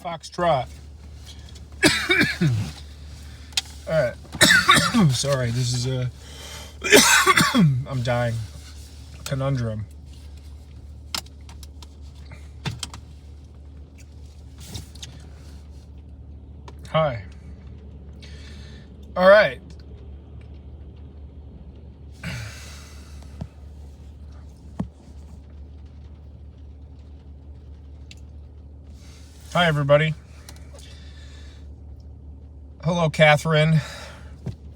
Foxtrot. All right. Sorry, this is a I'm dying. Conundrum. Hi. All right. Hi, everybody. Hello, Catherine.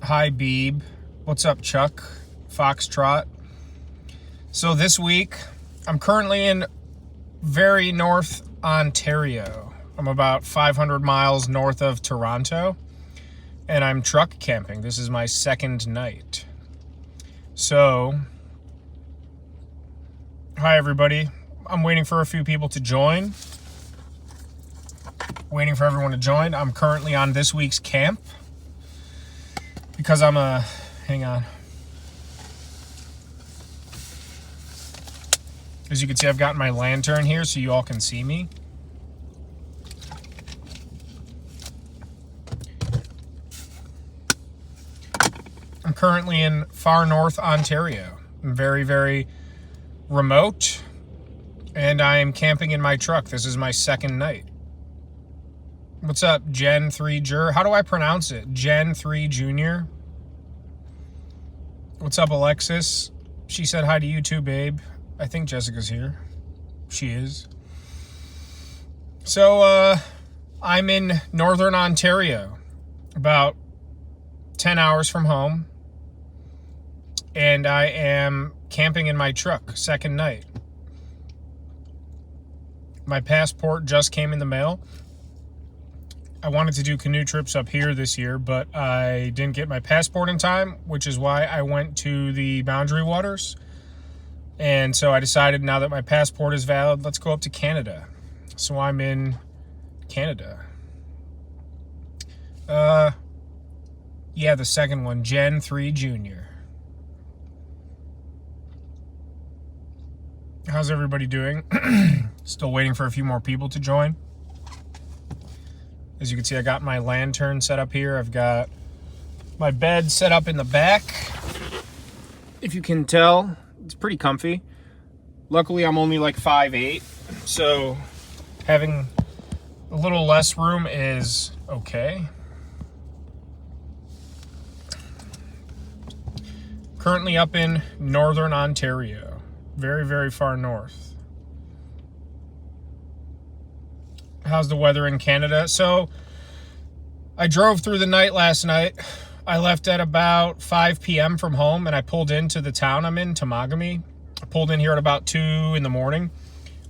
Hi, Beeb. What's up, Chuck? Foxtrot. So this week, I'm currently in very North Ontario. I'm about 500 miles north of Toronto, and I'm truck camping. This is my second night. So, hi, everybody. I'm waiting for a few people to join. Waiting for everyone to join. I'm currently on this week's camp because hang on. As you can see, I've got my lantern here so you all can see me. I'm currently in far north Ontario. I'm very, very remote, and I am camping in my truck. This is my second night. What's up, Gen 3 Jur? How do I pronounce it? Gen 3 Junior? What's up, Alexis? She said hi to you too, babe. I think Jessica's here. She is. So, I'm in northern Ontario, about 10 hours from home, and I am camping in my truck, second night. My passport just came in the mail. I wanted to do canoe trips up here this year, but I didn't get my passport in time, which is why I went to the Boundary Waters. And so I decided now that my passport is valid, let's go up to Canada. So I'm in Canada. Yeah, the second one, Gen 3 Junior. How's everybody doing? Still waiting for a few more people to join. As you can see, I got my lantern set up here. I've got my bed set up in the back. If you can tell, it's pretty comfy. Luckily, I'm only like 5'8", so having a little less room is okay. Currently up in northern Ontario. Very, very far north. How's the weather in Canada? So, I drove through the night last night. I left at about 5 p.m. from home, and I pulled into the town I'm in, Temagami. I pulled in here at about 2 in the morning.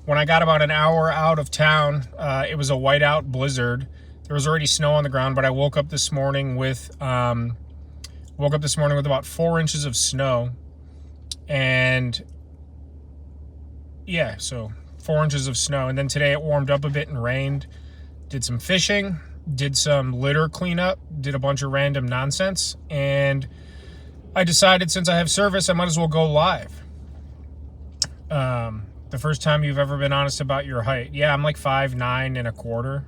When I got about an hour out of town, it was a whiteout blizzard. There was already snow on the ground, but I woke up this morning with about 4 inches of snow. And yeah, so 4 inches of snow. And then today it warmed up a bit and rained. Did some fishing, did some litter cleanup, did a bunch of random nonsense. And I decided since I have service, I might as well go live. The first time you've ever been honest about your height. Yeah, I'm like 5'9.25".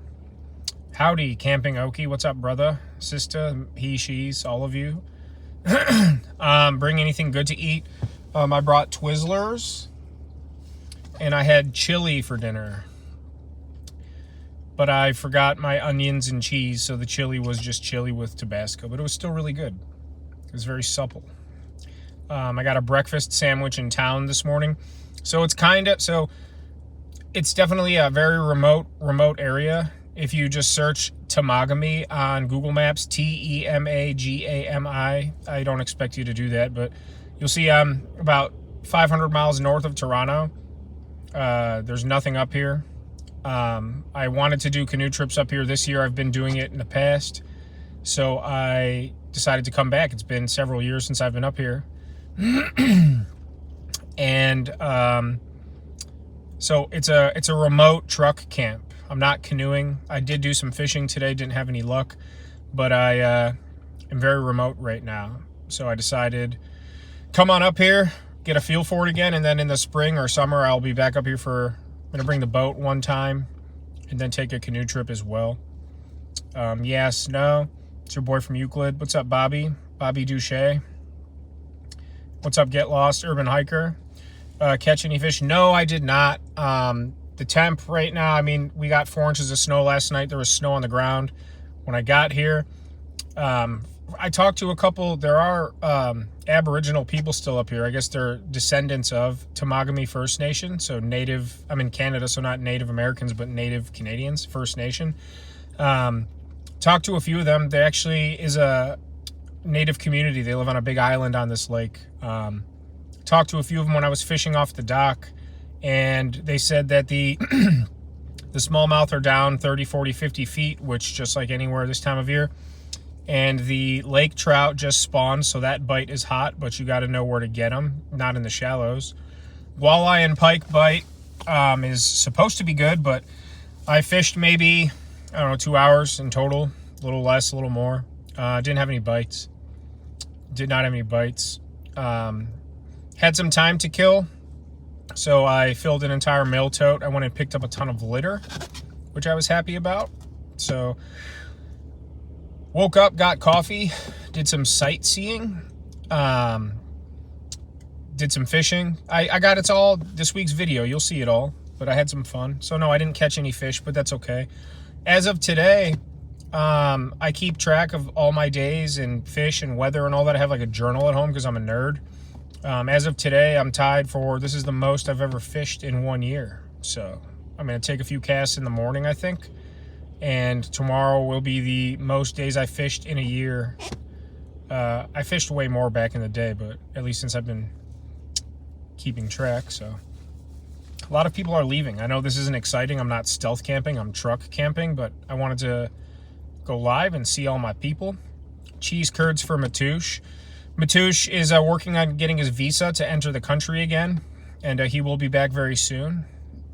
Howdy, Camping Okie. What's up, brother, sister, he, she's, all of you. Bring anything good to eat. I brought Twizzlers. And I had chili for dinner. But I forgot my onions and cheese, so the chili was just chili with Tabasco. But it was still really good. It was very supple. I got a breakfast sandwich in town this morning. So it's definitely a very remote area. If you just search Temagami on Google Maps, Temagami. I don't expect you to do that, but you'll see I'm about 500 miles north of Toronto. There's nothing up here. I wanted to do canoe trips up here this year. I've been doing it in the past, so I decided to come back. It's been several years since I've been up here. And so it's a remote truck camp. I'm not canoeing. I did do some fishing today, didn't have any luck, but I am very remote right now. So I decided, come on up here, get a feel for it again, and then in the spring or summer, I'll be back up here for, I'm going to bring the boat one time and then take a canoe trip as well. Yes, no, it's your boy from Euclid. What's up, Bobby? Bobby Duche. What's up, Get Lost, Urban Hiker? Catch any fish? No, I did not. The temp right now, I mean, we got 4 inches of snow last night. There was snow on the ground when I got here. I talked to a couple. There are Aboriginal people still up here. I guess they're descendants of Temagami First Nation. So native, I'm in Canada, so not Native Americans, but Native Canadians, First Nation. Talked to a few of them. There actually is a Native community. They live on a big island on this lake. Talked to a few of them when I was fishing off the dock, and they said that the the smallmouth are down 30, 40, 50 feet, which just like anywhere this time of year. And the lake trout just spawned, so that bite is hot, but you got to know where to get them, not in the shallows. Walleye and pike bite is supposed to be good, but I fished maybe, I don't know, 2 hours in total, a little less, a little more. Didn't have any bites. Did not have any bites. Had some time to kill, so I filled an entire mail tote. I went and picked up a ton of litter, which I was happy about. So woke up, got coffee, did some sightseeing, did some fishing. I got it's all this week's video. You'll see it all, but I had some fun. So no, I didn't catch any fish, but that's okay. As of today, I keep track of all my days and fish and weather and all that. I have like a journal at home because I'm a nerd. As of today, I'm tied for, this is the most I've ever fished in 1 year. So I'm going to take a few casts in the morning, I think. And tomorrow will be the most days I fished in a year. I fished way more back in the day, but at least since I've been keeping track. So a lot of people are leaving. I know this isn't exciting. I'm not stealth camping. I'm truck camping, but I wanted to go live and see all my people. Cheese curds for Matouche. Matouche is working on getting his visa to enter the country again, and he will be back very soon.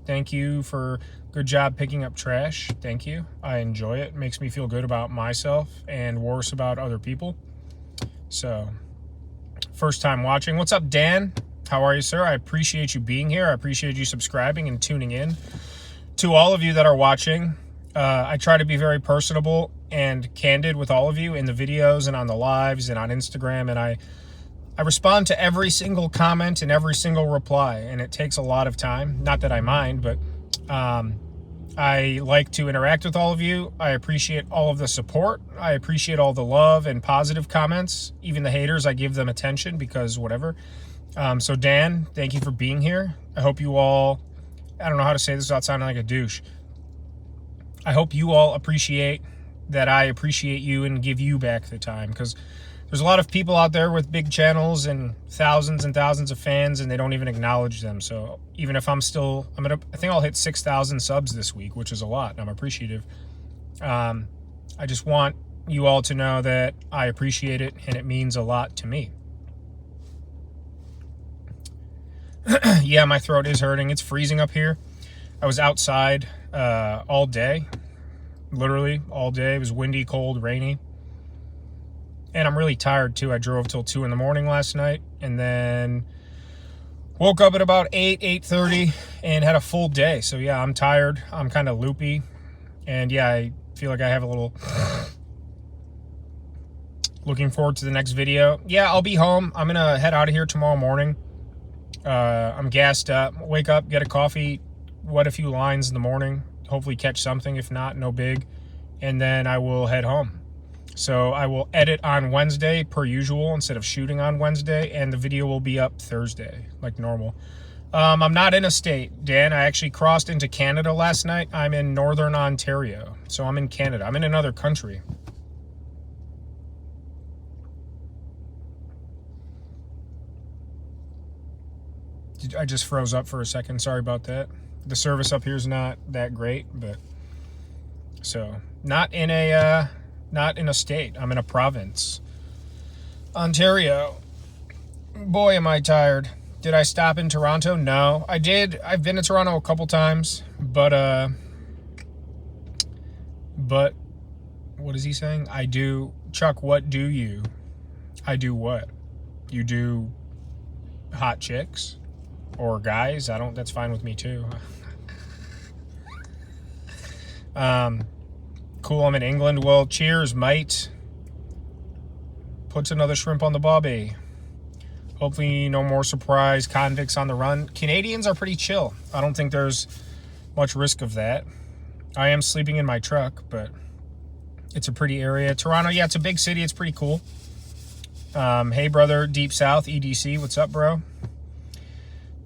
Thank you for good job picking up trash. Thank you. I enjoy it. It makes me feel good about myself and worse about other people. So, first time watching. What's up, Dan? How are you, sir? I appreciate you being here. I appreciate you subscribing and tuning in. To all of you that are watching, I try to be very personable and candid with all of you in the videos and on the lives and on Instagram, and I respond to every single comment and every single reply, and it takes a lot of time. Not that I mind, but I like to interact with all of you. I appreciate all of the support. I appreciate all the love and positive comments. Even the haters, I give them attention because whatever. So Dan, thank you for being here. I hope you all, I don't know how to say this without sounding like a douche. I hope you all appreciate that I appreciate you and give you back the time, because there's a lot of people out there with big channels and thousands of fans, and they don't even acknowledge them. So even if I think I'll hit 6,000 subs this week, which is a lot, and I'm appreciative. I just want you all to know that I appreciate it, and it means a lot to me. Yeah, my throat is hurting. It's freezing up here. I was outside all day, literally all day. It was windy, cold, rainy. And I'm really tired too. I drove till 2 in the morning last night, and then woke up at about 8:30 and had a full day. So yeah, I'm tired. I'm kind of loopy. And yeah, I feel like I have a little... Looking forward to the next video. Yeah, I'll be home. I'm going to head out of here tomorrow morning. I'm gassed up. Wake up, get a coffee, wet a few lines in the morning. Hopefully catch something. If not, no big. And then I will head home. So I will edit on Wednesday per usual instead of shooting on Wednesday, and the video will be up Thursday like normal. I'm not in a state, Dan. I actually crossed into Canada last night. I'm in Northern Ontario. So I'm in Canada. I'm in another country. I just froze up for a second. Sorry about that. The service up here is not that great, but so not in a state. I'm in a province, Ontario. Boy, am I tired. Did I stop in Toronto? No, I did. I've been to Toronto a couple times, but what is he saying? I do. Chuck, what do you? I do what? You do hot chicks or guys? That's fine with me too. Cool, I'm in England. Well, cheers, mate. Puts another shrimp on the bobby. Hopefully no more surprise convicts on the run. Canadians are pretty chill. I don't think there's much risk of that. I am sleeping in my truck, but it's a pretty area. Toronto, yeah, it's a big city. It's pretty cool. Hey, brother, Deep South, EDC. What's up, bro?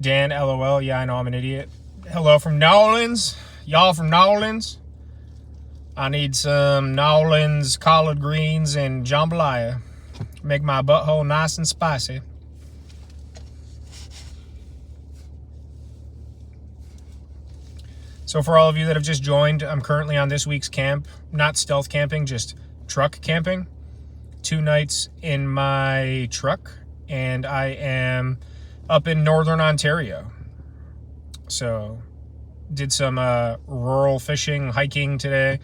Dan, LOL. Yeah, I know I'm an idiot. Hello from New Orleans. Y'all from New Orleans? I need some New Orleans collard greens and jambalaya. Make my butthole nice and spicy. So for all of you that have just joined, I'm currently on this week's camp. Not stealth camping, just truck camping. 2 nights in my truck, and I am up in northern Ontario. So did some rural fishing, hiking today.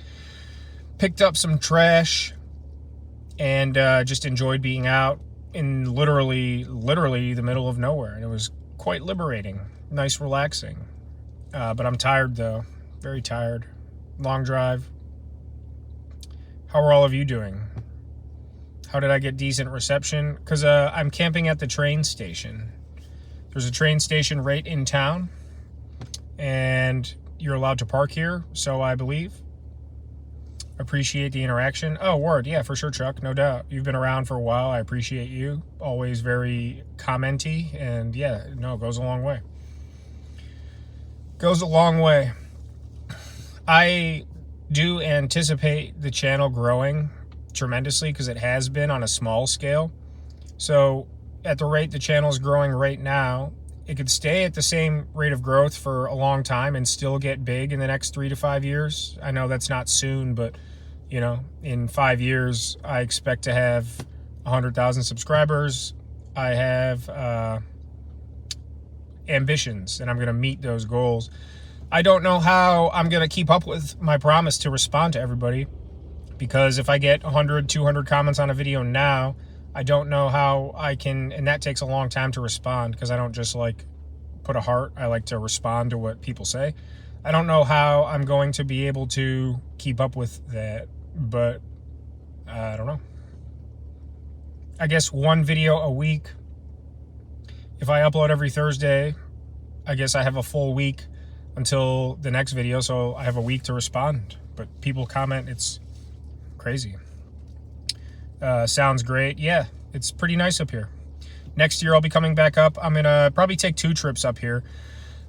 Picked up some trash, and just enjoyed being out in literally the middle of nowhere. And it was quite liberating, nice, relaxing. But I'm tired though, very tired. Long drive. How are all of you doing? How did I get decent reception? Because I'm camping at the train station. There's a train station right in town, and you're allowed to park here, so I believe. Appreciate the interaction. Oh, word. Yeah, for sure, Chuck. No doubt. You've been around for a while. I appreciate you. Always very commenty, and yeah, no, it goes a long way. Goes a long way. I do anticipate the channel growing tremendously because it has been on a small scale. So at the rate the channel is growing right now, it could stay at the same rate of growth for a long time and still get big in the next 3 to 5 years. I know that's not soon, but you know, in 5 years, I expect to have 100,000 subscribers. I have ambitions, and I'm going to meet those goals. I don't know how I'm going to keep up with my promise to respond to everybody, because if I get 100, 200 comments on a video now, I don't know how I can, and that takes a long time to respond, because I don't just like put a heart. I like to respond to what people say. I don't know how I'm going to be able to keep up with that, but I don't know. I guess 1 video a week. If I upload every Thursday, I guess I have a full week until the next video, so I have a week to respond. But people comment, it's crazy. Sounds great. Yeah, it's pretty nice up here. Next year I'll be coming back up. I'm going to probably take 2 trips up here.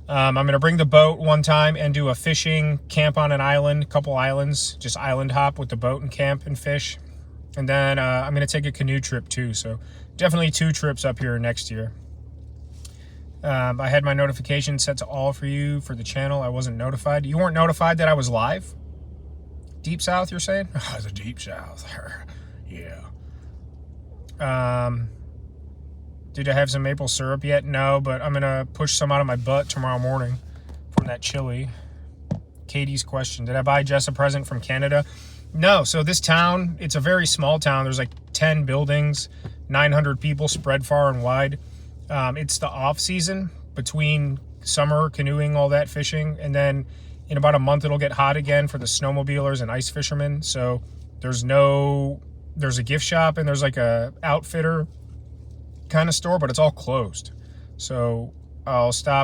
I'm going to bring the boat one time and do a fishing camp on an island, a couple islands, just island hop with the boat and camp and fish. And then I'm going to take a canoe trip too. So definitely 2 trips up here next year. I had my notification set to all for you for the channel. I wasn't notified. You weren't notified that I was live? Deep South, you're saying? Oh, the Deep South. Yeah. Did I have some maple syrup yet? No, but I'm going to push some out of my butt tomorrow morning from that chili. Katie's question. Did I buy Jess a present from Canada? No. So this town, it's a very small town. There's like 10 buildings, 900 people spread far and wide. It's the off season between summer, canoeing, all that fishing. And then in about a month, it'll get hot again for the snowmobilers and ice fishermen. So there's a gift shop and there's like a outfitter kind of store, but it's all closed. So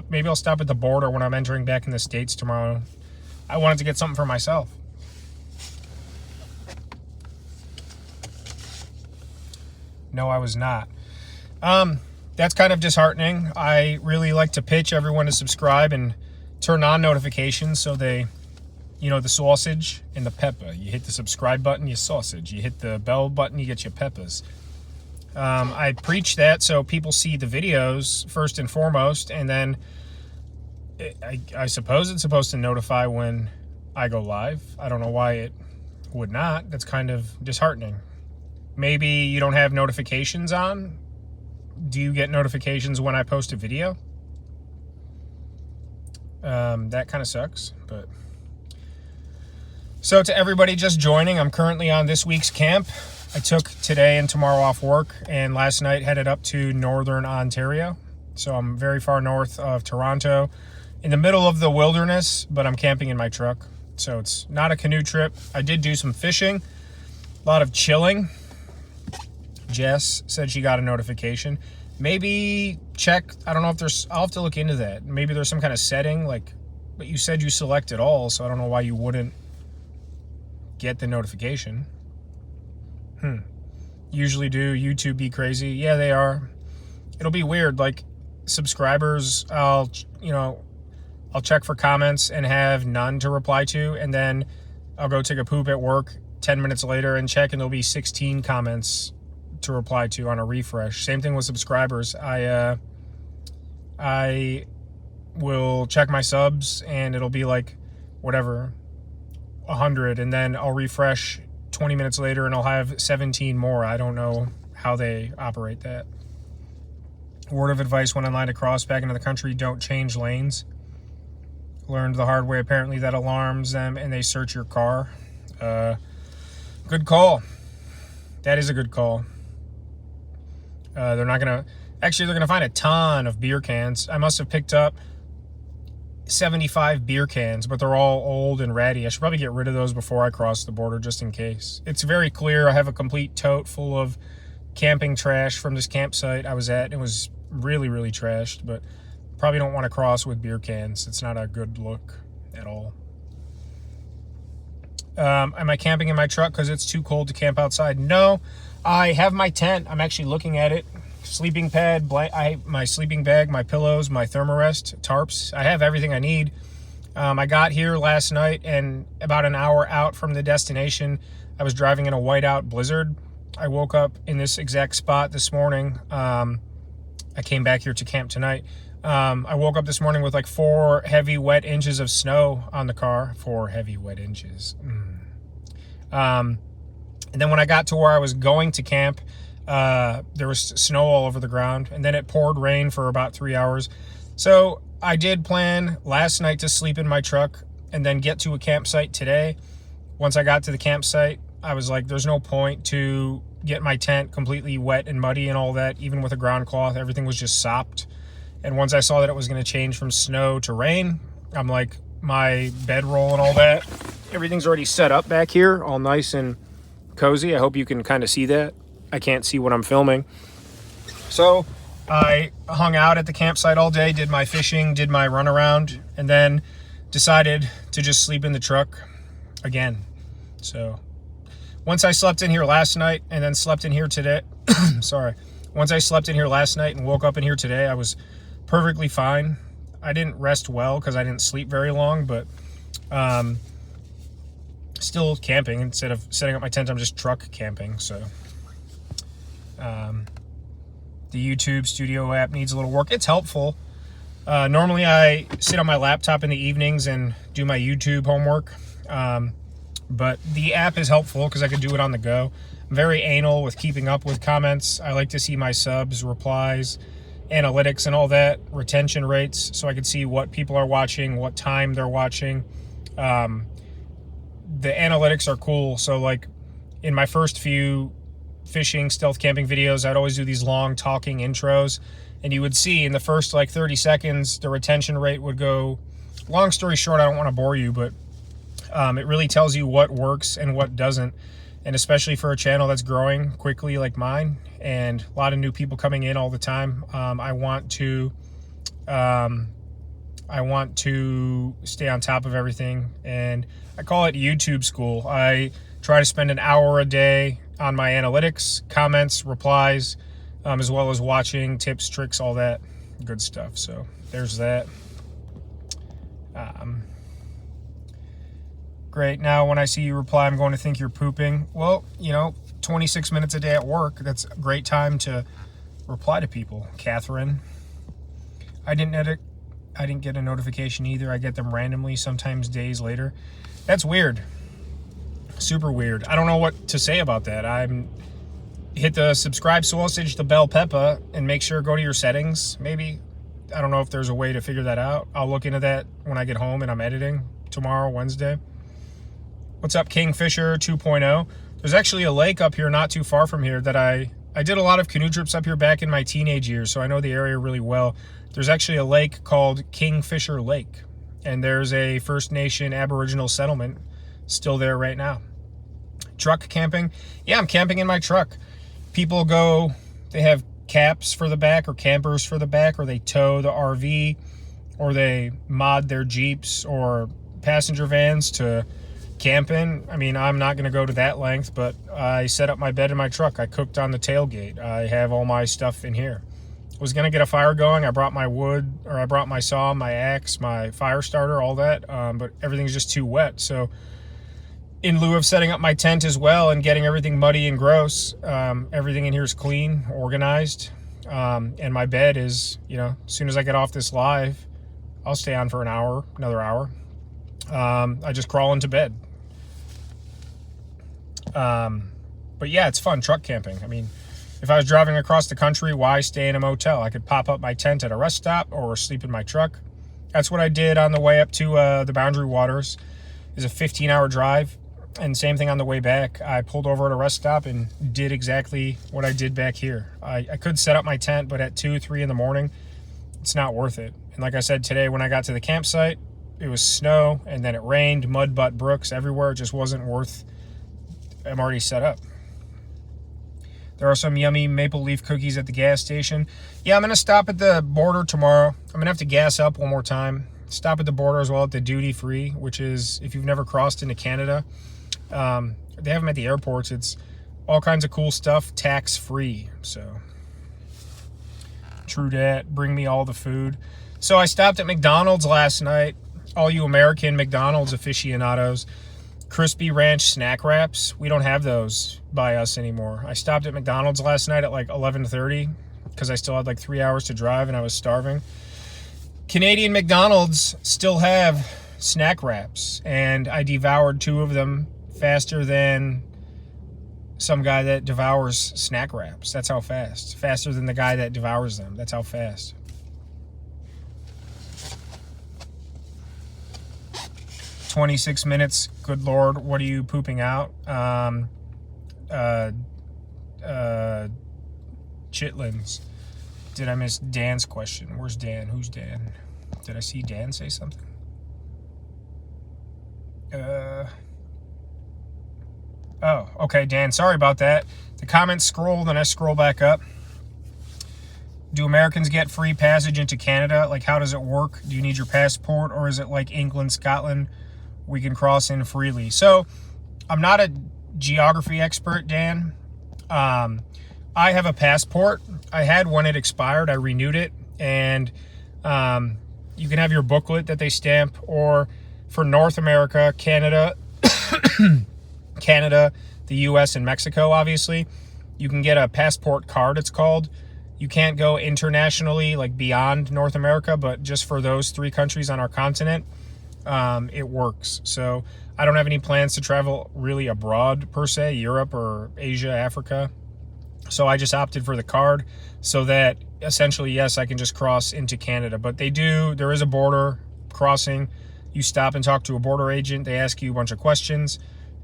maybe I'll stop at the border when I'm entering back in the States tomorrow. I wanted to get something for myself. No, I was not. That's kind of disheartening. I really like to pitch everyone to subscribe and turn on notifications so they, you know, the sausage and the pepper. You hit the subscribe button, you sausage. You hit the bell button, you get your peppers. I preach that so people see the videos first and foremost, and then I suppose it's supposed to notify when I go live. I don't know why it would not. That's kind of disheartening. Maybe you don't have notifications on. Do you get notifications when I post a video? That kind of sucks, but... So to everybody just joining, I'm currently on this week's camp. I took today and tomorrow off work, and last night headed up to Northern Ontario. So I'm very far north of Toronto, in the middle of the wilderness, but I'm camping in my truck. So it's not a canoe trip. I did do some fishing, a lot of chilling. Jess said she got a notification. Maybe check, I don't know if there's, I'll have to look into that. Maybe there's some kind of setting, like, but you said you selected all, so I don't know why you wouldn't get the notification. Usually do. YouTube be crazy. Yeah, they are. It'll be weird. Like, subscribers, I'll check for comments and have none to reply to, and then I'll go take a poop at work 10 minutes later and check, and there'll be 16 comments to reply to on a refresh. Same thing with subscribers. I will check my subs, and it'll be like, whatever, 100, and then I'll refresh 20 minutes later and I'll have 17 more. I don't know how they operate that. Word of advice when on line to cross back into the country: don't change lanes. Learned the hard way, apparently that alarms them and they search your car. Good call. That is a good call. They're gonna find a ton of beer cans. I must have picked up 75 beer cans, but they're all old and ratty. I should probably get rid of those before I cross the border, just in case. It's very clear. I have a complete tote full of camping trash from this campsite I was at. It was really, really trashed, but probably don't want to cross with beer cans. It's not a good look at all. Am I camping in my truck because it's too cold to camp outside? No, I have my tent. I'm actually looking at it. Sleeping pad, my sleeping bag, my pillows, my thermarest, tarps. I have everything I need. I got here last night, and about an hour out from the destination, I was driving in a whiteout blizzard. I woke up in this exact spot this morning. I came back here to camp tonight. I woke up this morning with like 4 heavy wet inches of snow on the car. 4 heavy wet inches. And then when I got to where I was going to camp, there was snow all over the ground, and then it poured rain for about 3 hours. So I did plan last night to sleep in my truck and then get to a campsite today. Once I got to the campsite, I was like, there's no point to get my tent completely wet and muddy and all that. Even with a ground cloth, everything was just sopped. And once I saw that it was going to change from snow to rain, I'm like, my bedroll and all that, everything's already set up back here, all nice and cozy. I hope you can kind of see that. I can't see what I'm filming. So I hung out at the campsite all day, did my fishing, did my run around, and then decided to just sleep in the truck again. So once I slept in here last night and then slept in here today, once I slept in here last night and woke up in here today, I was perfectly fine. I didn't rest well because I didn't sleep very long, but still camping. Instead of setting up my tent, I'm just truck camping. So the YouTube Studio app needs a little work. It's helpful. Normally I sit on my laptop in the evenings and do my YouTube homework, but the app is helpful because I can do it on the go. I'm very anal with keeping up with comments. I like to see my subs, replies, analytics and all that, retention rates, so I can see what people are watching, what time they're watching. The analytics are cool. So like in my first few fishing stealth camping videos, I'd always do these long talking intros, and you would see in the first like 30 seconds the retention rate would go. Long story short, I don't want to bore you, but it really tells you what works and what doesn't, and especially for a channel that's growing quickly like mine and a lot of new people coming in all the time. I want to stay on top of everything, and I call it YouTube school. I try to spend an hour a day on my analytics, comments, replies, as well as watching tips, tricks, all that good stuff. So there's that. Great. Now when I see you reply, I'm going to think you're pooping. Well, 26 minutes a day at work, that's a great time to reply to people. Catherine, I didn't I didn't get a notification either. I get them randomly, sometimes days later. That's weird. Super weird. I don't know what to say about that. Hit the subscribe sausage, the bell pepper, and make sure go to your settings, maybe. I don't know if there's a way to figure that out. I'll look into that when I get home and I'm editing tomorrow, Wednesday. What's up, Kingfisher 2.0? There's actually a lake up here not too far from here that I did a lot of canoe trips up here back in my teenage years, so I know the area really well. There's actually a lake called Kingfisher Lake, and there's a First Nation Aboriginal settlement still there right now. Truck camping? Yeah, I'm camping in my truck. People go, they have caps for the back or campers for the back, or they tow the RV, or they mod their Jeeps or passenger vans to camp in. I mean, I'm not going to go to that length, but I set up my bed in my truck. I cooked on the tailgate. I have all my stuff in here. Was going to get a fire going. I brought my wood, or I brought my saw, my axe, my fire starter, all that, but everything's just too wet. So in lieu of setting up my tent as well and getting everything muddy and gross, everything in here is clean, organized, and my bed is, as soon as I get off this live, I'll stay on for another hour. I just crawl into bed. But yeah, it's fun truck camping. I mean, if I was driving across the country, why stay in a motel? I could pop up my tent at a rest stop or sleep in my truck. That's what I did on the way up to the Boundary Waters. It's a 15-hour drive, and same thing on the way back. I pulled over at a rest stop and did exactly what I did back here. I could set up my tent, but at 2, 3 in the morning, it's not worth it. And like I said, today when I got to the campsite, it was snow, and then it rained, mud butt brooks everywhere. It just wasn't worth. I'm already set up. There are some yummy maple leaf cookies at the gas station. Yeah, I'm going to stop at the border tomorrow. I'm going to have to gas up one more time. Stop at the border as well at the duty free, which is, if you've never crossed into Canada, they have them at the airports. It's all kinds of cool stuff, tax free. So, true dat, bring me all the food. So I stopped at McDonald's last night. All you American McDonald's aficionados, Crispy Ranch snack wraps. We don't have those by us anymore. I stopped at McDonald's last night at like 11:30 because I still had like 3 hours to drive and I was starving. Canadian McDonald's still have snack wraps, and I devoured 2 of them faster than some guy that devours snack wraps. That's how fast. Faster than the guy that devours them. That's how fast. 26 minutes. Good Lord, what are you pooping out? Chitlins. Did I miss Dan's question? Where's Dan? Who's Dan? Did I see Dan say something? Oh, okay, Dan. Sorry about that. The comments scroll, then I scroll back up. Do Americans get free passage into Canada? Like, how does it work? Do you need your passport, or is it like England, Scotland? We can cross in freely. So, I'm not a geography expert, Dan. I have a passport. I had one, it expired. I renewed it, and you can have your booklet that they stamp, or for North America, Canada, Canada, the US, and Mexico, obviously, you can get a passport card, it's called. You can't go internationally, like beyond North America, but just for those 3 countries on our continent, it works. So I don't have any plans to travel really abroad per se, Europe or Asia, Africa. So I just opted for the card so that essentially, yes, I can just cross into Canada. But there is a border crossing. You stop and talk to a border agent. They ask you a bunch of questions.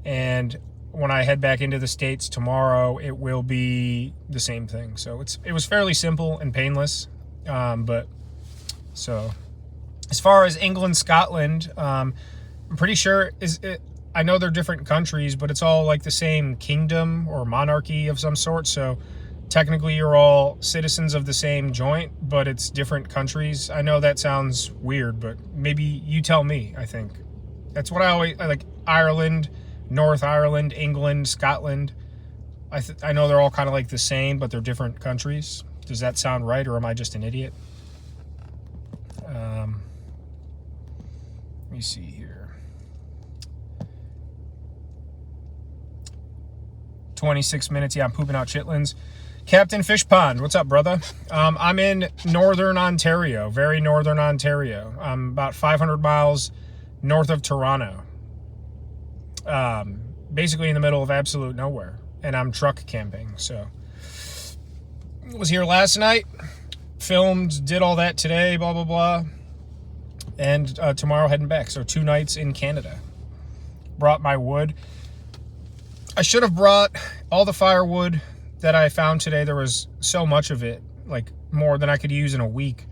And when I head back into the States tomorrow, it will be the same thing. So it was fairly simple and painless. But so as far as England, Scotland, I'm pretty sure I know they're different countries, but it's all like the same kingdom or monarchy of some sort. So technically you're all citizens of the same joint, but it's different countries. I know that sounds weird, but maybe you tell me. I think that's what I like. Ireland, North Ireland, England, Scotland. I know they're all kind of like the same, but they're different countries. Does that sound right, or am I just an idiot? Let me see here. 26 minutes. Yeah, I'm pooping out chitlins. Captain Fish Pond, what's up, brother? I'm in northern Ontario, very northern Ontario. I'm about 500 miles north of Toronto. Basically in the middle of absolute nowhere. And I'm truck camping, so. Was here last night, filmed, did all that today, blah, blah, blah. And tomorrow heading back, so 2 nights in Canada. Brought my wood. I should have brought all the firewood that I found today. There was so much of it, like more than I could use in a week,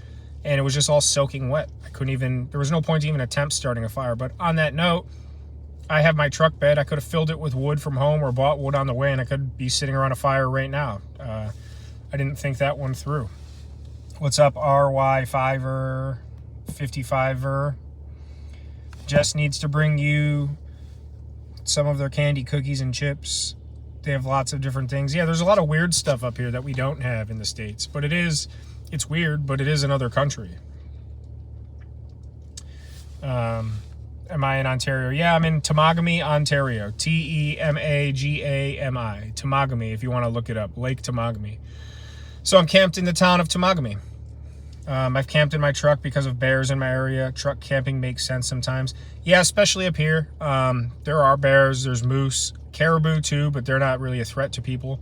and it was just all soaking wet. I couldn't even, there was no point to even attempt starting a fire. But on that note, I have my truck bed. I could have filled it with wood from home or bought wood on the way, and I could be sitting around a fire right now. I didn't think that one through. What's up, RY5er, 55er? Jess needs to bring you some of their candy cookies and chips. They have lots of different things. Yeah, there's a lot of weird stuff up here that we don't have in the States. But it's weird, but it is another country. Am I in Ontario? Yeah, I'm in Temagami, Ontario. Temagami. Temagami, if you want to look it up. Lake Temagami. So I'm camped in the town of Temagami. I've camped in my truck because of bears in my area. Truck camping makes sense sometimes. Yeah, especially up here. There are bears, there's moose, caribou too, but they're not really a threat to people.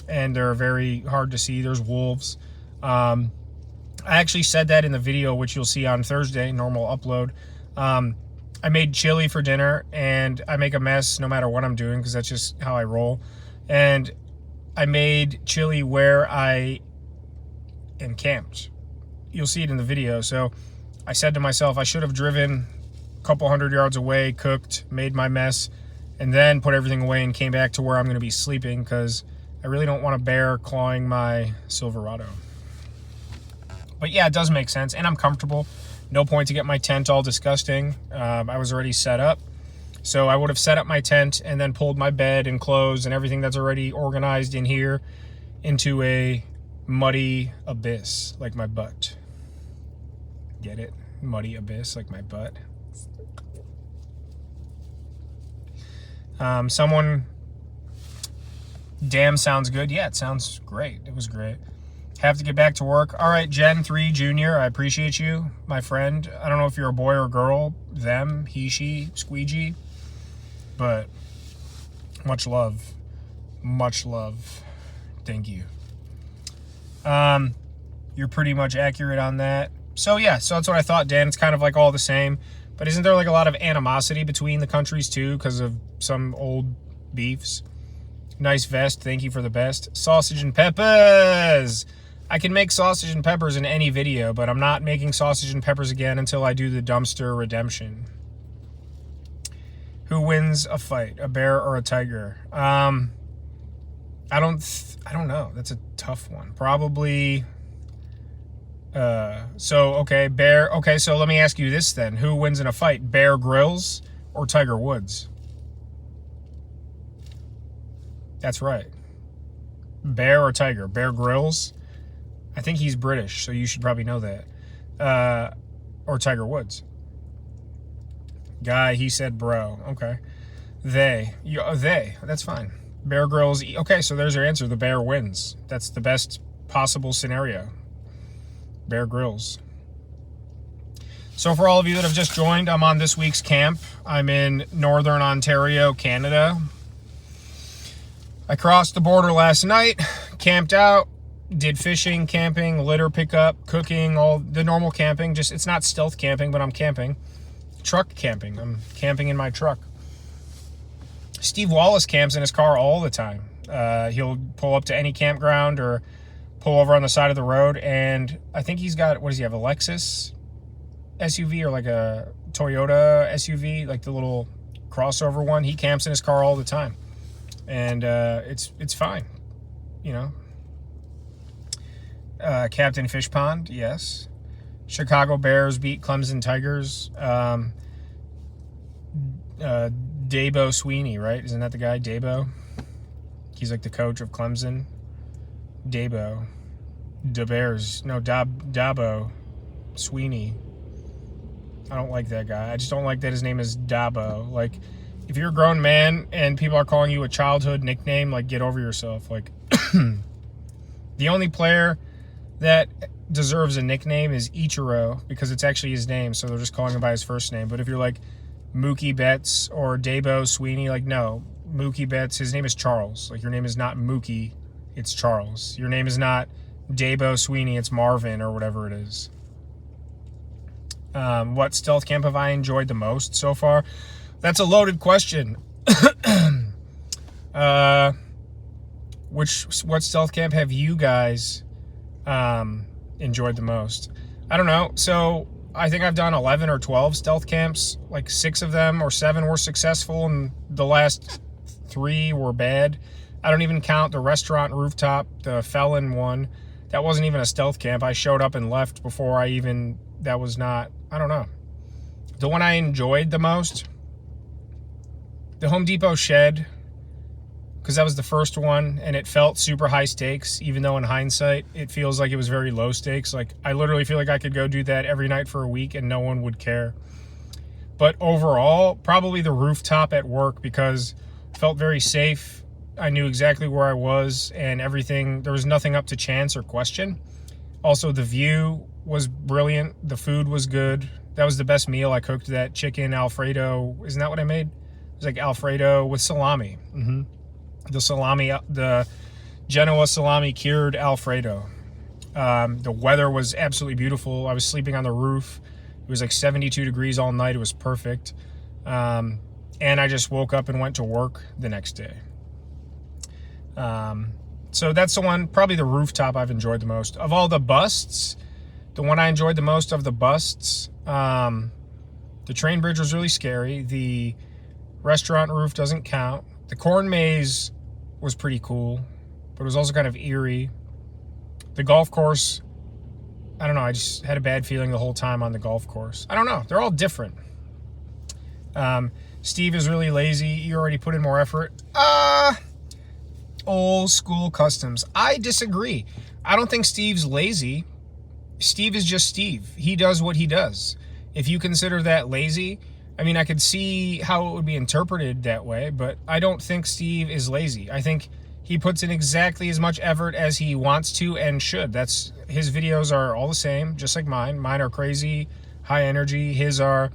And they're very hard to see. There's wolves. I actually said that in the video, which you'll see on Thursday, normal upload. I made chili for dinner, and I make a mess no matter what I'm doing because that's just how I roll. And I made chili where I am camped. You'll see it in the video. So I said to myself, I should have driven a couple 100 yards away, cooked, made my mess, and then put everything away and came back to where I'm going to be sleeping because I really don't want a bear clawing my Silverado. But yeah, it does make sense, and I'm comfortable. No point to get my tent all disgusting. I was already set up. So I would have set up my tent and then pulled my bed and clothes and everything that's already organized in here into a muddy abyss like my butt. Get it? Muddy abyss like my butt. Someone, damn, sounds good. Yeah, it sounds great. It was great. Have to get back to work. All right, Gen 3 Junior, I appreciate you, my friend. I don't know if you're a boy or a girl, them, he, she, squeegee, but much love. Much love. Thank you. You're pretty much accurate on that. So yeah, so that's what I thought, Dan. It's kind of like all the same. But isn't there like a lot of animosity between the countries too because of some old beefs? Nice vest. Thank you for the best. Sausage and peppers. I can make sausage and peppers in any video, but I'm not making sausage and peppers again until I do the dumpster redemption. Who wins a fight, a bear or a tiger? I don't know. That's a tough one. Probably. Okay, bear. Okay, so let me ask you this then: who wins in a fight, Bear Grylls or Tiger Woods? That's right. Bear or tiger? Bear Grylls. I think he's British, so you should probably know that. Or Tiger Woods. Guy, he said bro. Okay. They. That's fine. Bear Grylls. Okay, so there's your answer. The bear wins. That's the best possible scenario. Bear Grylls. So for all of you that have just joined, I'm on this week's camp. I'm in Northern Ontario, Canada. I crossed the border last night, camped out, did fishing, camping, litter pickup, cooking, all the normal camping. Just, it's not stealth camping, but I'm camping. Truck camping. I'm camping in my truck. Steve Wallace camps in his car all the time. He'll pull up to any campground or pull over on the side of the road, and I think he's got, what does he have, a Lexus SUV or like a Toyota SUV, like the little crossover one. He camps in his car all the time, and it's fine, you know. Captain Fish Pond, yes. Chicago Bears beat Clemson Tigers. Dabo Sweeney, right? Isn't that the guy, Dabo? He's like the coach of Clemson. Dabo. The Bears. No, Dabo Sweeney. I don't like that guy. I just don't like that his name is Dabo. Like, if you're a grown man and people are calling you a childhood nickname, like, get over yourself. Like, The only player that deserves a nickname is Ichiro because it's actually his name, so they're just calling him by his first name. But if you're like Mookie Betts or Dabo Sweeney, like, no, Mookie Betts, his name is Charles. Like, your name is not Mookie, it's Charles. Your name is not Dabo Sweeney, it's Marvin or whatever it is. What stealth camp have I enjoyed the most so far? That's a loaded question. What stealth camp have you guys enjoyed the most? I don't know. So I think I've done 11 or 12 stealth camps. Like 6 of them or 7 were successful, and the last 3 were bad. I don't even count the restaurant rooftop, the Felon one. That wasn't even a stealth camp. I showed up and left before that was not, I don't know. The one I enjoyed the most, the Home Depot shed, because that was the first one, and it felt super high stakes, even though in hindsight, it feels like it was very low stakes. Like, I literally feel like I could go do that every night for a week and no one would care. But overall, probably the rooftop at work, because it felt very safe. I knew exactly where I was and everything. There was nothing up to chance or question. Also, the view was brilliant. The food was good. That was the best meal I cooked, that chicken Alfredo. Isn't that what I made? It was like Alfredo with salami. The salami, the Genoa salami cured Alfredo. The weather was absolutely beautiful. I was sleeping on the roof. It was like 72 degrees all night. It was perfect. And I just woke up and went to work the next day. So that's the one, probably the rooftop I've enjoyed the most. Of all the busts, the one I enjoyed the most of the busts, the train bridge was really scary. The restaurant roof doesn't count. The corn maze was pretty cool, but it was also kind of eerie. The golf course, I don't know, I just had a bad feeling the whole time on the golf course. I don't know, they're all different. Steve is really lazy. You already put in more effort. Old school customs. I disagree. I don't think Steve's lazy. Steve is just Steve. He does what he does. If you consider that lazy, I mean, I could see how it would be interpreted that way, but I don't think Steve is lazy. I think he puts in exactly as much effort as he wants to and should. His videos are all the same, just like mine. Mine are crazy, high energy. His are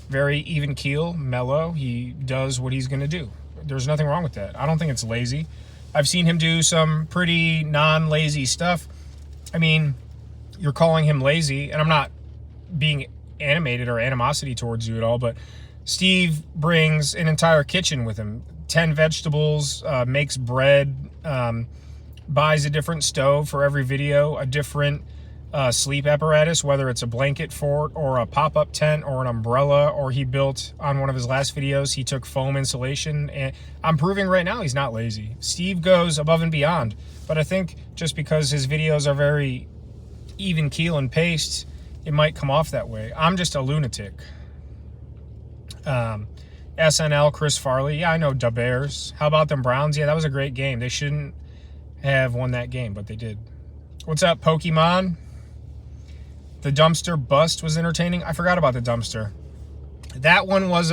very even keel, mellow. He does what he's going to do. There's nothing wrong with that. I don't think it's lazy. I've seen him do some pretty non-lazy stuff. I mean, you're calling him lazy, and I'm not being animated or animosity towards you at all, but Steve brings an entire kitchen with him, 10 vegetables, makes bread, buys a different stove for every video, a different sleep apparatus, whether it's a blanket fort or a pop-up tent or an umbrella, or he built, on one of his last videos, he took foam insulation, and I'm proving right now he's not lazy. Steve goes above and beyond, but I think just because his videos are very even keel and paced, it might come off that way. I'm just a lunatic. SNL, Chris Farley. Yeah, I know Da Bears. How about them Browns? Yeah, that was a great game. They shouldn't have won that game, but they did. What's up, Pokemon? The dumpster bust was entertaining. I forgot about the dumpster. That one was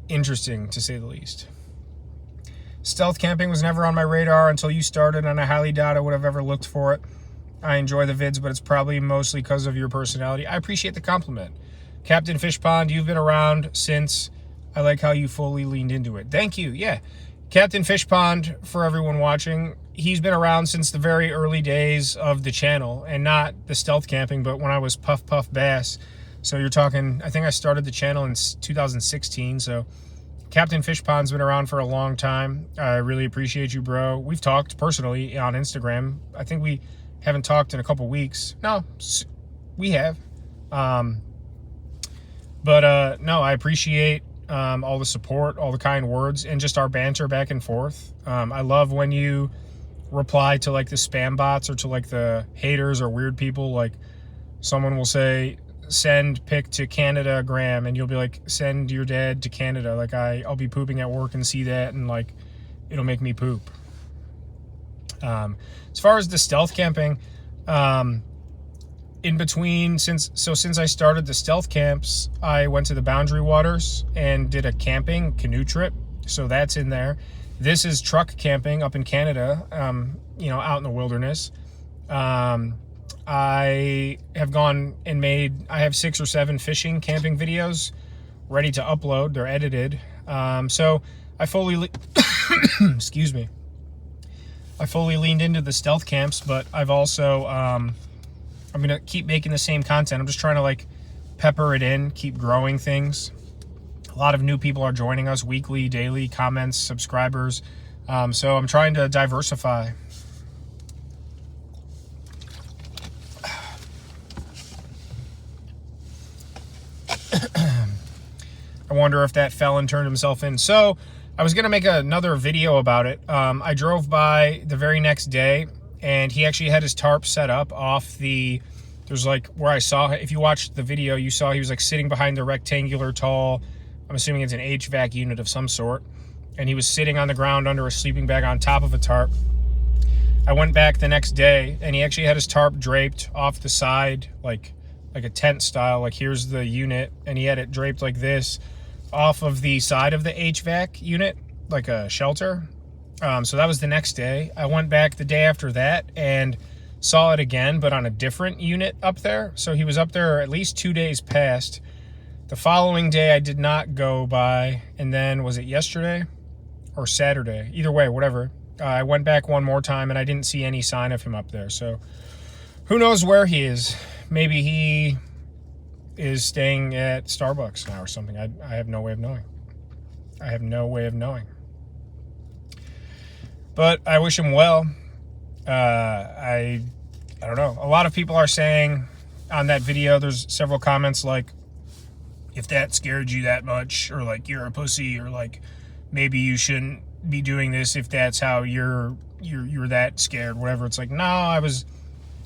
interesting, to say the least. Stealth camping was never on my radar until you started, and I highly doubt I would have ever looked for it. I enjoy the vids, but it's probably mostly because of your personality. I appreciate the compliment. Captain Fish Pond, you've been around since. I like how you fully leaned into it. Thank you. Yeah. Captain Fish Pond, for everyone watching, he's been around since the very early days of the channel, and not the stealth camping, but when I was Puff Puff Bass. So you're talking, I think I started the channel in 2016, so Captain Fish Pond's been around for a long time. I really appreciate you, bro. We've talked personally on Instagram. I think we haven't talked in a couple weeks. No, we have. No, I appreciate all the support, all the kind words, and just our banter back and forth. I love when you reply to like the spam bots or to like the haters or weird people. Like, someone will say, send pic to Canada, Graham, and you'll be like, send your dad to Canada. Like, I'll be pooping at work and see that, and like, it'll make me poop. As far as the stealth camping, in between, since I started the stealth camps, I went to the Boundary Waters and did a camping canoe trip. So that's in there. This is truck camping up in Canada, out in the wilderness. I have gone and I have 6 or 7 fishing, camping videos ready to upload. They're edited. So I fully, excuse me. I fully leaned into the stealth camps, but I've also, I'm going to keep making the same content. I'm just trying to like pepper it in, keep growing things. A lot of new people are joining us weekly, daily, comments, subscribers. So I'm trying to diversify. I wonder if that felon turned himself in. So I was going to make another video about it. I drove by the very next day, and he actually had his tarp set up off there's like where I saw, if you watched the video, you saw he was like sitting behind the rectangular tall, I'm assuming it's an HVAC unit of some sort. And he was sitting on the ground under a sleeping bag on top of a tarp. I went back the next day, and he actually had his tarp draped off the side, like a tent style. Like here's the unit, and he had it draped like this off of the side of the HVAC unit, like a shelter. So that was the next day. I went back the day after that and saw it again, but on a different unit up there. So he was up there at least 2 days past. The following day I did not go by, and then was it yesterday or Saturday? Either way, whatever. I went back one more time, and I didn't see any sign of him up there. So who knows where he is? Maybe he is staying at Starbucks now or something. I have no way of knowing. I have no way of knowing. But I wish him well. I don't know. A lot of people are saying on that video, there's several comments like, if that scared you that much, or like you're a pussy, or like maybe you shouldn't be doing this if that's how you're that scared, whatever. It's like, no, I was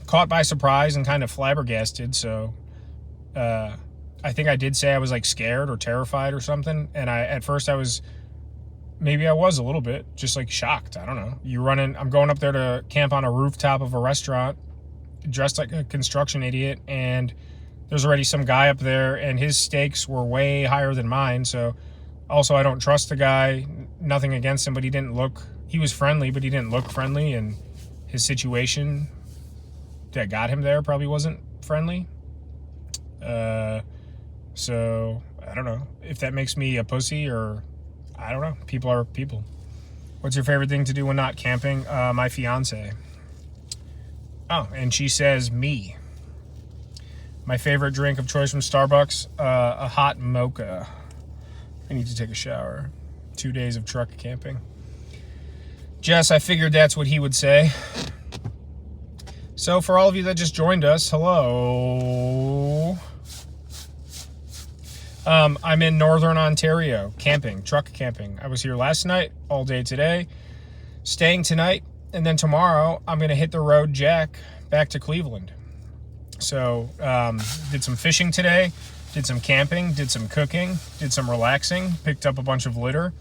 caught by surprise and kind of flabbergasted. So I think I did say I was like scared or terrified or something. And at first I was a little bit just like shocked. I don't know. I'm going up there to camp on a rooftop of a restaurant dressed like a construction idiot, and there's already some guy up there, and his stakes were way higher than mine. So also, I don't trust the guy. Nothing against him, but he was friendly, but he didn't look friendly, and his situation that got him there probably wasn't friendly. So I don't know if that makes me a pussy, or I don't know. People are people. What's your favorite thing to do when not camping? My fiance. Oh, and she says me. My favorite drink of choice from Starbucks, a hot mocha. I need to take a shower. 2 days of truck camping. Jess, I figured that's what he would say. So for all of you that just joined us, hello. I'm in Northern Ontario, camping, truck camping. I was here last night, all day today, staying tonight, and then tomorrow I'm going to hit the road jack back to Cleveland. So did some fishing today, did some camping, did some cooking, did some relaxing, picked up a bunch of litter.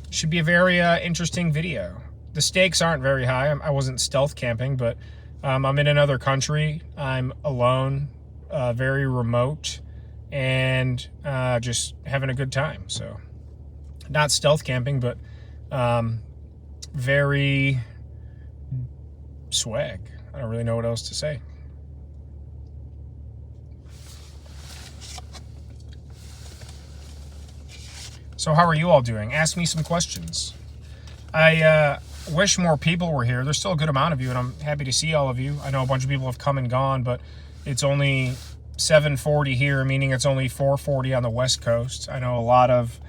Should be a very interesting video. The stakes aren't very high. I wasn't stealth camping, but I'm in another country. I'm alone, very remote, and just having a good time. So not stealth camping, but very swag. I don't really know what else to say. So how are you all doing? Ask me some questions. I wish more people were here. There's still a good amount of you, and I'm happy to see all of you. I know a bunch of people have come and gone, but it's only 7:40 here, meaning it's only 4:40 on the West Coast. I know a lot of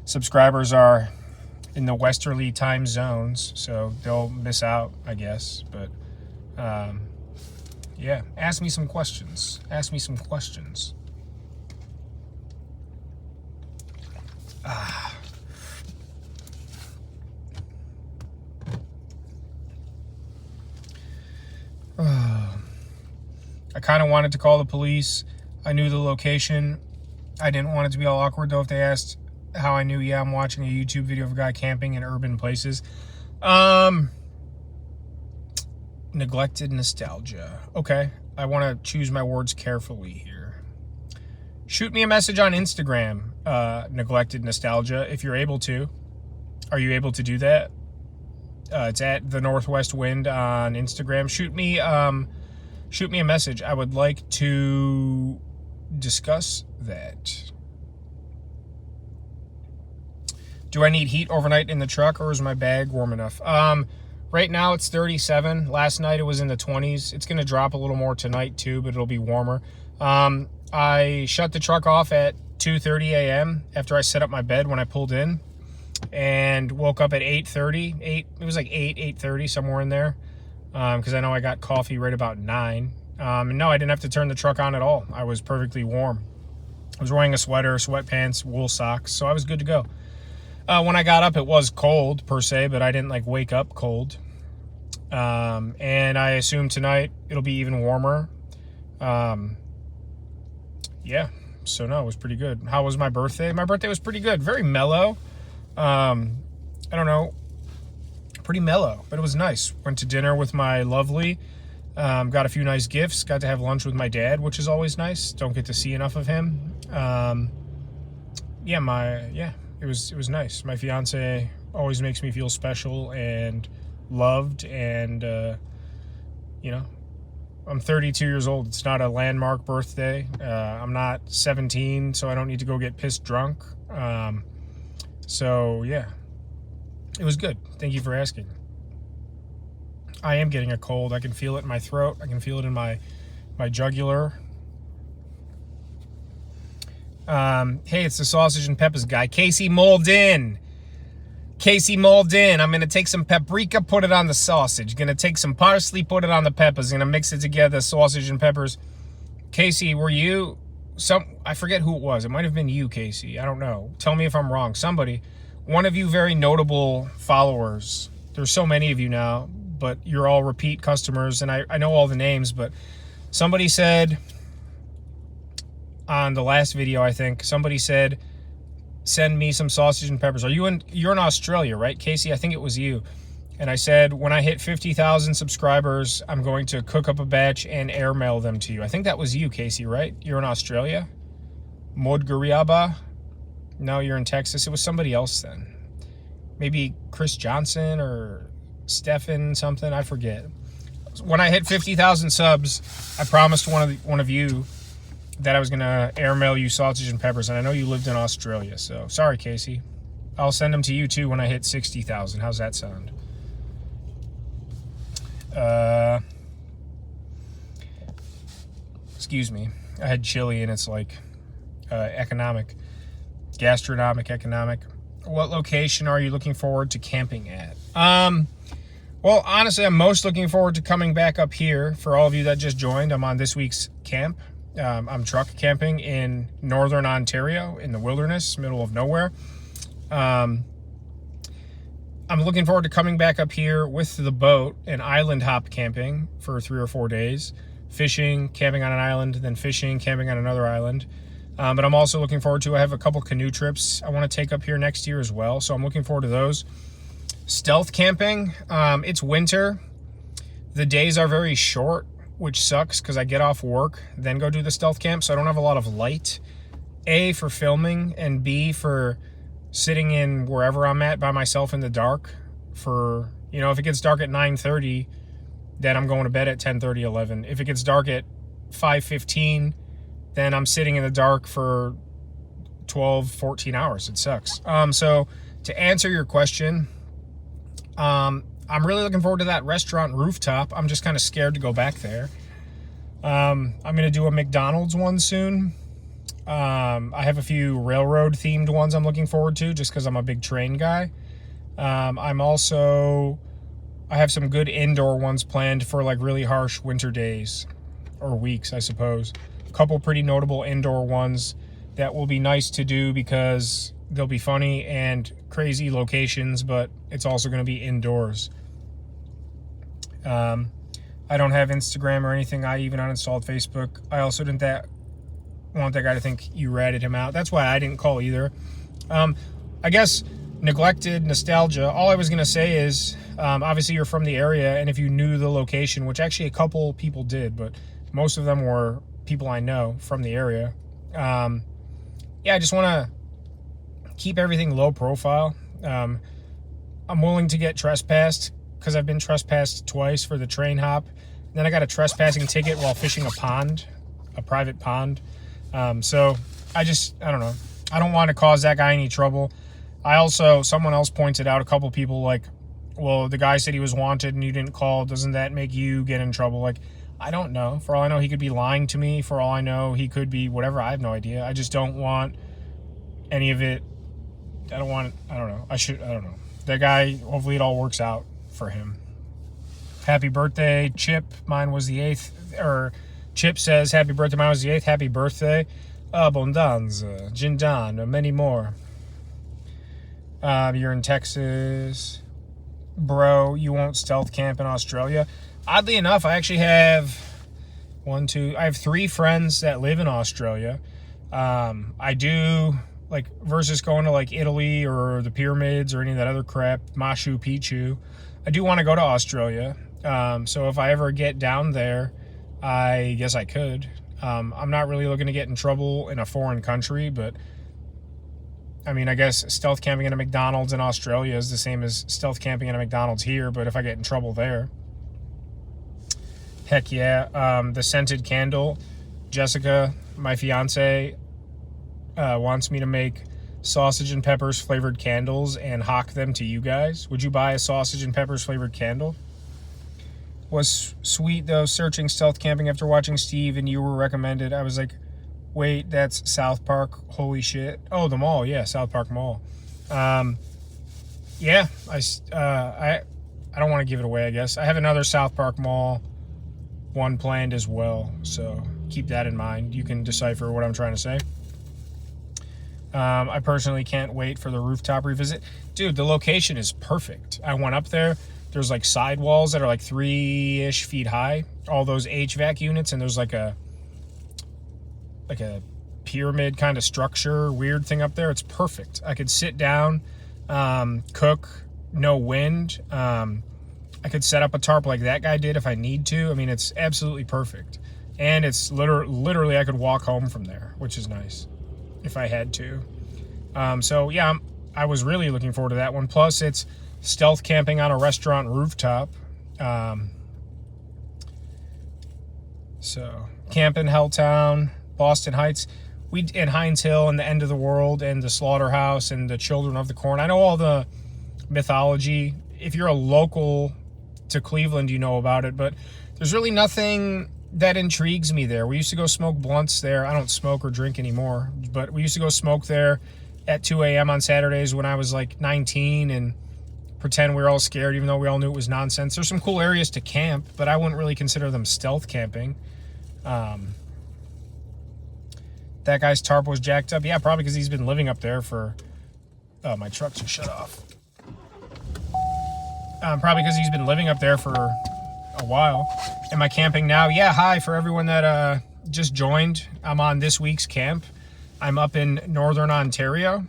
subscribers are in the westerly time zones, so they'll miss out, I guess. But yeah, ask me some questions. Ask me some questions. I kind of wanted to call the police. I knew the location. I didn't want it to be all awkward, though, if they asked how I knew. Yeah, I'm watching a YouTube video of a guy camping in urban places. Neglected nostalgia. Okay, I want to choose my words carefully here. Shoot me a message on Instagram, neglected nostalgia, if you're able to. Are you able to do that? It's at the Northwest Wind on Instagram. Shoot me a message. I would like to discuss that. Do I need heat overnight in the truck, or is my bag warm enough? Right now it's 37. Last night it was in the 20s. It's going to drop a little more tonight too, but it'll be warmer. I shut the truck off at 2:30 a.m. after I set up my bed when I pulled in, and woke up at 8:30. It was like 8:30, somewhere in there, because I know I got coffee right about 9. And no, I didn't have to turn the truck on at all. I was perfectly warm. I was wearing a sweater, sweatpants, wool socks, so I was good to go. When I got up, it was cold per se, but I didn't like wake up cold. And I assume tonight it'll be even warmer. Yeah, so no, it was pretty good. How was my birthday? My birthday was pretty good. Very mellow. I don't know, pretty mellow, but it was nice. Went to dinner with my lovely. Got a few nice gifts. Got to have lunch with my dad, which is always nice. Don't get to see enough of him. It was nice. My fiance always makes me feel special and loved, and I'm 32 years old. It's not a landmark birthday. I'm not 17, so I don't need to go get pissed drunk. So yeah, it was good. Thank you for asking. I am getting a cold. I can feel it in my throat. I can feel it in my jugular. Hey, it's the Sausage and Peppers guy. Casey Molden. I'm going to take some paprika, put it on the sausage. Going to take some parsley, put it on the peppers. Going to mix it together, sausage and peppers. Casey, were you... I forget who it was. It might have been you, Casey. I don't know. Tell me if I'm wrong. Somebody. One of you very notable followers. There's so many of you now, but you're all repeat customers, and I know all the names, but somebody said... on the last video, I think, somebody said, send me some sausage and peppers. You're in Australia, right, Casey? I think it was you. And I said, when I hit 50,000 subscribers, I'm going to cook up a batch and airmail them to you. I think that was you, Casey, right? You're in Australia? Modgariaba? No, you're in Texas. It was somebody else then. Maybe Chris Johnson or Stefan something. I forget. When I hit 50,000 subs, I promised one of you that I was going to airmail you sausage and peppers, and I know you lived in Australia, so sorry, Casey. I'll send them to you, too, when I hit 60,000. How's that sound? Excuse me. I had chili, and it's like gastronomic, economic. What location are you looking forward to camping at? Well, honestly, I'm most looking forward to coming back up here. For all of you that just joined, I'm on this week's camp. I'm truck camping in northern Ontario in the wilderness, middle of nowhere. I'm looking forward to coming back up here with the boat and island hop camping for 3 or 4 days. Fishing, camping on an island, then fishing, camping on another island. But I'm also looking forward to, I have a couple canoe trips I want to take up here next year as well. So I'm looking forward to those. Stealth camping, it's winter. The days are very short, which sucks because I get off work, then go do the stealth camp, so I don't have a lot of light. A, for filming, and B, for sitting in wherever I'm at by myself in the dark. For, if it gets dark at 9:30, then I'm going to bed at 10:30, 11. If it gets dark at 5:15, then I'm sitting in the dark for 12, 14 hours. It sucks. So to answer your question, I'm really looking forward to that restaurant rooftop. I'm just kind of scared to go back there. I'm going to do a McDonald's one soon. I have a few railroad themed ones I'm looking forward to just because I'm a big train guy. I have some good indoor ones planned for like really harsh winter days or weeks, I suppose. A couple pretty notable indoor ones that will be nice to do because they'll be funny and crazy locations, but it's also going to be indoors. I don't have Instagram or anything. I even uninstalled Facebook. I also didn't want that guy to think you ratted him out. That's why I didn't call either. I guess neglected nostalgia. All I was going to say is, obviously you're from the area, and if you knew the location, which actually a couple people did, but most of them were people I know from the area. I just want to keep everything low profile. I'm willing to get trespassed because I've been trespassed twice for the train hop. Then I got a trespassing ticket while fishing a private pond. So I don't know. I don't want to cause that guy any trouble. Someone else pointed out, a couple people, like, well, the guy said he was wanted and you didn't call. Doesn't that make you get in trouble? Like, I don't know. For all I know, he could be lying to me. For all I know, he could be whatever. I have no idea. I just don't want any of it. I don't know. I don't know. That guy, hopefully it all works out for him. Happy birthday, Chip. Mine was the 8th. Or Chip says, happy birthday. Mine was the 8th. Happy birthday. Abundanza, Jindan, many more. You're in Texas. Bro, you won't stealth camp in Australia. Oddly enough, I actually have I have 3 friends that live in Australia. I do, like, versus going to, like, Italy or the pyramids or any of that other crap, Machu Picchu. I do want to go to Australia. So if I ever get down there, I guess I could. I'm not really looking to get in trouble in a foreign country, but I mean, I guess stealth camping in a McDonald's in Australia is the same as stealth camping in a McDonald's here, but if I get in trouble there, heck yeah. The scented candle. Jessica, my fiance, wants me to make sausage and peppers flavored candles and hawk them to you guys. Would you buy a sausage and peppers flavored candle? Was sweet though, searching stealth camping after watching Steve and you were recommended. I was like, wait, that's South Park, holy shit. Oh, the mall, yeah, South Park Mall. Yeah, I don't want to give it away, I guess. I have another South Park Mall one planned as well, so keep that in mind. You can decipher what I'm trying to say. I personally can't wait for the rooftop revisit. Dude, the location is perfect. I went up there. There's like sidewalls that are like 3-ish feet high. All those HVAC units, and there's like a pyramid kind of structure, weird thing up there. It's perfect. I could sit down, cook, no wind. I could set up a tarp like that guy did if I need to. I mean, it's absolutely perfect. And it's literally I could walk home from there, which is nice if I had to. So yeah, I was really looking forward to that one. Plus it's stealth camping on a restaurant rooftop. So camp in Helltown, Boston Heights, in Hines Hill, and the End of the World, and the Slaughterhouse, and the Children of the Corn. I know all the mythology. If you're a local to Cleveland, you know about it, but there's really nothing that intrigues me there. We used to go smoke blunts there. I don't smoke or drink anymore, but we used to go smoke there at 2 a.m. on Saturdays when I was like 19 and pretend we were all scared, even though we all knew it was nonsense. There's some cool areas to camp, but I wouldn't really consider them stealth camping. That guy's tarp was jacked up. Yeah, probably because he's been living up there for... Oh, my truck just shut off. Probably because he's been living up there for a while. Am I camping now? Yeah, hi for everyone that just joined. I'm on this week's camp. I'm up in Northern Ontario.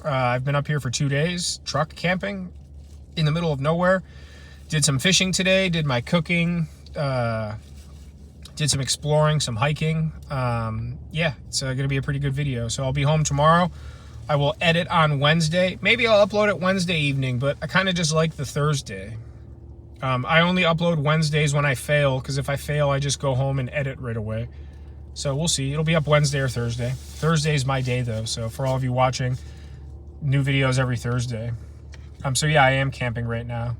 I've been up here for 2 days, truck camping in the middle of nowhere. Did some fishing today, did my cooking, did some exploring, some hiking. Yeah, it's going to be a pretty good video. So I'll be home tomorrow. I will edit on Wednesday. Maybe I'll upload it Wednesday evening, but I kind of just like the Thursday. I only upload Wednesdays when I fail, because if I fail, I just go home and edit right away. So we'll see. It'll be up Wednesday or Thursday. Thursday's my day, though, so for all of you watching, new videos every Thursday. So yeah, I am camping right now.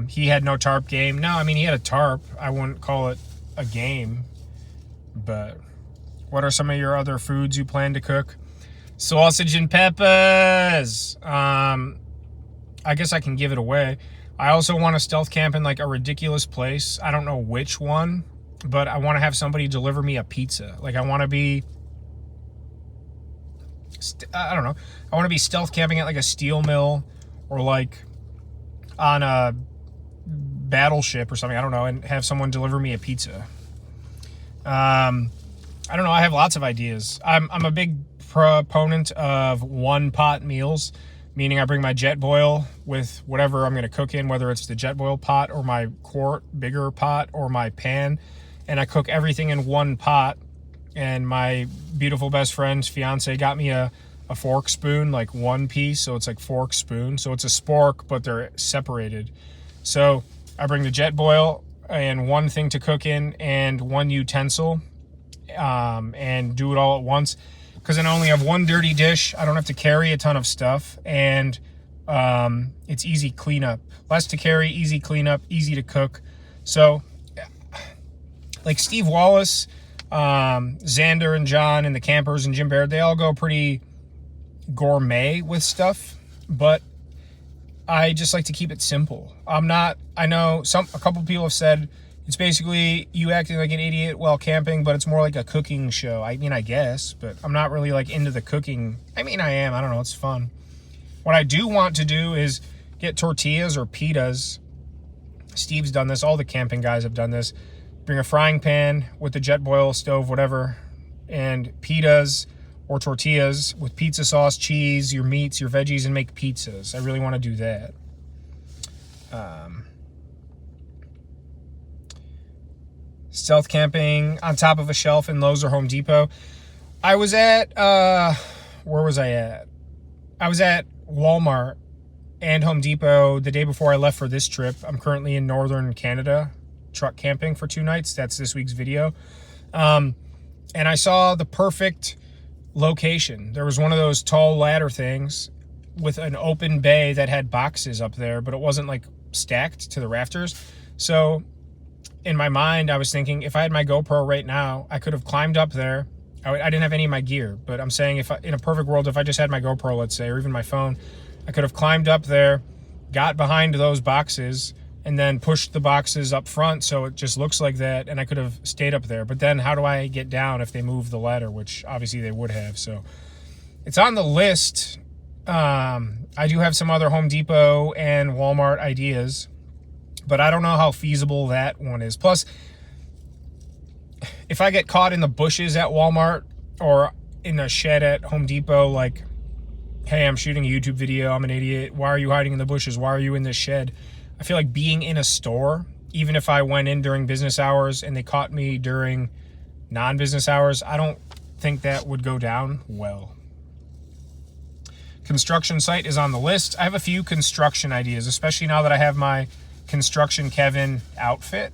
He had no tarp game. No, I mean, he had a tarp. I wouldn't call it a game. But what are some of your other foods you plan to cook? Sausage and peppers. I guess I can give it away. I also want to stealth camp in like a ridiculous place. I don't know which one, but I want to have somebody deliver me a pizza. Like I want to be... I don't know. I want to be stealth camping at like a steel mill or like on a battleship or something. I don't know. And have someone deliver me a pizza. I don't know. I have lots of ideas. I'm a big proponent of one pot meals, meaning I bring my Jetboil with whatever I'm going to cook in, whether it's the Jetboil pot or my quart bigger pot or my pan, and I cook everything in one pot. And my beautiful best friend's fiance got me a a fork spoon, like one piece. So it's like fork spoon. So it's a spork, but they're separated. So I bring the Jetboil and one thing to cook in and one utensil, and do it all at once. Because then I only have one dirty dish. I don't have to carry a ton of stuff, and it's easy cleanup. Less to carry, easy cleanup, easy to cook. So, like Steve Wallace, Xander and John and the Campers and Jim Baird, they all go pretty gourmet with stuff, but I just like to keep it simple. I know a couple people have said it's basically you acting like an idiot while camping, but it's more like a cooking show. I mean, I guess, but I'm not really like into the cooking. I mean, I am. I don't know. It's fun. What I do want to do is get tortillas or pitas. Steve's done this. All the camping guys have done this. Bring a frying pan with the Jetboil stove, whatever, and pitas or tortillas with pizza sauce, cheese, your meats, your veggies, and make pizzas. I really want to do that. Stealth camping on top of a shelf in Lowe's or Home Depot. I was at, where was I at? I was at Walmart and Home Depot the day before I left for this trip. I'm currently in northern Canada, truck camping for 2 nights. That's this week's video. And I saw the perfect location. There was one of those tall ladder things with an open bay that had boxes up there, but it wasn't like stacked to the rafters. So in my mind, I was thinking if I had my GoPro right now, I could have climbed up there. I didn't have any of my gear, but I'm saying in a perfect world, if I just had my GoPro, let's say, or even my phone, I could have climbed up there, got behind those boxes, and then pushed the boxes up front so it just looks like that, and I could have stayed up there. But then how do I get down if they move the ladder, which obviously they would have. So it's on the list. I do have some other Home Depot and Walmart ideas, but I don't know how feasible that one is. Plus, if I get caught in the bushes at Walmart or in a shed at Home Depot, like, hey, I'm shooting a YouTube video, I'm an idiot, why are you hiding in the bushes? Why are you in this shed? I feel like being in a store, even if I went in during business hours and they caught me during non-business hours, I don't think that would go down well. Construction site is on the list. I have a few construction ideas, especially now that I have my Construction Kevin outfit.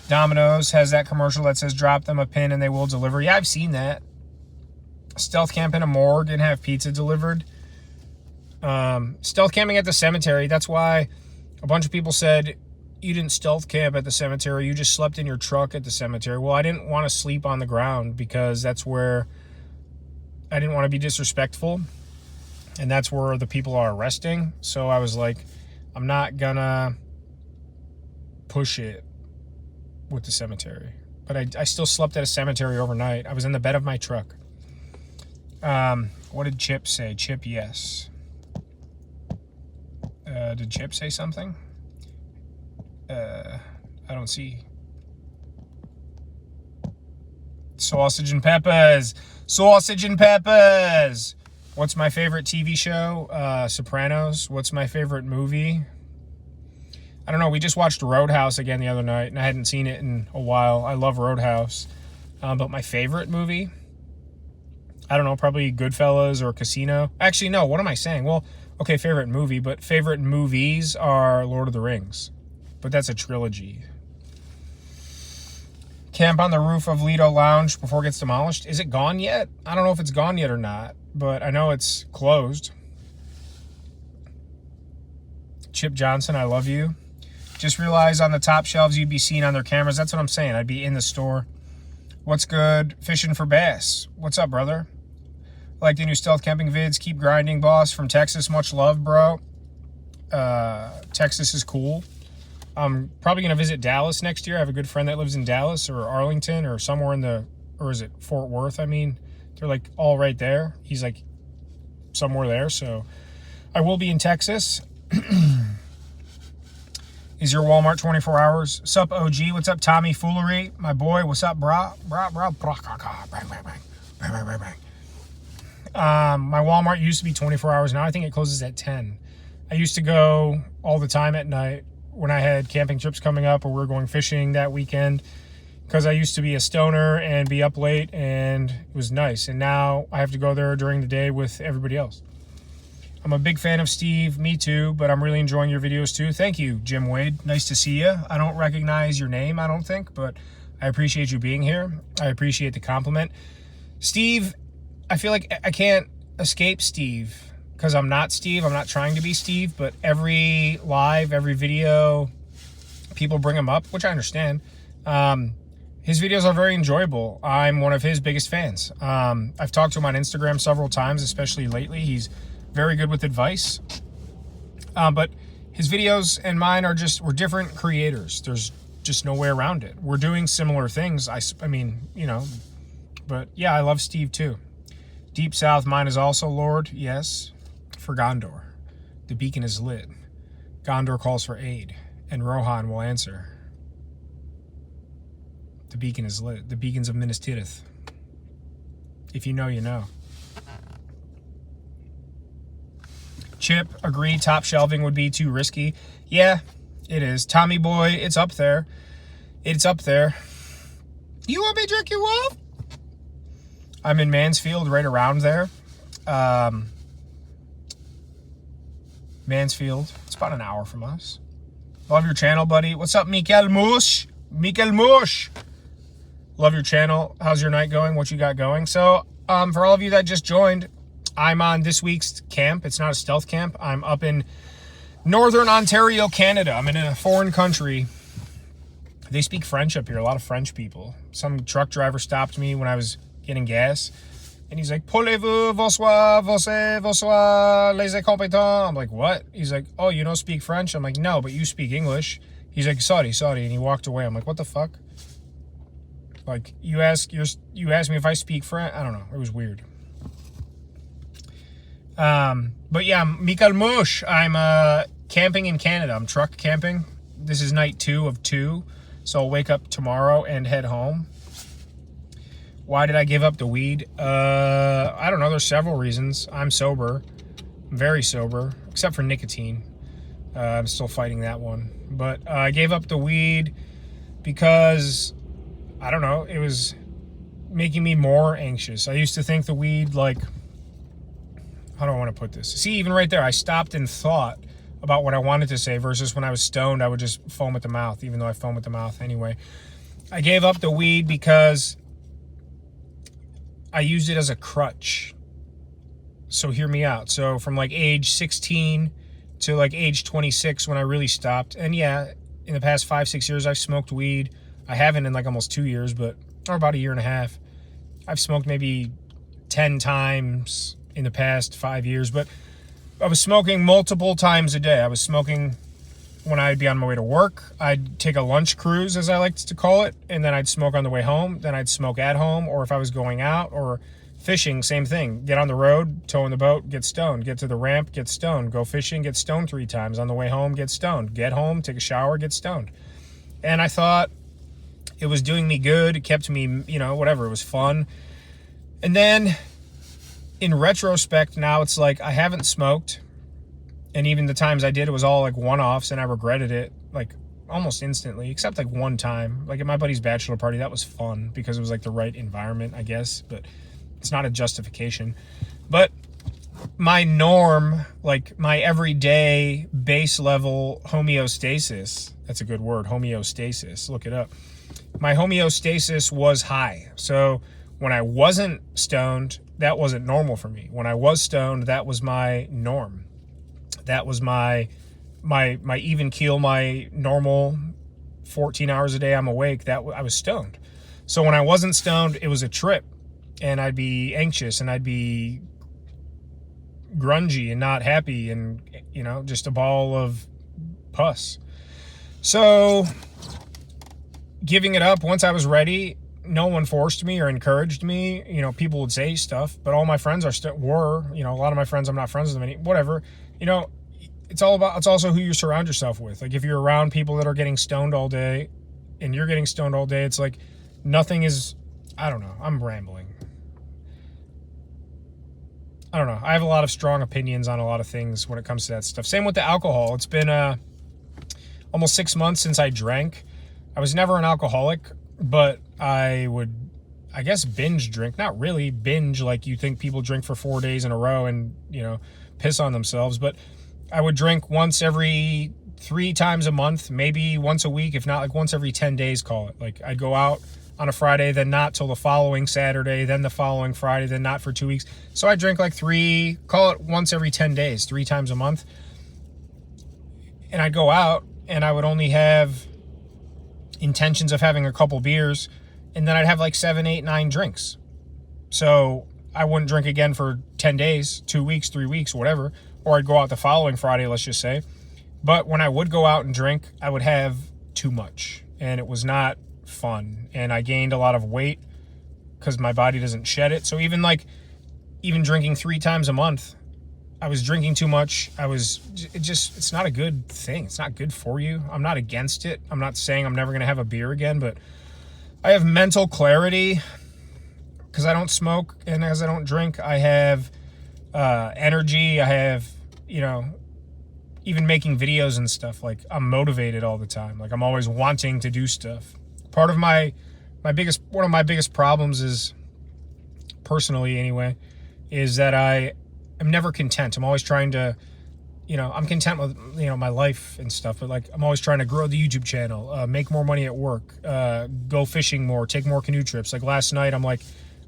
Domino's has that commercial that says drop them a pin and they will deliver. Yeah, I've seen that. Stealth camp in a morgue and have pizza delivered. Stealth camping at the cemetery. That's why a bunch of people said you didn't stealth camp at the cemetery. You just slept in your truck at the cemetery. Well, I didn't want to sleep on the ground because that's where I didn't want to be disrespectful. And that's where the people are resting. So I was like, I'm not gonna push it with the cemetery. But I still slept at a cemetery overnight. I was in the bed of my truck. What did Chip say? Chip, yes. Did Chip say something? I don't see. Sausage and peppers. Sausage and peppers. What's my favorite TV show? Sopranos. What's my favorite movie? I don't know. We just watched Roadhouse again the other night, and I hadn't seen it in a while. I love Roadhouse. But my favorite movie? I don't know. Probably Goodfellas or Casino. Actually, no. What am I saying? Well, okay, favorite movie, but favorite movies are Lord of the Rings. But that's a trilogy. Camp on the roof of Lido Lounge before it gets demolished. Is it gone yet? I don't know if it's gone yet or not, but I know it's closed. Chip Johnson, I love you. Just realized on the top shelves you'd be seen on their cameras. That's what I'm saying. I'd be in the store. What's good? Fishing for bass. What's up, brother? Like the new stealth camping vids. Keep grinding, boss. From Texas. Much love, bro. Texas is cool. I'm probably going to visit Dallas next year. I have a good friend that lives in Dallas or Arlington or somewhere or is it Fort Worth? I mean, they're like all right there. He's like somewhere there. So I will be in Texas. Is your Walmart 24 hours? What's up, OG? What's up, Tommy Foolery? My boy, what's up, brah? Bang, bang, bang. Bang, bang, bang, bang. My Walmart used to be 24 hours. Now I think it closes at 10. I used to go all the time at night when I had camping trips coming up or we were going fishing that weekend. because I used to be a stoner and be up late, and it was nice. And now I have to go there during the day with everybody else. I'm a big fan of Steve. Me too, but I'm really enjoying your videos too. Thank you, Jim Wade. Nice to see you. I don't recognize your name, I don't think, but I appreciate you being here. I appreciate the compliment. Steve, I feel like I can't escape Steve because I'm not Steve. I'm not trying to be Steve, but every live, every video, people bring him up, which I understand. His videos are very enjoyable. I'm one of his biggest fans. I've talked to him on Instagram several times, especially lately. He's very good with advice. But his videos and mine we're different creators. There's just no way around it. We're doing similar things. I mean, you know, but yeah, I love Steve too. Deep South, mine is also Lord. Yes, for Gondor. The beacon is lit. Gondor calls for aid, and Rohan will answer. The beacon is lit. The beacons of Minas Tirith. If you know, you know. Chip, agree, top shelving would be too risky. Yeah, it is. Tommy Boy, it's up there. It's up there. You want me to jerk you off? I'm in Mansfield, right around there. Mansfield, it's about an hour from us. Love your channel, buddy. What's up, Mikael Mush? Mikael Mush. Love your channel. How's your night going? What you got going? So, for all of you that just joined, I'm on this week's camp. It's not a stealth camp. I'm up in Northern Ontario, Canada. I'm in a foreign country. They speak French up here, a lot of French people. Some truck driver stopped me when I was getting gas, and he's like, "Pouvez-vous, bonsoir, bonsoir, les incompétents?" I'm like, "What?" He's like, "Oh, you don't speak French?" I'm like, "No, but you speak English." He's like, sorry, and he walked away. I'm like, what the fuck? Like, you asked me if I speak French? I don't know. It was weird. But yeah, Mikael Mush. I'm camping in Canada. I'm truck camping. This is night 2 of 2. So I'll wake up tomorrow and head home. Why did I give up the weed? I don't know. There's several reasons. I'm sober. I'm very sober, except for nicotine. I'm still fighting that one. But I gave up the weed because, I don't know, it was making me more anxious. I used to think the weed, like, how do I want to put this? See, even right there, I stopped and thought about what I wanted to say versus when I was stoned, I would just foam at the mouth, even though I foam at the mouth anyway. I gave up the weed because I used it as a crutch. So hear me out. So from like age 16 to like age 26 when I really stopped. And yeah, in the past 5-6 years, I've smoked weed. I haven't in like almost 2 years, or about a year and a half. I've smoked maybe 10 times in the past 5 years, but I was smoking multiple times a day. I was smoking when I'd be on my way to work. I'd take a lunch cruise, as I like to call it, and then I'd smoke on the way home. Then I'd smoke at home, or if I was going out or fishing, same thing. Get on the road, tow in the boat, get stoned. Get to the ramp, get stoned. Go fishing, get stoned 3 times. On the way home, get stoned. Get home, take a shower, get stoned. And I thought it was doing me good. It kept me, you know, whatever. It was fun. And then in retrospect, now it's like I haven't smoked. And even the times I did, it was all like one-offs, and I regretted it like almost instantly, except like one time. Like at my buddy's bachelor party, that was fun because it was like the right environment, I guess. But it's not a justification. But my norm, like my everyday base level homeostasis, that's a good word, homeostasis, look it up. My homeostasis was high. So when I wasn't stoned, that wasn't normal for me. When I was stoned, that was my norm. That was my even keel, my normal 14 hours a day I'm awake, that I was stoned. So when I wasn't stoned, it was a trip, and I'd be anxious, and I'd be grungy and not happy, and, you know, just a ball of pus. So giving it up, once I was ready, no one forced me or encouraged me. You know, people would say stuff, but all my friends were, you know, a lot of my friends, I'm not friends with them whatever. You know, it's also who you surround yourself with. Like if you're around people that are getting stoned all day and you're getting stoned all day, it's like nothing is, I don't know, I'm rambling. I don't know. I have a lot of strong opinions on a lot of things when it comes to that stuff. Same with the alcohol. It's been almost 6 months since I drank. I was never an alcoholic. but I would, I guess, binge drink. Not really binge like you think people drink for 4 days in a row and, piss on themselves. But I would drink once every 3 times a month, maybe once a week, if not like once every 10 days, call it. Like I'd go out on a Friday, then not till the following Saturday, then the following Friday, then not for 2 weeks. So I drink like call it once every 10 days, 3 times a month. And I'd go out and I would only have intentions of having a couple beers, and then I'd have like 7, 8, 9 drinks. So I wouldn't drink again for 10 days, 2 weeks, 3 weeks, whatever. Or I'd go out the following Friday, let's just say. But when I would go out and drink, I would have too much, and it was not fun. And I gained a lot of weight because my body doesn't shed it. So even drinking 3 times a month, I was drinking too much. It's not a good thing. It's not good for you. I'm not against it. I'm not saying I'm never going to have a beer again, but I have mental clarity because I don't smoke, and as I don't drink, I have energy. I have, even making videos and stuff, like I'm motivated all the time. Like I'm always wanting to do stuff. Part of one of my biggest problems is, personally anyway, is that I am never content. I'm always trying to, I'm content with, my life and stuff, but like I'm always trying to grow the YouTube channel, make more money at work, go fishing more, take more canoe trips. Like last night, I'm like,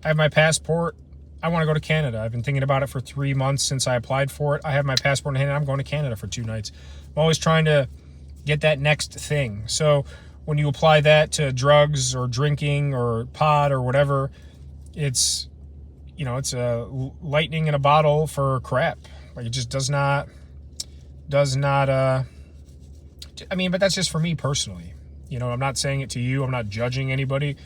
I have my passport. I want to go to Canada. I've been thinking about it for 3 months since I applied for it. I have my passport in hand and I'm going to Canada for 2 nights. I'm always trying to get that next thing. So when you apply that to drugs or drinking or pot or whatever, it's a lightning in a bottle for crap. Like it just does not, but that's just for me personally. I'm not saying it to you. I'm not judging anybody.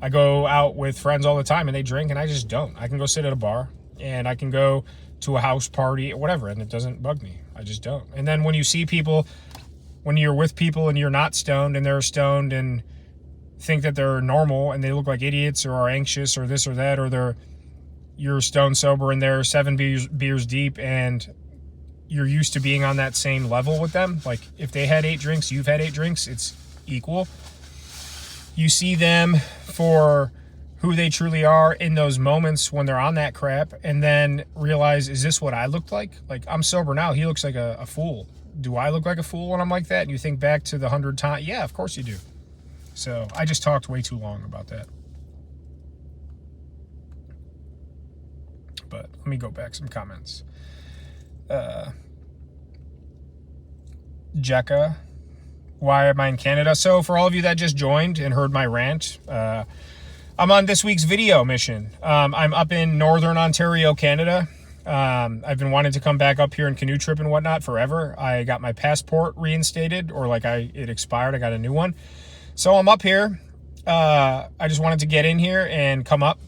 I go out with friends all the time and they drink and I just don't. I can go sit at a bar and I can go to a house party or whatever, and it doesn't bug me. I just don't. And then when you see people, when you're with people and you're not stoned and they're stoned and think that they're normal and they look like idiots or are anxious or this or that, or you're stone sober and they're 7 beers deep and you're used to being on that same level with them. Like if they had 8 drinks, you've had 8 drinks, it's equal. You see them for who they truly are in those moments when they're on that crap, and then realize, is this what I looked like? Like I'm sober now, he looks like a fool. Do I look like a fool when I'm like that? And you think back to the 100 times, yeah, of course you do. So I just talked way too long about that. But let me go back some comments. Jekka, why am I in Canada? So for all of you that just joined and heard my rant, I'm on this week's video mission. I'm up in Northern Ontario, Canada. I've been wanting to come back up here and canoe trip and whatnot forever. I got my passport reinstated, or it expired. I got a new one. So I'm up here. I just wanted to get in here and come up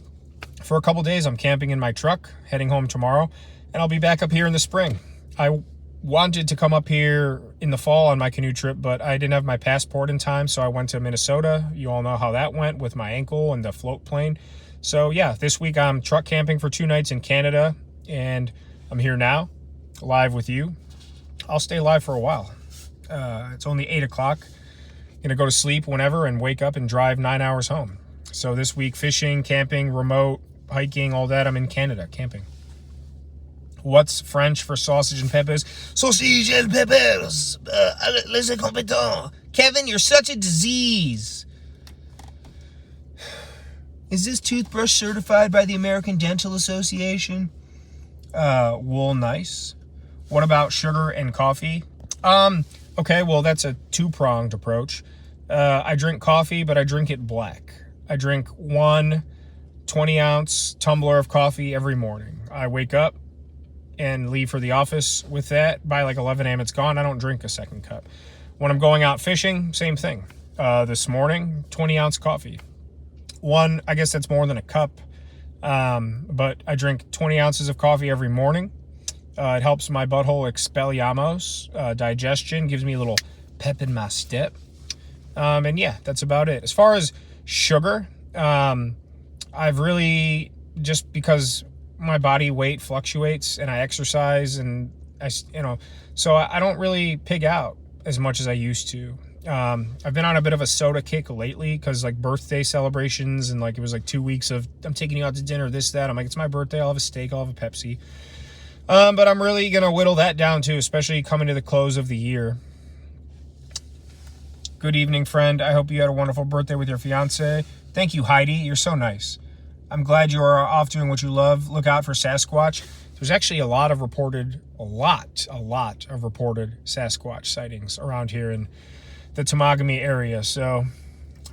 for a couple days. I'm camping in my truck, heading home tomorrow, and I'll be back up here in the spring. I wanted to come up here in the fall on my canoe trip, but I didn't have my passport in time, so I went to Minnesota. You all know how that went with my ankle and the float plane. So yeah, this week I'm truck camping for 2 nights in Canada, and I'm here now, live with you. I'll stay live for a while. It's only 8 o'clock. Gonna go to sleep whenever and wake up and drive 9 hours home. So this week, fishing, camping, remote, hiking, all that, I'm in Canada camping. What's French for sausage and peppers? Sausage and peppers. Les incompetents. Kevin, you're such a disease. Is this toothbrush certified by the American Dental Association? Wool, nice. What about sugar and coffee? Okay, well, that's a 2-pronged approach. I drink coffee, but I drink it black. I drink 1 20-ounce tumbler of coffee every morning. I wake up and leave for the office with that. By like 11 a.m. it's gone. I don't drink a second cup. When I'm going out fishing, same thing. This morning, 20-ounce coffee. I guess that's more than a cup. But I drink 20 ounces of coffee every morning. It helps my butthole expelliarmus, digestion, gives me a little pep in my step. And yeah, that's about it. As far as sugar, I've really, just because my body weight fluctuates and I exercise and so I don't really pig out as much as I used to. I've been on a bit of a soda kick lately because like birthday celebrations and like it was like 2 weeks of I'm taking you out to dinner, this, that. I'm like, it's my birthday. I'll have a steak. I'll have a Pepsi. But I'm really going to whittle that down too, especially coming to the close of the year. Good evening, friend. I hope you had a wonderful birthday with your fiance. Thank you, Heidi. You're so nice. I'm glad you are off doing what you love. Look out for Sasquatch. There's actually a lot of reported Sasquatch sightings around here in the Temagami area. So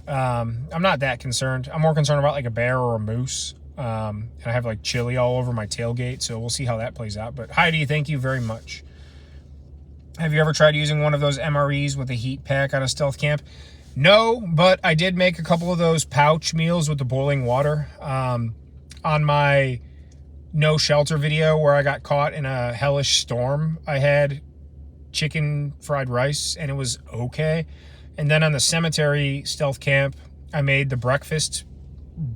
I'm not that concerned. I'm more concerned about like a bear or a moose. And I have like chili all over my tailgate, so we'll see how that plays out. But Heidi, thank you very much. Have you ever tried using one of those MREs with a heat pack on a stealth camp? No, but I did make a couple of those pouch meals with the boiling water. On my no shelter video where I got caught in a hellish storm, I had chicken fried rice and it was okay. And then on the cemetery stealth camp, I made the breakfast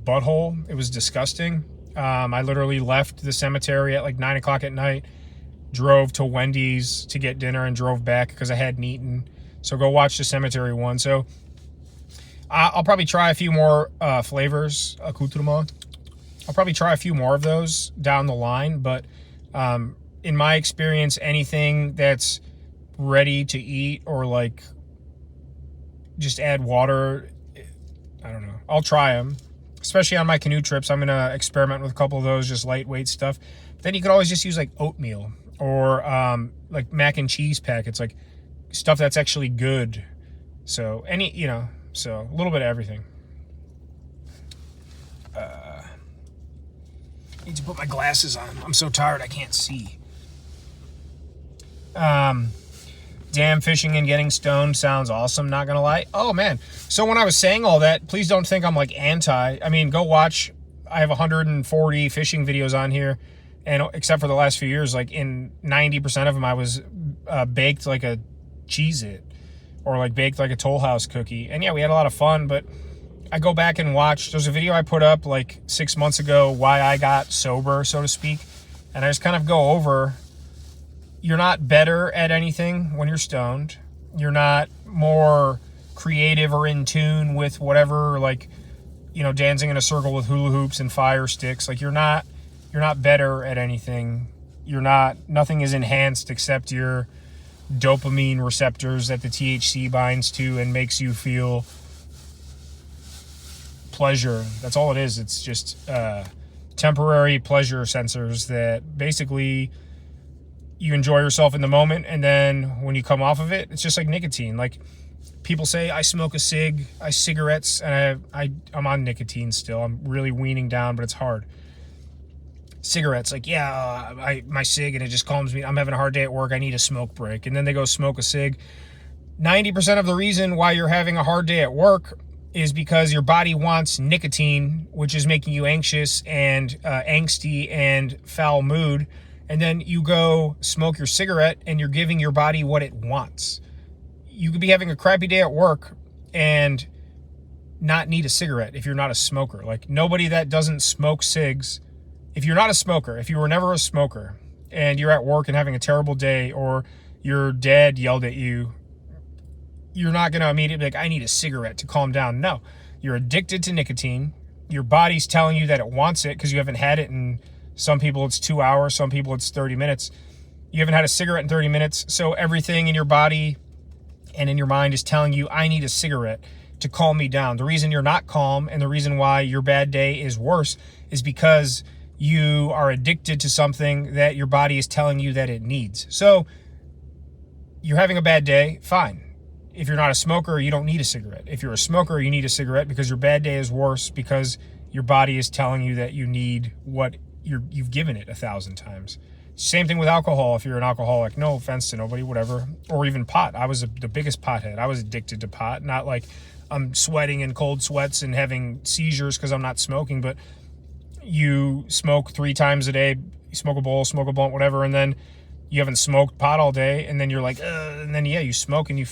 butthole. It was disgusting. I literally left the cemetery at like 9 o'clock at night, drove to Wendy's to get dinner and drove back because I hadn't eaten. So go watch the cemetery one. So I'll probably try a few more flavors, accoutrement. I'll probably try a few more of those down the line. But in my experience, anything that's ready to eat or like just add water, I don't know. I'll try them. Especially on my canoe trips, I'm going to experiment with a couple of those, just lightweight stuff. Then you could always just use like oatmeal or like mac and cheese packets, like stuff that's actually good. So so a little bit of everything. Need to put my glasses on. I'm so tired I can't see. Damn, fishing and getting stoned sounds awesome, not gonna lie. Oh man, so when I was saying all that, please don't think I'm like anti. I mean, go watch. I have 140 fishing videos on here, and except for the last few years, like in 90% of them, I was baked like a Cheez-It or like baked like a Toll House cookie. And yeah, we had a lot of fun, but I go back and watch. There's a video I put up like 6 months ago, why I got sober, so to speak, and I just kind of go over. You're not better at anything when you're stoned. You're not more creative or in tune with whatever, like, dancing in a circle with hula hoops and fire sticks. Like you're not better at anything. Nothing is enhanced except your dopamine receptors that the THC binds to and makes you feel pleasure. That's all it is. It's just temporary pleasure sensors that basically you enjoy yourself in the moment, and then when you come off of it, it's just like nicotine. Like people say, I smoke a cigarettes, and I'm on nicotine still. I'm really weaning down, but it's hard. Cigarettes, like, my cig, and it just calms me. I'm having a hard day at work. I need a smoke break. And then they go smoke a cig. 90% of the reason why you're having a hard day at work is because your body wants nicotine, which is making you anxious and angsty and foul mood. And then you go smoke your cigarette and you're giving your body what it wants. You could be having a crappy day at work and not need a cigarette if you're not a smoker. Like nobody that doesn't smoke cigs, if you're not a smoker, if you were never a smoker and you're at work and having a terrible day, or your dad yelled at you, you're not going to immediately be like, I need a cigarette to calm down. No, you're addicted to nicotine. Your body's telling you that it wants it because you haven't had it in, some people it's 2 hours, some people it's 30 minutes. You haven't had a cigarette in 30 minutes, so everything in your body and in your mind is telling you, I need a cigarette to calm me down. The reason you're not calm and the reason why your bad day is worse is because you are addicted to something that your body is telling you that it needs. So you're having a bad day, fine. If you're not a smoker, you don't need a cigarette. If you're a smoker, you need a cigarette because your bad day is worse because your body is telling you that you need what you've given it 1,000 times. Same thing with alcohol. If you're an alcoholic, no offense to nobody, whatever. Or even pot. I was the biggest pothead. I was addicted to pot. Not like I'm sweating in cold sweats and having seizures because I'm not smoking, but you smoke 3 times a day, you smoke a bowl, smoke a blunt, whatever, and then you haven't smoked pot all day, and then you're like, and then you smoke, and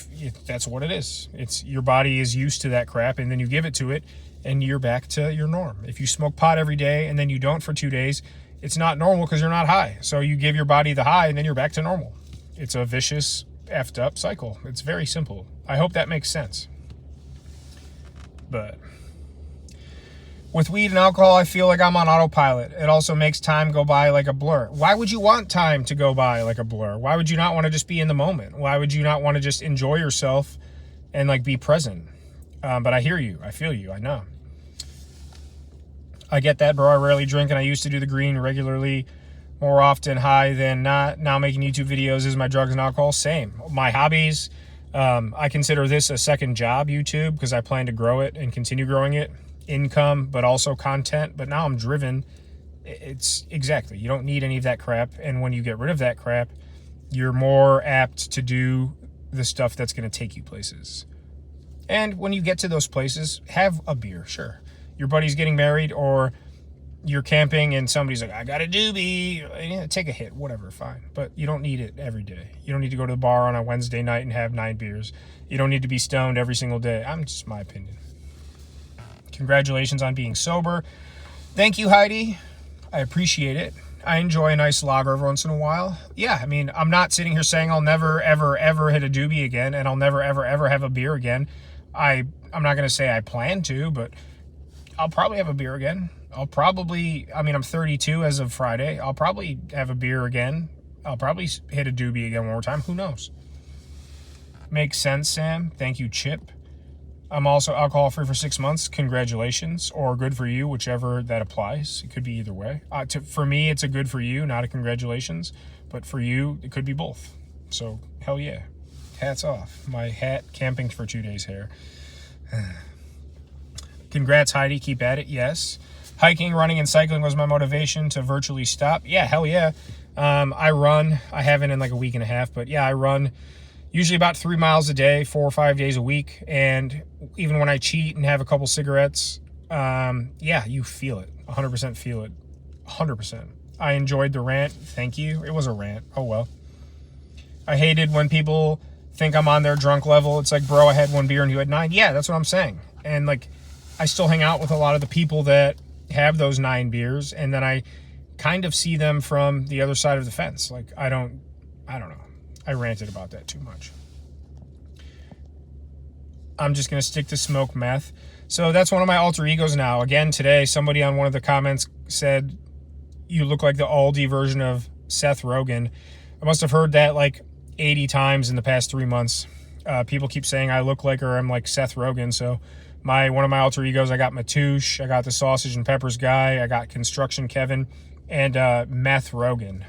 that's what it is. It's your body is used to that crap, and then you give it to it, and you're back to your norm. If you smoke pot every day and then you don't for 2 days, it's not normal because you're not high. So you give your body the high and then you're back to normal. It's a vicious effed up cycle. It's very simple. I hope that makes sense. But with weed and alcohol, I feel like I'm on autopilot. It also makes time go by like a blur. Why would you want time to go by like a blur? Why would you not want to just be in the moment? Why would you not want to just enjoy yourself and like be present? But I hear you. I feel you. I know. I get that, bro. I rarely drink, and I used to do the green regularly, more often high than not. Now making YouTube videos is my drugs and alcohol. Same. My hobbies, I consider this a second job, YouTube, because I plan to grow it and continue growing it. Income, but also content. But now I'm driven. It's exactly. You don't need any of that crap. And when you get rid of that crap, you're more apt to do the stuff that's going to take you places. And when you get to those places, have a beer, sure. Your buddy's getting married, or you're camping and somebody's like, I got a doobie. Yeah, take a hit, whatever, fine. But you don't need it every day. You don't need to go to the bar on a Wednesday night and have 9 beers. You don't need to be stoned every single day. I'm just my opinion. Congratulations on being sober. Thank you, Heidi. I appreciate it. I enjoy a nice lager every once in a while. Yeah, I mean, I'm not sitting here saying I'll never, ever, ever hit a doobie again, and I'll never, ever, ever have a beer again. I'm not going to say I plan to, but I'll probably have a beer again. I'm 32 as of Friday. I'll probably have a beer again. I'll probably hit a doobie again one more time. Who knows? Makes sense, Sam. Thank you, Chip. I'm also alcohol-free for 6 months. Congratulations, or good for you, whichever that applies. It could be either way. For me, it's a good for you, not a congratulations. But for you, it could be both. So, hell yeah. Hats off. My hat camping for 2 days hair. Congrats, Heidi. Keep at it. Yes. Hiking, running, and cycling was my motivation to virtually stop. Yeah, hell yeah. I run. I haven't in like a week and a half, but yeah, I run usually about 3 miles a day, 4 or 5 days a week. And even when I cheat and have a couple cigarettes, yeah, you feel it. 100% feel it. 100%. I enjoyed the rant. Thank you. It was a rant. Oh, well. I hated when people think I'm on their drunk level. It's like, bro, I had 1 beer and you had 9. Yeah, that's what I'm saying. And like, I still hang out with a lot of the people that have those 9 beers, and then I kind of see them from the other side of the fence. Like, I don't know. I ranted about that too much. I'm just going to stick to smoke meth. So that's one of my alter egos now. Again, today, somebody on one of the comments said, you look like the Aldi version of Seth Rogen. I must have heard that like 80 times in the past 3 months. People keep saying I look like, or I'm like Seth Rogen. So one of my alter egos, I got Matouche, I got the Sausage and Peppers guy, I got Construction Kevin, and Meth Rogan.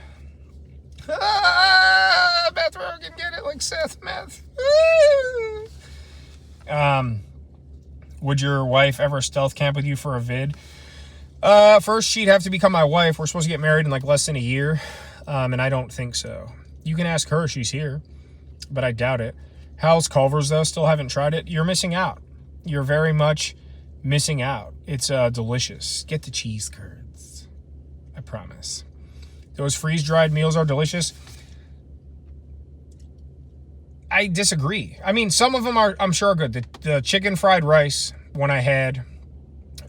Meth Rogan, get it? Like Seth Meth. Would your wife ever stealth camp with you for a vid? First, she'd have to become my wife. We're supposed to get married in like less than a year, and I don't think so. You can ask her, she's here, but I doubt it. How's Culver's, though? Still haven't tried it. You're missing out. You're very much missing out. It's delicious. Get the cheese curds. I promise. Those freeze-dried meals are delicious. I disagree. I mean, some of them are, I'm sure, are good. The chicken fried rice, one I had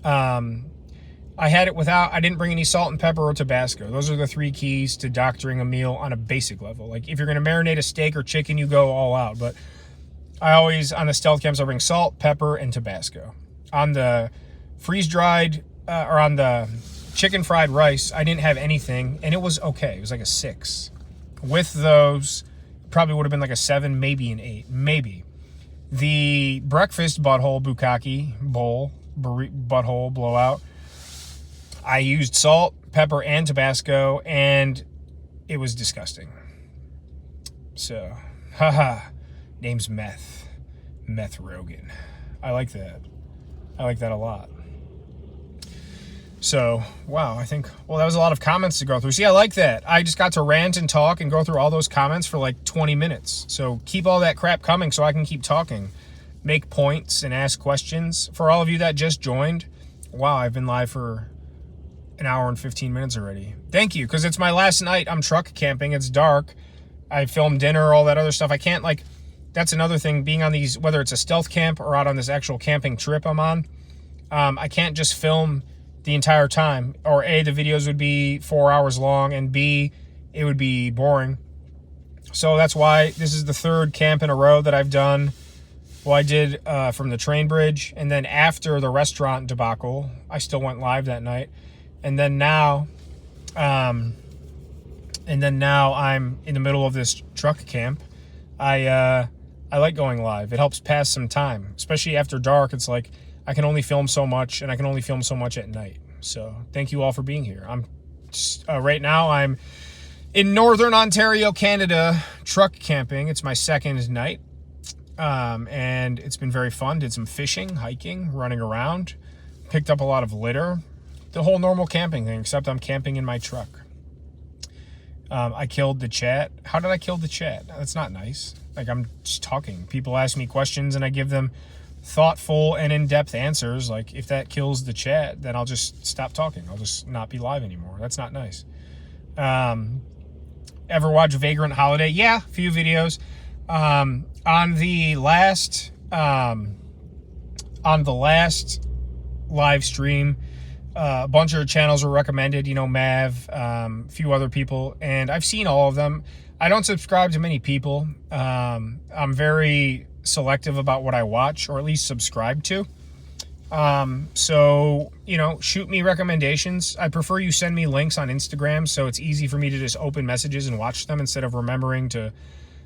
it without, I didn't bring any salt and pepper or Tabasco. Those are the 3 keys to doctoring a meal on a basic level. Like, if you're going to marinate a steak or chicken, you go all out. But I always, on the stealth camps, I bring salt, pepper, and Tabasco. On the freeze-dried, or on the chicken fried rice, I didn't have anything, and it was okay. It was like a 6. With those, probably would have been like a 7, maybe an 8. Maybe. The breakfast butthole bukkake bowl, butthole blowout, I used salt, pepper, and Tabasco, and it was disgusting. So, haha. Name's Meth Rogan. I like that. I like that a lot. So, wow, I think, well, that was a lot of comments to go through. See, I like that. I just got to rant and talk and go through all those comments for like 20 minutes. So keep all that crap coming so I can keep talking, make points, and ask questions. For all of you that just joined, wow, I've been live for an hour and 15 minutes already. Thank you, because it's my last night. I'm truck camping. It's dark. I filmed dinner, all that other stuff. I can't, like, that's another thing, being on these, whether it's a stealth camp or out on this actual camping trip I'm on, I can't just film the entire time, or A, the videos would be 4 hours long, and B, it would be boring. So that's why this is the third camp in a row that I've done. Well, I did from the train bridge, and then after the restaurant debacle, I still went live that night. And then now I'm in the middle of this truck camp. I like going live. It helps pass some time, especially after dark. It's like I can only film so much, and I can only film so much at night. So thank you all for being here. Right now I'm in Northern Ontario, Canada, truck camping. It's my second night, and it's been very fun. Did some fishing, hiking, running around, picked up a lot of litter, the whole normal camping thing, except I'm camping in my truck. I killed the chat. How did I kill the chat? That's not nice. Like, I'm just talking. People ask me questions, and I give them thoughtful and in-depth answers. Like, if that kills the chat, then I'll just stop talking. I'll just not be live anymore. That's not nice. Ever watch Vagrant Holiday? Yeah, a few videos. On the last live stream, a bunch of channels were recommended, Mav, a few other people, and I've seen all of them. I don't subscribe to many people. I'm very selective about what I watch, or at least subscribe to. So, shoot me recommendations. I prefer you send me links on Instagram, so it's easy for me to just open messages and watch them instead of remembering to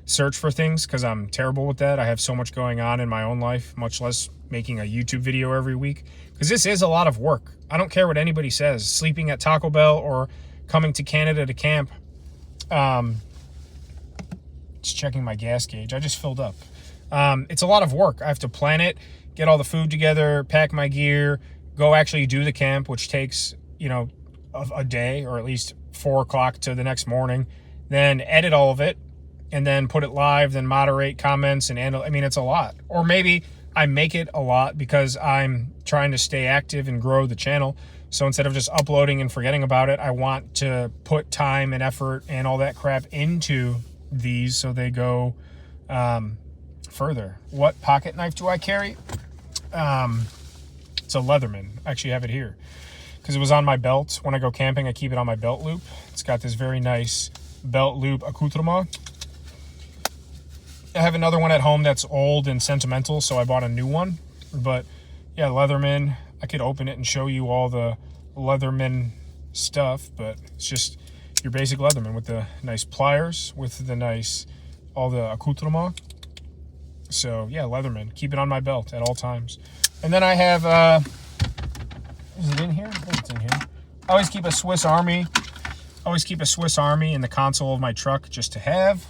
search for things, because I'm terrible with that. I have so much going on in my own life, much less making a YouTube video every week, because this is a lot of work. I don't care what anybody says. Sleeping at Taco Bell or coming to Canada to camp. Just checking my gas gauge. I just filled up. It's a lot of work. I have to plan it, get all the food together, pack my gear, go actually do the camp, which takes, a day, or at least 4 o'clock to the next morning, then edit all of it, and then put it live, then moderate comments and handle. I mean, it's a lot. Or maybe I make it a lot because I'm trying to stay active and grow the channel. So instead of just uploading and forgetting about it, I want to put time and effort and all that crap into these so they go further. What pocket knife do I carry? It's a Leatherman. I actually have it here because it was on my belt. When I go camping, I keep it on my belt loop. It's got this very nice belt loop accoutrement. I have another one at home that's old and sentimental, so I bought a new one. But yeah, Leatherman. I could open it and show you all the Leatherman stuff, but it's just your basic Leatherman with the nice pliers, with the nice, all the accoutrement. So yeah, Leatherman. Keep it on my belt at all times. And then I have, is it in here? I think it's in here. I always keep a Swiss Army. In the console of my truck just to have.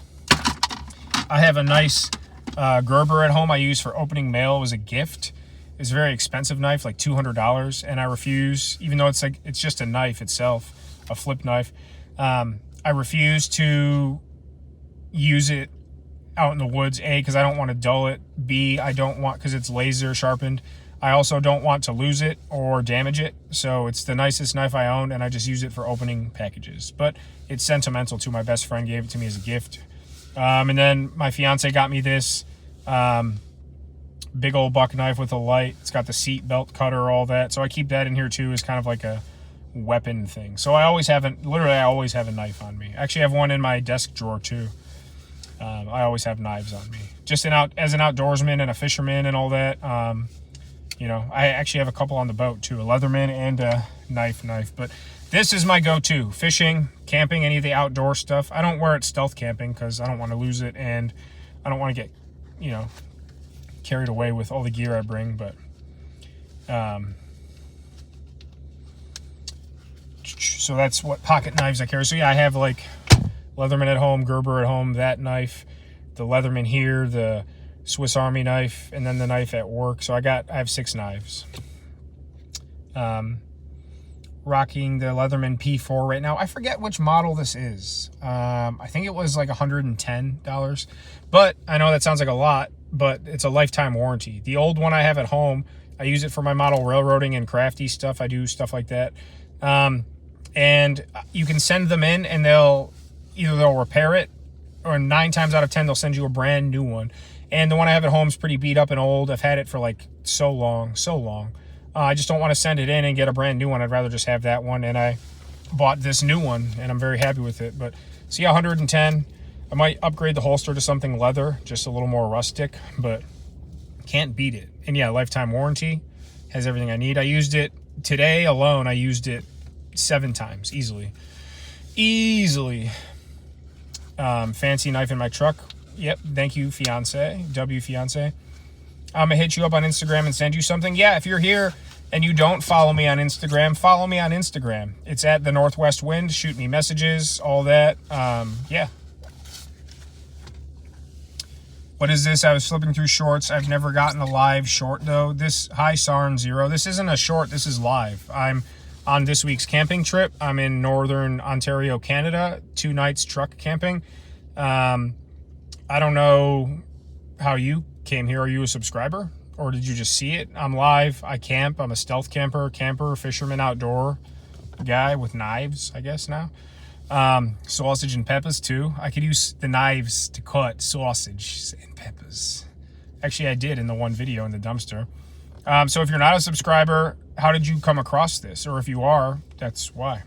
I have a nice Gerber at home I use for opening mail. It was a gift. It's a very expensive knife, like $200, and I refuse, even though it's just a knife itself, a flip knife. I refuse to use it out in the woods, A, because I don't want to dull it, B, I don't want, because it's laser sharpened, I also don't want to lose it or damage it. So it's the nicest knife I own, and I just use it for opening packages. But it's sentimental too. My best friend gave it to me as a gift. And then my fiance got me this big old buck knife with a light. It's got the seat belt cutter, all that. So I keep that in here too as kind of like a weapon thing. So I always have I always have a knife on me. I actually have one in my desk drawer too. I always have knives on me. Just as an outdoorsman and a fisherman and all that. I actually have a couple on the boat too, a Leatherman and a knife. But this is my go-to. Fishing, camping, any of the outdoor stuff. I don't wear it stealth camping because I don't want to lose it, and I don't want to get, carried away with all the gear I bring. But so that's what pocket knives I carry. So yeah, I have like Leatherman at home, Gerber at home, that knife, the Leatherman here, the Swiss Army knife, and then the knife at work. So I have 6 knives. Rocking the Leatherman P4 right now. I forget which model this is. I think it was like $110, but I know that sounds like a lot, but it's a lifetime warranty. The old one I have at home, I use it for my model railroading and crafty stuff. I do stuff like that. And you can send them in, and they'll repair it, or 9 times out of 10 they'll send you a brand new one. And the one I have at home is pretty beat up and old. I've had it for like so long. I just don't want to send it in and get a brand new one. I'd rather just have that one. And I bought this new one, and I'm very happy with it. But see, $110. I might upgrade the holster to something leather, just a little more rustic, but can't beat it. And yeah, lifetime warranty, has everything I need. I used it today alone. I used it 7 times easily. Fancy knife in my truck. Yep, thank you, fiance, fiance. I'm gonna hit you up on Instagram and send you something. Yeah, if you're here and you don't follow me on Instagram, follow me on Instagram. It's at the Northwest Wind. Shoot me messages, all that. Yeah. What is this? I was flipping through shorts. I've never gotten a live short though. Hi Sarn Zero. This isn't a short, this is live. I'm on this week's camping trip. I'm in Northern Ontario, Canada, 2 nights truck camping. I don't know how you came here. Are you a subscriber or did you just see it? I'm live. I camp. I'm a stealth camper, fisherman, outdoor guy with knives, I guess now. Sausage and peppers too. I could use the knives to cut sausage and peppers. Actually, I did in the one video in the dumpster. So if you're not a subscriber, how did you come across this? Or if you are, that's why.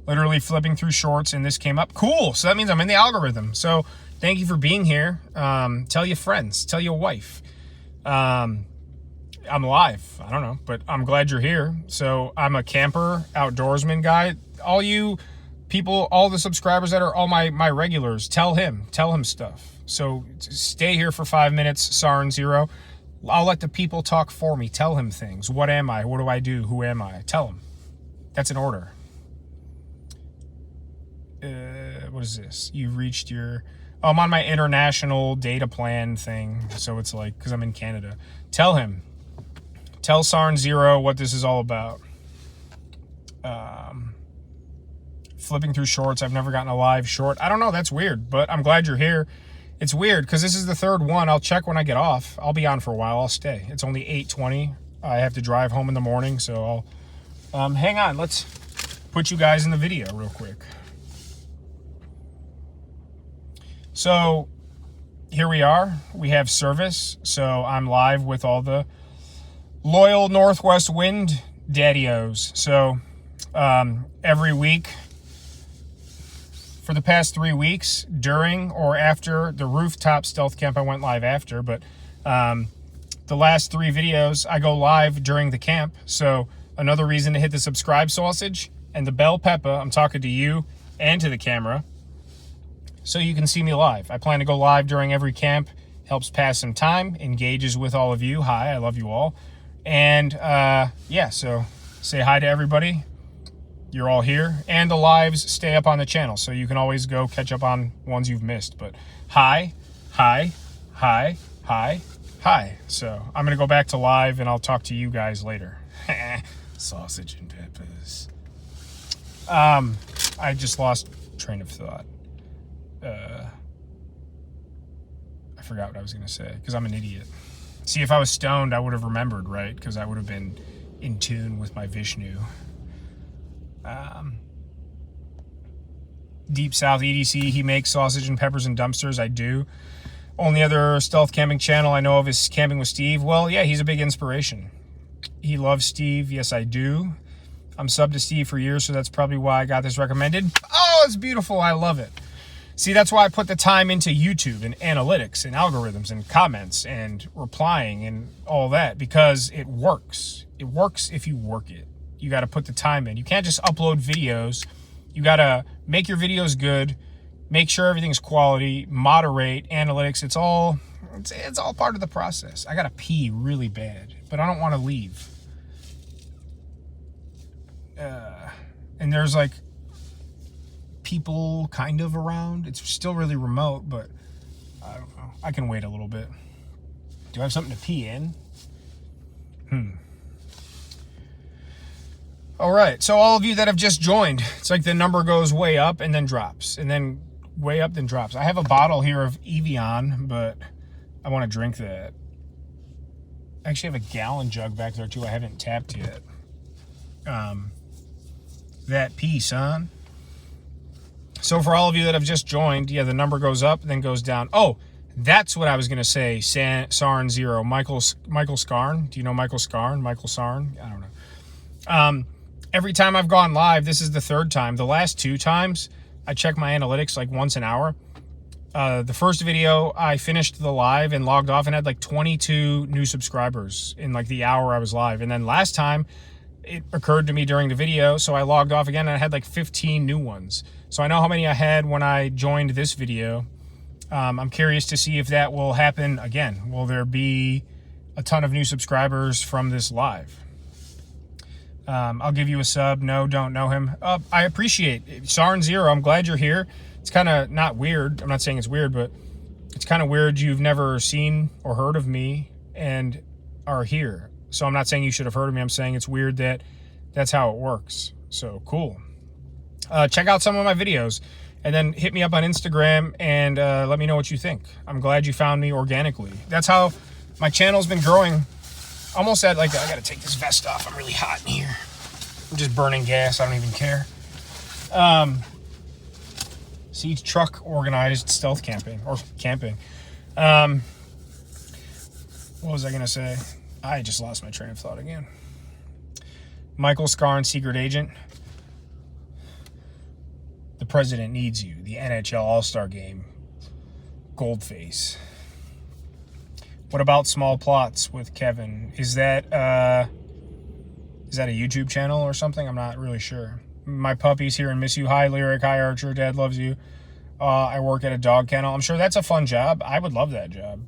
Literally flipping through shorts and this came up. Cool. So that means I'm in the algorithm. So thank you for being here. Tell your friends, tell your wife. I'm live. I don't know, but I'm glad you're here. So I'm a camper, outdoorsman guy. All you people, all the subscribers that are all my regulars, tell him stuff. So stay here for 5 minutes, Sarn Zero. I'll let the people talk for me. Tell him things. What am I? What do I do? Who am I? Tell him. That's an order. What is this? You reached your... Oh, I'm on my international data plan thing. So it's like, because I'm in Canada. Tell him. Tell Sarn Zero what this is all about. Flipping through shorts. I've never gotten a live short. I don't know. That's weird, but I'm glad you're here. It's weird because this is the 3rd one. I'll check when I get off. I'll be on for a while. I'll stay. It's only 8:20. I have to drive home in the morning, so I'll... hang on. Let's put you guys in the video real quick. So here we are. We have service. So I'm live with all the loyal Northwest Wind daddy-os. So every week... For the past 3 weeks, during or after the rooftop stealth camp, I went live after, but the last 3 videos, I go live during the camp. So another reason to hit the subscribe sausage and the bell pepper. I'm talking to you and to the camera so you can see me live. I plan to go live during every camp. Helps pass some time, engages with all of you. Hi, I love you all. And yeah, so say hi to everybody. You're all here, and the lives stay up on the channel, so you can always go catch up on ones you've missed. But hi. So I'm gonna go back to live, and I'll talk to you guys later. Sausage and peppers. I just lost train of thought. I forgot what I was gonna say because I'm an idiot. See, if I was stoned, I would have remembered, right? Because I would have been in tune with my Vishnu. Deep South EDC, he makes sausage and peppers and dumpsters. I do. Only other stealth camping channel I know of is Camping with Steve. Well, yeah, he's a big inspiration. He loves Steve. Yes, I do. I'm subbed to Steve for years, so that's probably why I got this recommended. Oh, it's beautiful. I love it. See, that's why I put the time into YouTube and analytics and algorithms and comments and replying and all that, because it works. It works if you work it. You got to put the time in. You can't just upload videos. You got to make your videos good, make sure everything's quality, moderate, analytics. It's all part of the process. I got to pee really bad, but I don't want to leave. And there's like people kind of around. It's still really remote, but I don't know. I can wait a little bit. Do I have something to pee in? All right, so all of you that have just joined, it's like the number goes way up and then drops, and then way up, then drops. I have a bottle here of Evian, but I want to drink that. I actually have a gallon jug back there too I haven't tapped yet. That pee, son. So for all of you that have just joined, yeah, the number goes up, then goes down. Oh, that's what I was going to say, Sarn Zero. Michael Scarn. Do you know Michael Scarn? Michael Sarn? I don't know. Every time I've gone live, this is the 3rd time. The last 2 times, I check my analytics like once an hour. The first video, I finished the live and logged off and had like 22 new subscribers in like the hour I was live. And then last time it occurred to me during the video, so I logged off again and I had like 15 new ones. So I know how many I had when I joined this video. I'm curious to see if that will happen again. Will there be a ton of new subscribers from this live? I'll give you a sub. No, don't know him. I appreciate it. Sarn Zero, I'm glad you're here. It's kind of not weird. I'm not saying it's weird, but it's kind of weird you've never seen or heard of me and are here. So I'm not saying you should have heard of me. I'm saying it's weird that that's how it works. So cool. Check out some of my videos and then hit me up on Instagram and let me know what you think. I'm glad you found me organically. That's how my channel's been growing. Almost at like, I got to take this vest off. I'm really hot in here. I'm just burning gas. I don't even care. See, truck organized stealth camping or camping. What was I going to say? I just lost my train of thought again. Michael Scarn, secret agent. The president needs you. The NHL All-Star Game. Goldface. What about Small Plots with Kevin? Is that a YouTube channel or something? I'm not really sure. My puppy's here and miss you. Hi, Lyric. Hi, Archer. Dad loves you. I work at a dog kennel. I'm sure that's a fun job. I would love that job.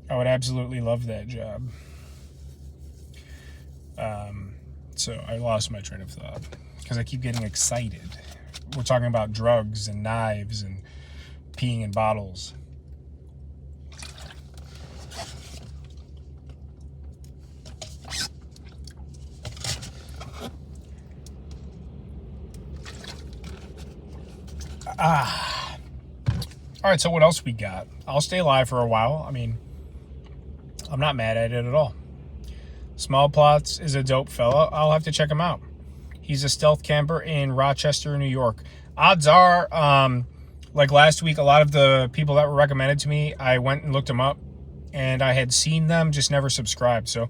I would absolutely love that job. So I lost my train of thought because I keep getting excited. We're talking about drugs and knives and peeing in bottles. All right, so what else we got? I'll stay live for a while. I mean, I'm not mad at it at all. Small Plots is a dope fella. I'll have to check him out. He's a stealth camper in Rochester, New York. Odds are, like last week, a lot of the people that were recommended to me, I went and looked them up, and I had seen them, just never subscribed. So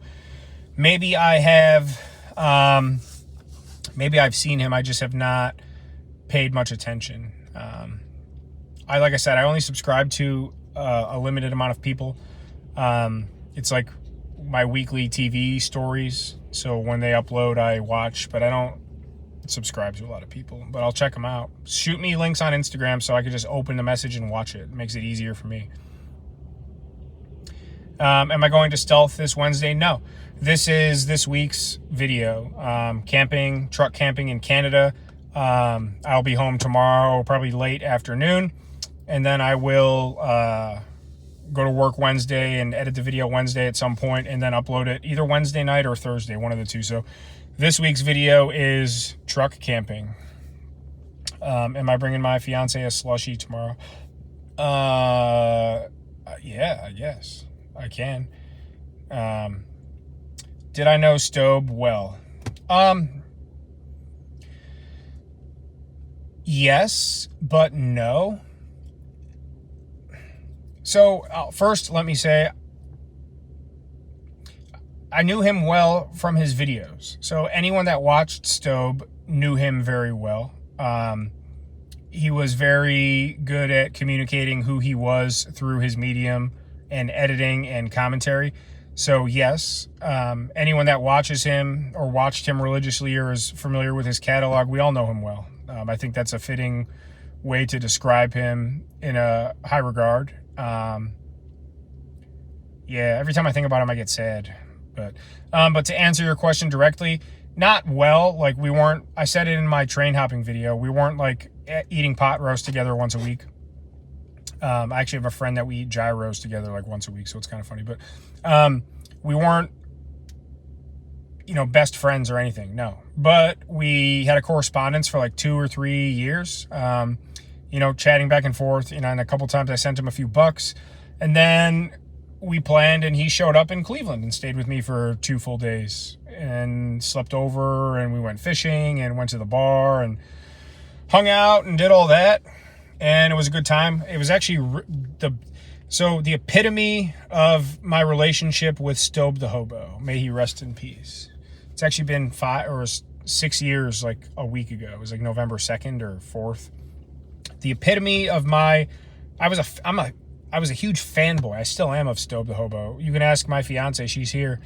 maybe I have, maybe I've seen him. I just have not paid much attention. Like I said, I only subscribe to a limited amount of people. It's like my weekly TV stories. So when they upload, I watch, but I don't subscribe to a lot of people. But I'll check them out. Shoot me links on Instagram so I can just open the message and watch it. It makes it easier for me. Am I going to Stealth this Wednesday? No. This is this week's video. Camping, truck camping in Canada. I'll be home tomorrow, probably late afternoon. And then I will go to work Wednesday and edit the video Wednesday at some point and then upload it either Wednesday night or Thursday, one of the two. So this week's video is truck camping. Am I bringing my fiance a slushie tomorrow? Yeah, I guess I can. Did I know Stobe well? Yes, but no. So first, let me say, I knew him well from his videos. So anyone that watched Stobe knew him very well. He was very good at communicating who he was through his medium and editing and commentary. So yes, anyone that watches him or watched him religiously or is familiar with his catalog, we all know him well. I think that's a fitting way to describe him in a high regard. Yeah, every time I think about him, I get sad. But to answer your question directly, not well. Like we weren't, I said it in my train hopping video, we weren't like eating pot roast together once a week. I actually have a friend that we eat gyros together like once a week, so it's kind of funny. But we weren't, best friends or anything, no. But we had a correspondence for like 2 or 3 years, chatting back and forth, and a couple times I sent him a few bucks. And then we planned, and he showed up in Cleveland and stayed with me for 2 full days and slept over, and we went fishing and went to the bar and hung out and did all that. And it was a good time. It was actually the epitome of my relationship with Stobe the Hobo. May he rest in peace. It's actually been 5 or 6 years, like a week ago. It was like November 2nd or 4th. The epitome of my I was a huge fanboy. I still am of Stobe the Hobo. You can ask my fiance; she's here.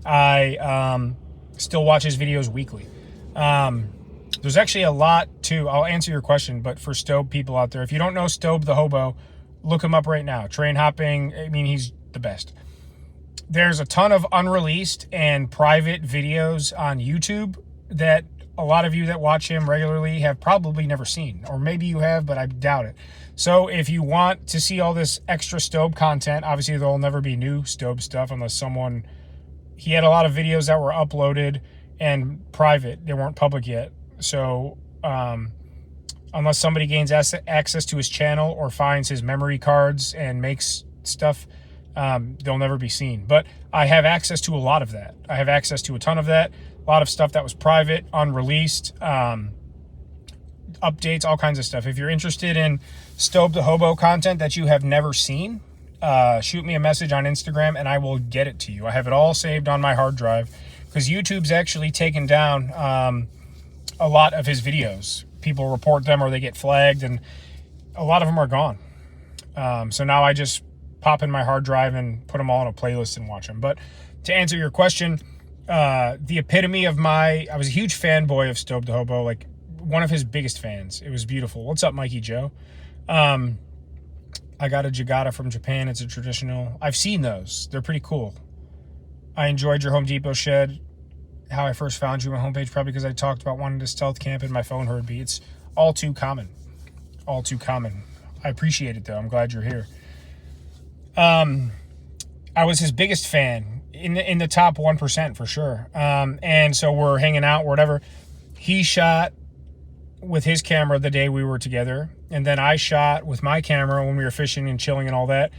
I still watch his videos weekly. There's actually a lot too. I'll answer your question, but for Stobe people out there, if you don't know Stobe the Hobo, look him up right now. Train hopping. I mean, he's the best. There's a ton of unreleased and private videos on YouTube that a lot of you that watch him regularly have probably never seen. Or maybe you have, but I doubt it. So if you want to see all this extra Stobe content, obviously there'll never be new Stobe stuff unless someone... He had a lot of videos that were uploaded and private. They weren't public yet. So unless somebody gains access to his channel or finds his memory cards and makes stuff... they'll never be seen. But I have access to a lot of that. I have access to a ton of that. A lot of stuff that was private, unreleased, updates, all kinds of stuff. If you're interested in Stobe the Hobo content that you have never seen, shoot me a message on Instagram and I will get it to you. I have it all saved on my hard drive because YouTube's actually taken down a lot of his videos. People report them or they get flagged, and a lot of them are gone. So now I just pop in my hard drive and put them all in a playlist and watch them. But to answer your question, the epitome of I was a huge fanboy of Stobe the Hobo, like one of his biggest fans. It was beautiful. What's up, Mikey Joe? I got a Jagata from Japan. It's a traditional. I've seen those. They're pretty cool. I enjoyed your Home Depot shed. How I first found you on my homepage, probably because I talked about wanting to stealth camp and my phone heard me. It's all too common. All too common. I appreciate it, though. I'm glad you're here. I was his biggest fan in the top 1% for sure. And so we're hanging out, whatever. He shot with his camera the day we were together. And then I shot with my camera when we were fishing and chilling and all that.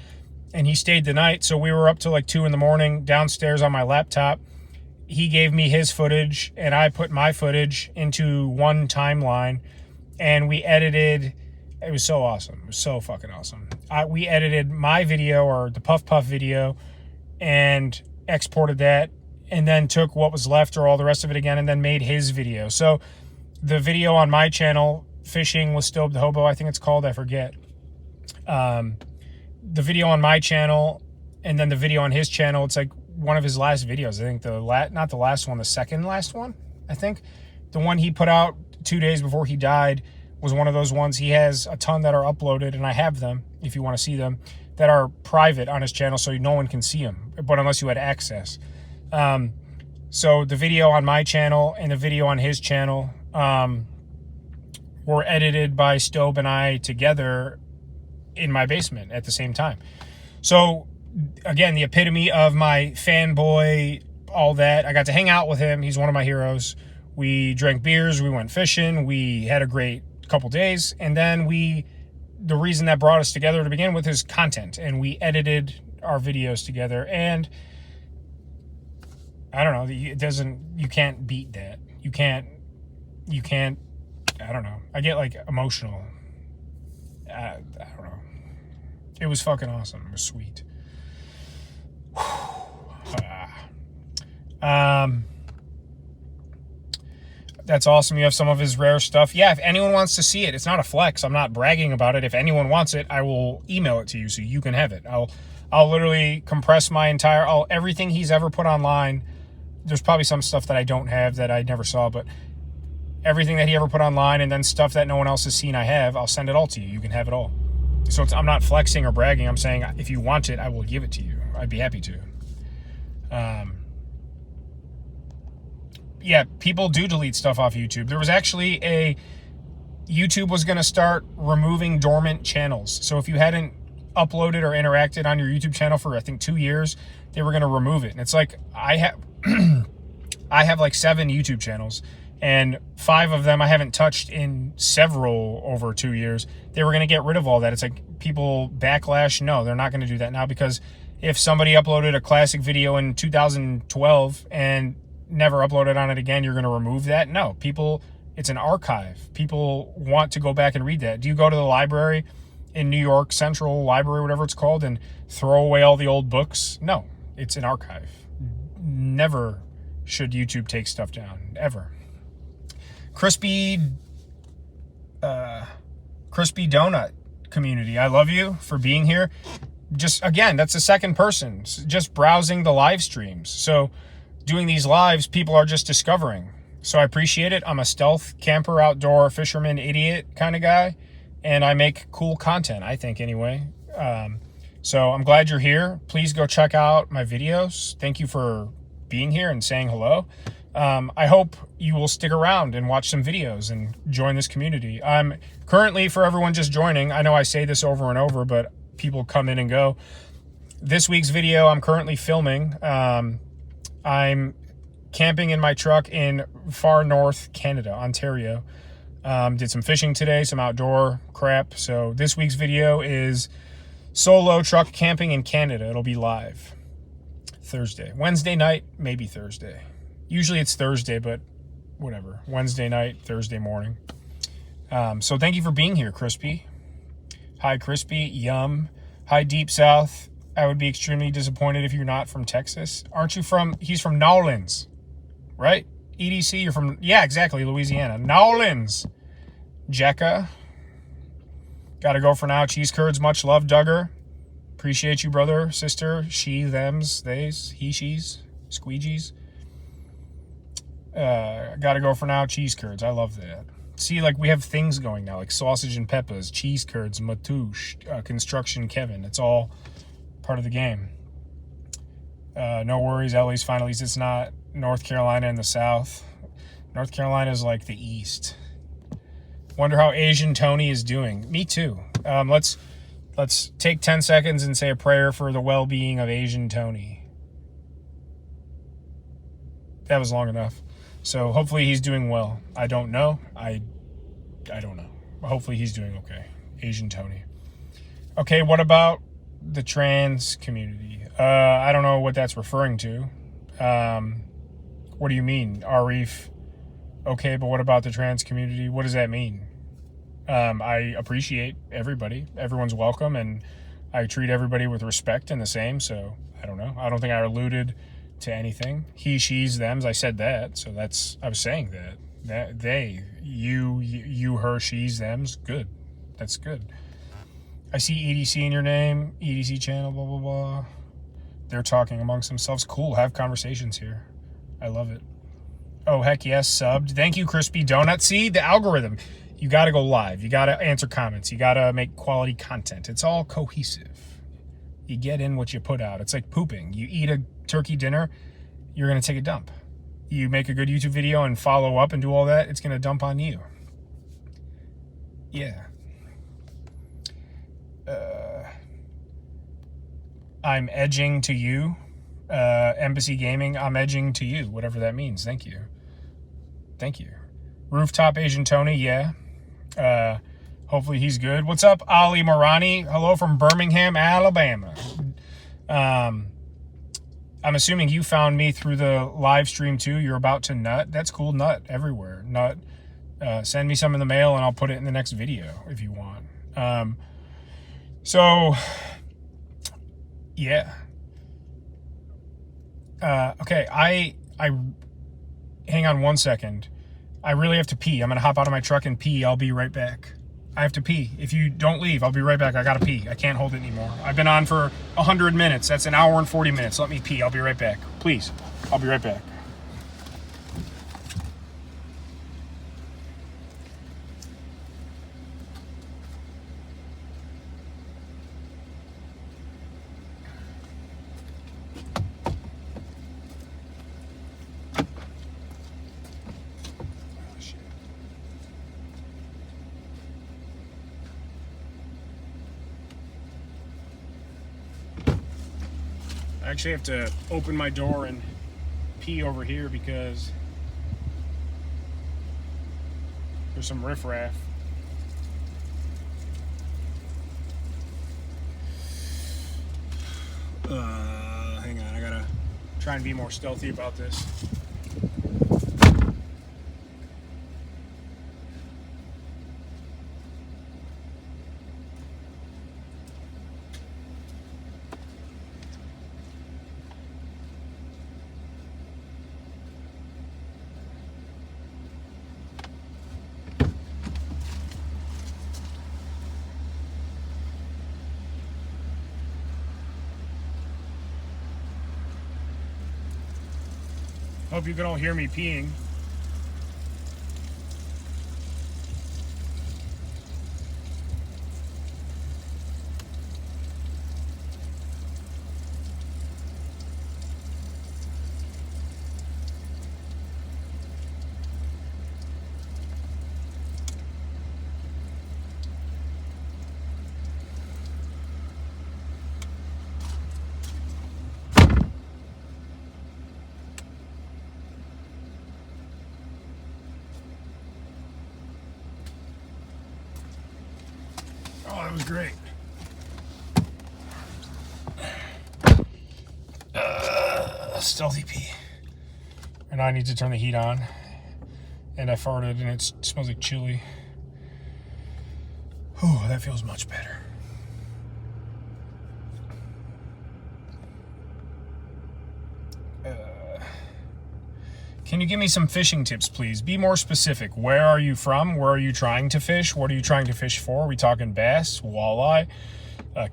And he stayed the night. So we were up till like 2 a.m. downstairs on my laptop. He gave me his footage and I put my footage into one timeline and we edited. It was so awesome. It was so fucking awesome. We edited my video, or the Puff Puff video, and exported that, and then took what was left or all the rest of it again, and then made his video. So the video on my channel, Fishing with Stobe the Hobo, I think it's called, I forget. The video on my channel, and then the video on his channel, it's like one of his last videos. I think not the last one, the second last one, I think. The one he put out 2 days before he died was one of those ones. He has a ton that are uploaded, and I have them, if you want to see them, that are private on his channel, so no one can see them, but unless you had access. So the video on my channel and the video on his channel were edited by Stobe and I together in my basement at the same time. So, again, the epitome of my fanboy, all that. I got to hang out with him. He's one of my heroes. We drank beers. We went fishing. We had a great couple days, and then the reason that brought us together to begin with is content, and we edited our videos together, and I don't know, you can't beat that. You can't, I don't know. I get like emotional. I don't know. It was fucking awesome. It was sweet. That's awesome. You have some of his rare stuff. Yeah, if anyone wants to see it, it's not a flex. I'm not bragging about it. If anyone wants it, I will email it to you so you can have it. I'll literally compress my everything he's ever put online. There's probably some stuff that I don't have that I never saw, but everything that he ever put online, and then stuff that no one else has seen I'll send it all to you. You can have it all. So I'm not flexing or bragging. I'm saying if you want it, I will give it to you. I'd be happy to. Yeah, people do delete stuff off YouTube. There was actually YouTube was going to start removing dormant channels. So if you hadn't uploaded or interacted on your YouTube channel for, I think, 2 years, they were going to remove it. And it's like, I have like 7 YouTube channels, and 5 of them I haven't touched in several over 2 years. They were going to get rid of all that. It's like people backlash. No, they're not going to do that now, because if somebody uploaded a classic video in 2012 and never uploaded on it again, you're going to remove that? No, it's an archive. People want to go back and read that. Do you go to the library in New York Central Library, whatever it's called, and throw away all the old books? No, it's an archive. Never should YouTube take stuff down, ever. Crispy Donut community. I love you for being here. Just, again, that's the second person just browsing the live streams. So doing these lives, people are just discovering. So I appreciate it. I'm a stealth camper, outdoor fisherman, idiot kind of guy. And I make cool content, I think, anyway. So I'm glad you're here. Please go check out my videos. Thank you for being here and saying hello. I hope you will stick around and watch some videos and join this community. I'm currently, for everyone just joining, I know I say this over and over, but people come in and go. This week's video I'm currently filming. I'm camping in my truck in far north Canada, Ontario. Did some fishing today, some outdoor crap. So this week's video is solo truck camping in Canada. It'll be live Thursday, Wednesday night, maybe Thursday. Usually it's Thursday, but whatever. Wednesday night, Thursday morning. So thank you for being here, Crispy. Hi, Crispy. Yum. Hi, Deep South. I would be extremely disappointed if you're not from Texas. Aren't you from, he's from Nowlands, right? EDC, you're from, yeah, exactly, Louisiana. Nowlands. Jekka. Gotta go for now. Cheese curds, much love, Duggar. Appreciate you, brother, sister, she, thems, theys, he, she's, squeegees. Gotta go for now. Cheese curds. I love that. See, like, we have things going now, like sausage and peppers, cheese curds, matouche, construction Kevin. It's all part of the game. No worries. At least, finally, it's not North Carolina in the South. North Carolina is like the East. Wonder how Asian Tony is doing. Me too. Let's take 10 seconds and say a prayer for the well-being of Asian Tony. That was long enough. So hopefully he's doing well. I don't know. I don't know. Hopefully he's doing okay. Asian Tony. Okay, what about the trans community? I don't know what that's referring to. What do you mean, Arif? Okay, but what about the trans community? What does that mean? I appreciate everybody. Everyone's welcome, and I treat everybody with respect and the same, so I don't know. I don't think I alluded to anything. He, she's, thems. I said that, so that's, I was saying that. That they, you, her, she's, thems. Good. That's good. I see EDC in your name. EDC channel, blah, blah, blah. They're talking amongst themselves. Cool. Have conversations here. I love it. Oh, heck yes. Subbed. Thank you, Crispy Donut. See, the algorithm. You got to go live. You got to answer comments. You got to make quality content. It's all cohesive. You get in what you put out. It's like pooping. You eat a turkey dinner, you're going to take a dump. You make a good YouTube video and follow up and do all that, it's going to dump on you. Yeah. I'm edging to you. Embassy Gaming, I'm edging to you, whatever that means. Thank you. Thank you. Rooftop Asian Tony, yeah. Hopefully he's good. What's up, Ali Marani? Hello from Birmingham, Alabama. I'm assuming you found me through the live stream too. You're about to nut. That's cool. Nut everywhere. Nut. Send me some in the mail and I'll put it in the next video if you want. So, yeah. Okay, I hang on one second. I really have to pee. I'm going to hop out of my truck and pee. I'll be right back. I have to pee. If you don't leave, I'll be right back. I got to pee. I can't hold it anymore. I've been on for 100 minutes. That's an hour and 40 minutes. Let me pee. I'll be right back. Please. I'll be right back. I actually have to open my door and pee over here because there's some riffraff. Hang on, I gotta try and be more stealthy about this. Hope you can all hear me peeing. Oh, that was great. Stealthy pee. And now I need to turn the heat on. And I farted and it smells like chili. Whew, that feels much better. Can you give me some fishing tips, please? Be more specific. Where are you from? Where are you trying to fish? What are you trying to fish for? Are we talking bass, walleye,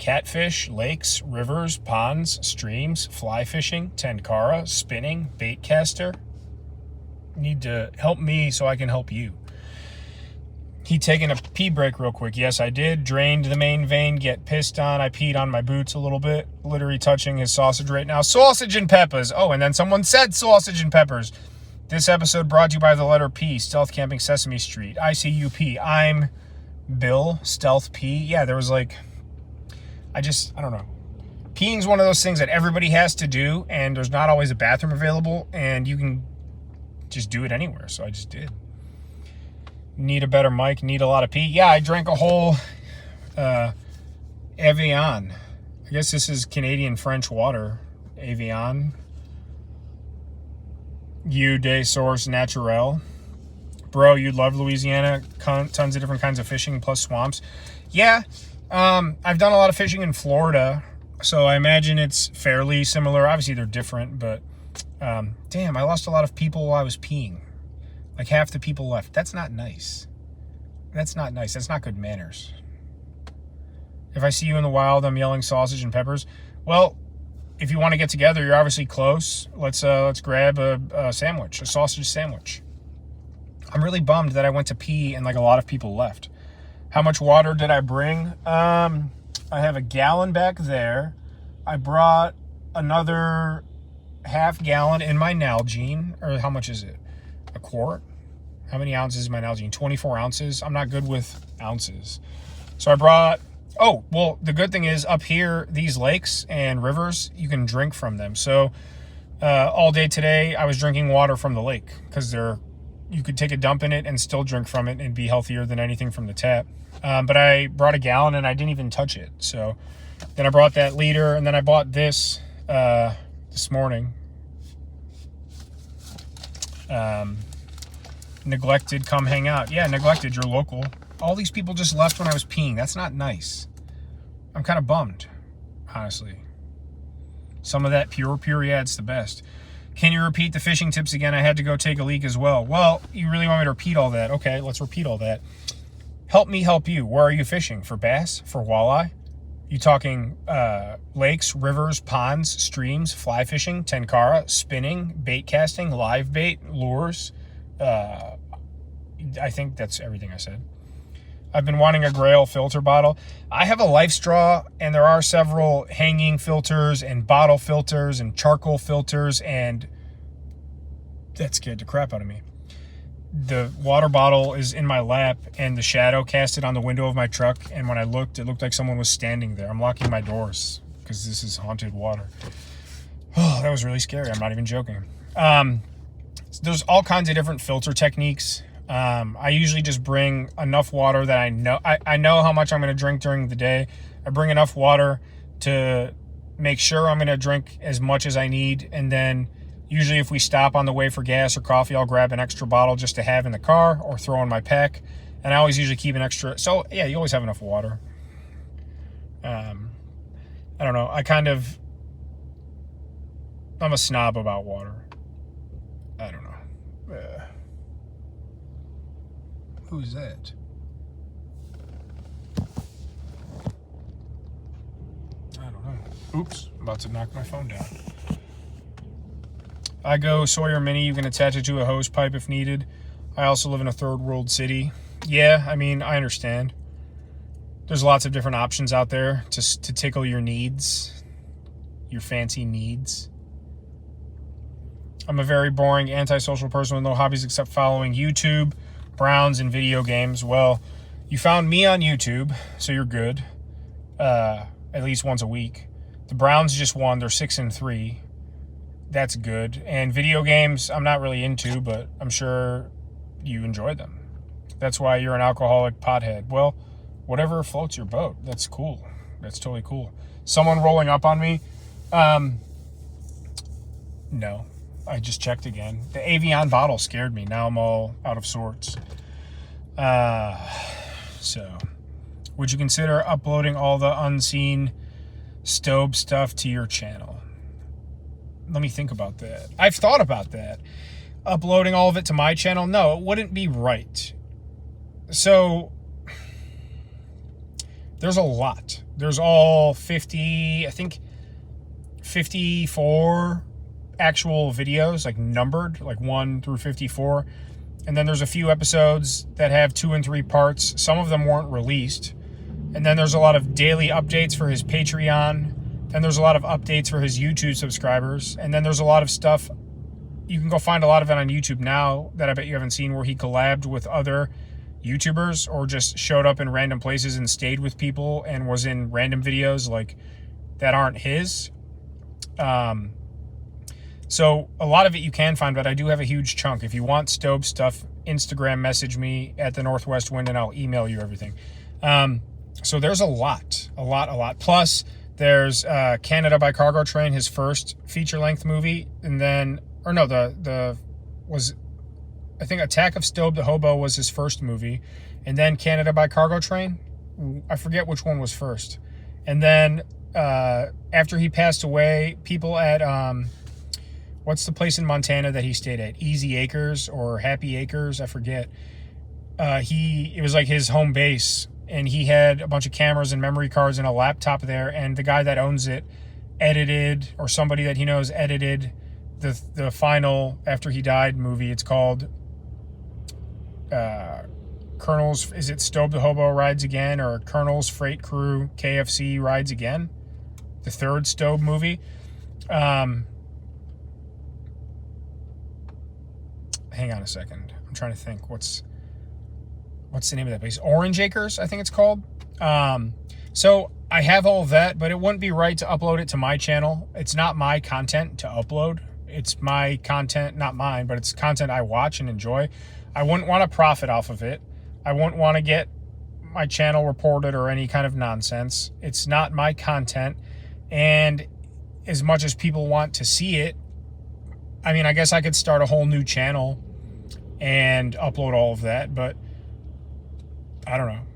catfish, lakes, rivers, ponds, streams, fly fishing, tenkara, spinning, bait caster? You need to help me so I can help you. He taking a pee break real quick. Yes, I did. Drained the main vein, get pissed on. I peed on my boots a little bit. Literally touching his sausage right now. Sausage and peppers. Oh, and then someone said sausage and peppers. This episode brought to you by the letter P, Stealth Camping Sesame Street. ICUP. I'm Bill, Stealth P. Yeah, there was like, I don't know. Peeing's one of those things that everybody has to do, and there's not always a bathroom available, and you can just do it anywhere, so I just did. Need a better mic, need a lot of pee. Yeah, I drank a whole Evian. I guess this is Canadian French water. Evian. Eau de Source Naturel. Bro, you'd love Louisiana. Tons of different kinds of fishing plus swamps. Yeah, I've done a lot of fishing in Florida, so I imagine it's fairly similar. Obviously, they're different, but damn, I lost a lot of people while I was peeing. Like half the people left. That's not nice. That's not nice. That's not good manners. If I see you in the wild, I'm yelling sausage and peppers. Well, if you want to get together, you're obviously close. Let's grab a sandwich, a sausage sandwich. I'm really bummed that I went to pee and like a lot of people left. How much water did I bring? I have a gallon back there. I brought another half gallon in my Nalgene. Or how much is it? A quart? How many ounces is my Nalgene? 24 ounces. I'm not good with ounces. So I brought... Oh, well, the good thing is up here, these lakes and rivers, you can drink from them. So all day today, I was drinking water from the lake because you could take a dump in it and still drink from it and be healthier than anything from the tap. But I brought a gallon and I didn't even touch it. So then I brought that liter, and then I bought this this morning. Neglected, come hang out. Yeah, Neglected, you're local. All these people just left when I was peeing. That's not nice. I'm kind of bummed, honestly. Some of that pure, yeah, it's the best. Can you repeat the fishing tips again? I had to go take a leak as well. Well, you really want me to repeat all that? Okay, let's repeat all that. Help me help you. Where are you fishing? For bass? For walleye? You talking lakes, rivers, ponds, streams, fly fishing, tenkara, spinning, bait casting, live bait, lures? I think that's everything I said. I've been wanting a Grail filter bottle. I have a Life Straw, and there are several hanging filters and bottle filters and charcoal filters, and that scared the crap out of me. The water bottle is in my lap, and the shadow casted on the window of my truck, and when I looked, it looked like someone was standing there. I'm locking my doors because this is haunted water. Oh, that was really scary. I'm not even joking. There's all kinds of different filter techniques. I usually just bring enough water that I know how much I'm going to drink during the day. I bring enough water to make sure I'm going to drink as much as I need. And then usually if we stop on the way for gas or coffee, I'll grab an extra bottle just to have in the car or throw in my pack. And I always usually keep an extra. So yeah, you always have enough water. I don't know. I'm a snob about water. I don't know. Who's that? I don't know. Oops, I'm about to knock my phone down. I go Sawyer Mini. You can attach it to a hose pipe if needed. I also live in a third world city. Yeah, I mean, I understand. There's lots of different options out there to tickle your needs, your fancy needs. I'm a very boring, antisocial person with no hobbies except following YouTube, Browns, and video games. Well, you found me on YouTube, so you're good. At least once a week. The Browns just won. They're 6-3. That's good. And video games, I'm not really into, but I'm sure you enjoy them. That's why you're an alcoholic pothead. Well, whatever floats your boat. That's cool. That's totally cool. Someone rolling up on me? No. I just checked again. The Avion bottle scared me. Now I'm all out of sorts. So, would you consider uploading all the unseen Stobe stuff to your channel? Let me think about that. I've thought about that. Uploading all of it to my channel? No, it wouldn't be right. So, there's a lot. There's all 54 actual videos, like numbered, like 1 through 54. And then there's a few episodes that have 2 and 3 parts. Some of them weren't released. And then there's a lot of daily updates for his Patreon. Then there's a lot of updates for his YouTube subscribers. And then there's a lot of stuff. You can go find a lot of it on YouTube now that I bet you haven't seen, where he collabed with other YouTubers or just showed up in random places and stayed with people and was in random videos like that aren't his. So a lot of it you can find, but I do have a huge chunk. If you want Stobe stuff, Instagram message me at the Northwest Wind and I'll email you everything. So there's a lot. Plus there's Canada by Cargo Train, his first feature-length movie. And then, or no, I think Attack of Stobe the Hobo was his first movie. And then Canada by Cargo Train. I forget which one was first. And then after he passed away, people at... what's the place in Montana that he stayed at? Easy Acres or Happy Acres? I forget. It was like his home base, and he had a bunch of cameras and memory cards and a laptop there, and the guy that owns it edited, or somebody that he knows edited the final, after he died, movie. It's called Colonel's, is it Stobe the Hobo Rides Again, or Colonel's Freight Crew KFC Rides Again? The third Stobe movie. Hang on a second. I'm trying to think. What's the name of that place? Orange Acres, I think it's called. So I have all of that, but it wouldn't be right to upload it to my channel. It's not my content to upload. It's my content, not mine, but it's content I watch and enjoy. I wouldn't want to profit off of it. I wouldn't want to get my channel reported or any kind of nonsense. It's not my content. And as much as people want to see it, I mean, I guess I could start a whole new channel and upload all of that, but I don't know.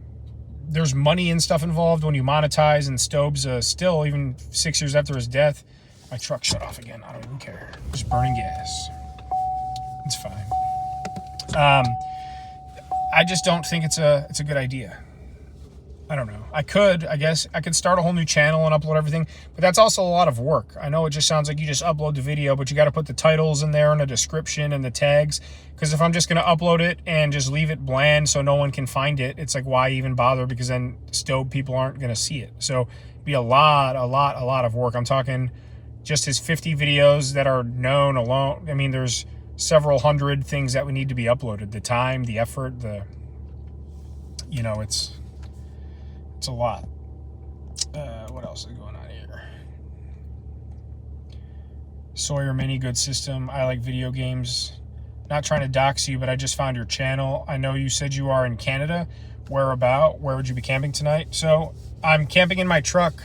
There's money and stuff involved when you monetize, and Stobe's still, even 6 years after his death. My truck shut off again. I don't even care. Just burning gas. It's fine. I just don't think it's a good idea. I don't know. I guess I could start a whole new channel and upload everything, but that's also a lot of work. I know it just sounds like you just upload the video, but you got to put the titles in there and a description and the tags, because if I'm just going to upload it and just leave it bland so no one can find it, it's like, why even bother? Because then Stobe people aren't going to see it. So it'd be a lot of work. I'm talking just his 50 videos that are known alone. I mean, there's several hundred things that would need to be uploaded. The time, the effort, it's a lot. What else is going on here? Sawyer Mini, good system. I like video games. Not trying to dox you, but I just found your channel. I know you said you are in Canada. Where would you be camping tonight? So I'm camping in my truck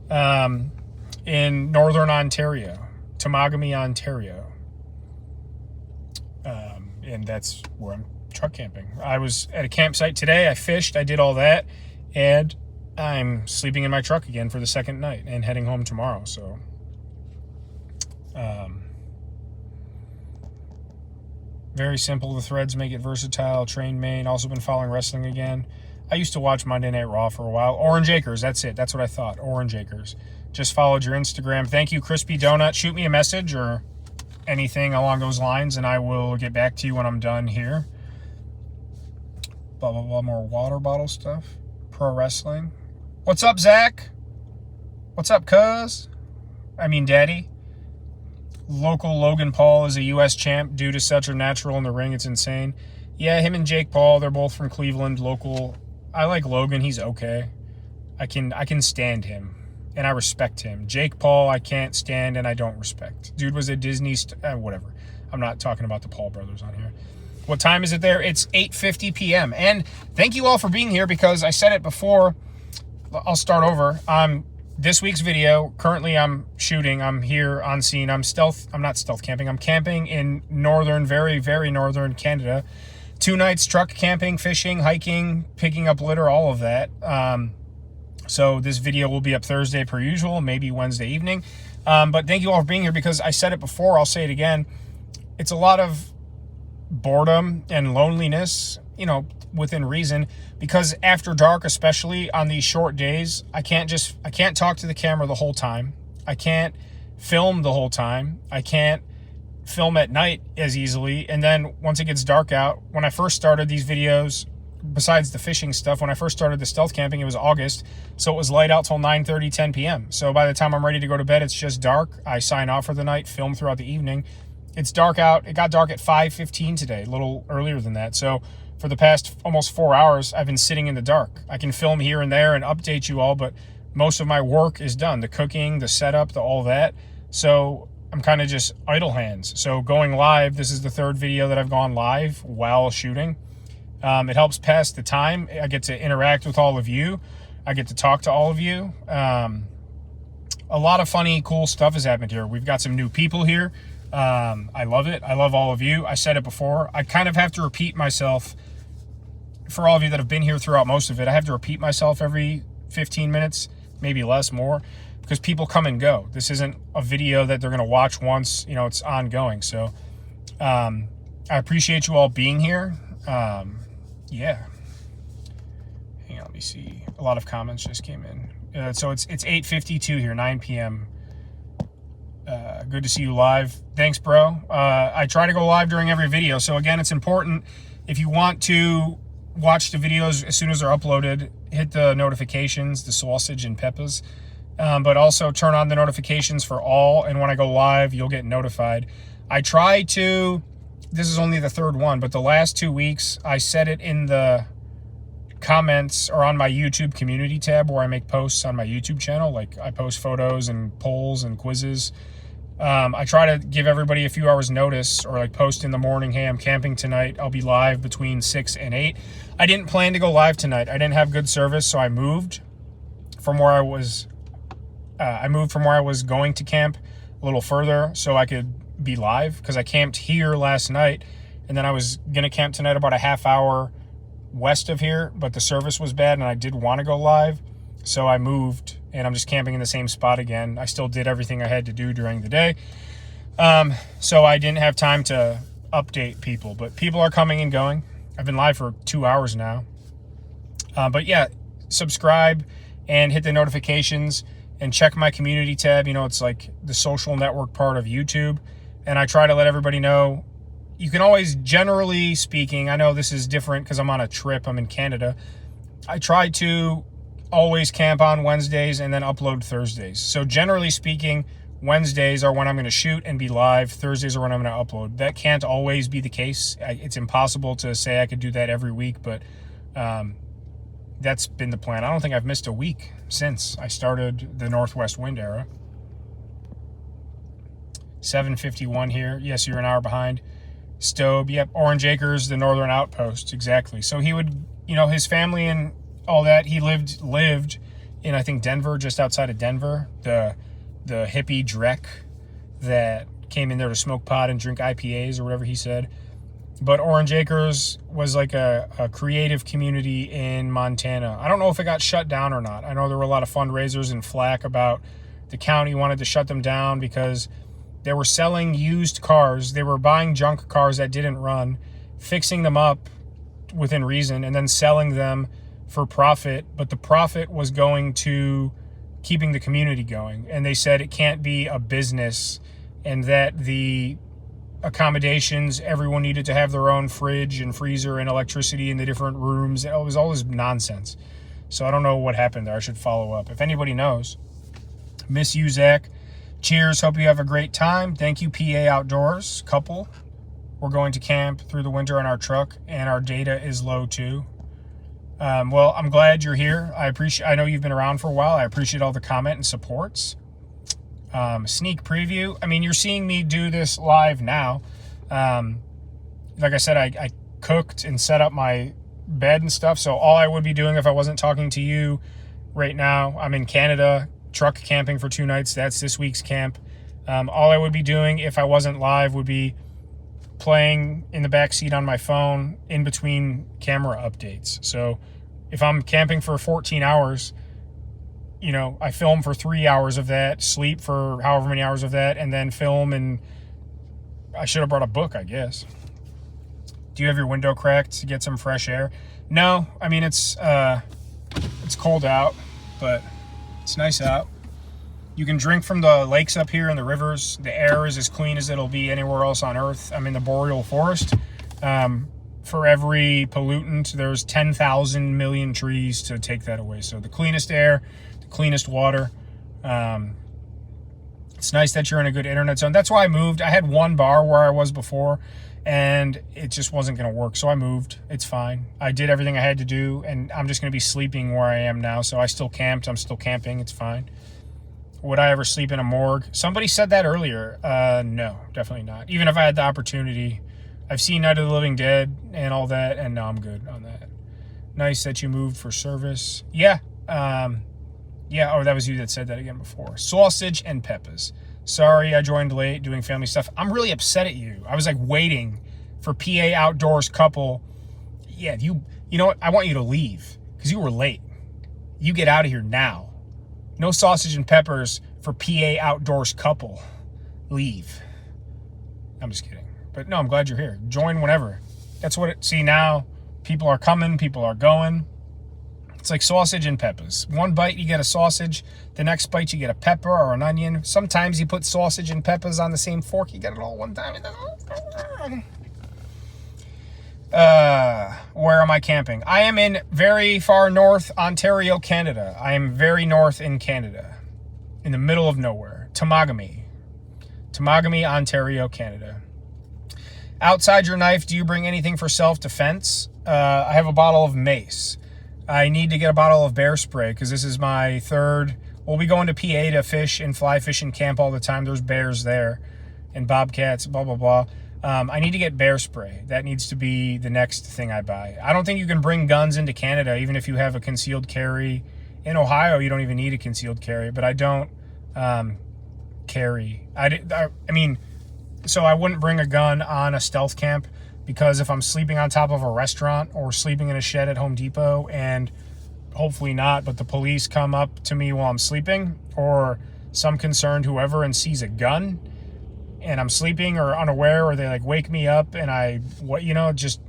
in northern Ontario, Temagami, Ontario. And that's where I'm truck camping. I was at a campsite today. I fished. I did all that. And I'm sleeping in my truck again for the second night and heading home tomorrow. So, very simple. The threads make it versatile. Trained main. Also been following wrestling again. I used to watch Monday Night Raw for a while. Orange Acres. That's it. That's what I thought. Orange Acres. Just followed your Instagram. Thank you, Crispy Donut. Shoot me a message or anything along those lines, and I will get back to you when I'm done here. Blah, blah, blah, more water bottle stuff. Pro wrestling. What's up, Zach? What's up, cuz? I mean, daddy. Local Logan Paul is a U.S. champ due to such a natural in the ring. It's insane. Yeah, him and Jake Paul, they're both from Cleveland, local. I like Logan. He's okay. I can stand him, and I respect him. Jake Paul, I can't stand, and I don't respect. Dude was a Disney whatever. I'm not talking about the Paul brothers on here. What time is it there? It's 8:50 p.m. And thank you all for being here, because I said it before. I'll start over. This week's video, currently I'm shooting. I'm here on scene. I'm not stealth camping. I'm camping in northern, very, very northern Canada. 2 nights truck camping, fishing, hiking, picking up litter, all of that. So this video will be up Thursday per usual, maybe Wednesday evening. But thank you all for being here, because I said it before, I'll say it again. It's a lot of boredom and loneliness, within reason, because after dark, especially on these short days, I can't talk to the camera the whole time. I can't film the whole time. I can't film at night as easily. And then once it gets dark out, when I first started these videos, besides the fishing stuff, when I first started the stealth camping, it was August, so it was light out till 9:30, 10 p.m. So by the time I'm ready to go to bed, it's just dark. I sign off for the night, film throughout the evening. It's dark out. It got dark at 5:15 today, a little earlier than that. So for the past almost 4 hours, I've been sitting in the dark. I can film here and there and update you all, but most of my work is done. The cooking, the setup, all that. So I'm kind of just idle hands. So going live, this is the 3rd video that I've gone live while shooting. It helps pass the time. I get to interact with all of you. I get to talk to all of you. A lot of funny, cool stuff has happened here. We've got some new people here. I love it. I love all of you. I said it before. I kind of have to repeat myself for all of you that have been here throughout most of it. I have to repeat myself every 15 minutes, maybe less, more, because people come and go. This isn't a video that they're going to watch once. It's ongoing. So I appreciate you all being here. Yeah. Hang on, let me see. A lot of comments just came in. So it's 8:52 here, 9 p.m. Good to see you live. Thanks, bro. I try to go live during every video. So again, it's important, if you want to watch the videos as soon as they're uploaded, hit the notifications, the sausage and peppers, but also turn on the notifications for all. And when I go live, you'll get notified. I try to, this is only the 3rd one, but the last 2 weeks, I said it in the comments or on my YouTube community tab where I make posts on my YouTube channel. Like I post photos and polls and quizzes. I try to give everybody a few hours notice, or like post in the morning, hey, I'm camping tonight. I'll be live between 6 and 8. I didn't plan to go live tonight. I didn't have good service, so I moved from where I was. I moved from where I was going to camp a little further so I could be live, because I camped here last night, and then I was gonna camp tonight about a half hour west of here, but the service was bad and I did want to go live, so I moved, and I'm just camping in the same spot again. I still did everything I had to do during the day, so I didn't have time to update people, but people are coming and going. I've been live for 2 hours now, but yeah, subscribe and hit the notifications and check my community tab. It's like the social network part of YouTube, and I try to let everybody know. You can always, generally speaking, I know this is different because I'm on a trip, I'm in Canada. I try to always camp on Wednesdays and then upload Thursdays. So generally speaking, Wednesdays are when I'm going to shoot and be live. Thursdays are when I'm going to upload. That can't always be the case. It's impossible to say I could do that every week, but that's been the plan. I don't think I've missed a week since I started the Northwest Wind era. 7:51 here. Yes, you're an hour behind. Stobe, yep. Orange Acres, the Northern Outpost, exactly. So he would, his family and all that, he lived in, I think, Denver, just outside of Denver. The hippie Drek that came in there to smoke pot and drink IPAs or whatever he said. But Orange Acres was like a creative community in Montana. I don't know if it got shut down or not. I know there were a lot of fundraisers and flack about the county wanted to shut them down because they were selling used cars. They were buying junk cars that didn't run, fixing them up within reason, and then selling them for profit. But the profit was going to keeping the community going. And they said it can't be a business, and that the accommodations. Everyone needed to have their own fridge and freezer and electricity in the different rooms. It was all this nonsense. So I don't know what happened there. I should follow up. If anybody knows. Miss you, Zach. Cheers. Hope you have a great time. Thank you, PA Outdoors couple. We're going to camp through the winter in our truck, and our data is low too. Well, I'm glad you're here. I know you've been around for a while. I appreciate all the comment and supports. Sneak preview. I mean, you're seeing me do this live now. Like I said, I cooked and set up my bed and stuff. So all I would be doing if I wasn't talking to you right now, I'm in Canada, truck camping for 2 nights. That's this week's camp. All I would be doing if I wasn't live would be playing in the back seat on my phone in between camera updates. So if I'm camping for 14 hours, you know, I film for 3 hours of that, sleep for however many hours of that, and then film. And I should have brought a book, I guess. Do you have your window cracked to get some fresh air? No, I mean, it's cold out, but it's nice out. You can drink from the lakes up here and the rivers. The air is as clean as it'll be anywhere else on Earth. I'm in the boreal forest. For every pollutant, there's 10,000 million trees to take that away. So the cleanest air, the cleanest water. It's nice that you're in a good internet zone. That's why I moved. I had one bar where I was before, and it just wasn't going to work. So I moved. It's fine. I did everything I had to do, and I'm just going to be sleeping where I am now. So I still camped. I'm still camping. It's fine. Would I ever sleep in a morgue? Somebody said that earlier. No, definitely not. Even if I had the opportunity. I've seen Night of the Living Dead and all that, and no, I'm good on that. Nice that you moved for service. Yeah. Yeah, oh, that was you that said that again before. Sausage and peppers. Sorry, I joined late doing family stuff. I'm really upset at you. I was like waiting for PA Outdoors couple. Yeah, you know what? I want you to leave because you were late. You get out of here now. No sausage and peppers for PA Outdoors couple. Leave. I'm just kidding. But no, I'm glad you're here. Join whenever. That's what it... See, now people are coming. People are going. It's like sausage and peppers. One bite, you get a sausage. The next bite, you get a pepper or an onion. Sometimes you put sausage and peppers on the same fork. You get it all one time. Where am I camping? I am in very far north Ontario, Canada. I am very north in Canada. In the middle of nowhere. Temagami, Ontario, Canada. Outside your knife, do you bring anything for self-defense? I have a bottle of mace. I need to get a bottle of bear spray because this is my third. We'll be going to PA to fish and fly fish and camp all the time. There's bears there and bobcats, blah, blah, blah. I need to get bear spray. That needs to be the next thing I buy. I don't think you can bring guns into Canada, even if you have a concealed carry. In Ohio, you don't even need a concealed carry, but I don't carry. I mean... So I wouldn't bring a gun on a stealth camp because if I'm sleeping on top of a restaurant or sleeping in a shed at Home Depot and hopefully not, but the police come up to me while I'm sleeping or some concerned whoever and sees a gun and I'm sleeping or unaware or they like wake me up and just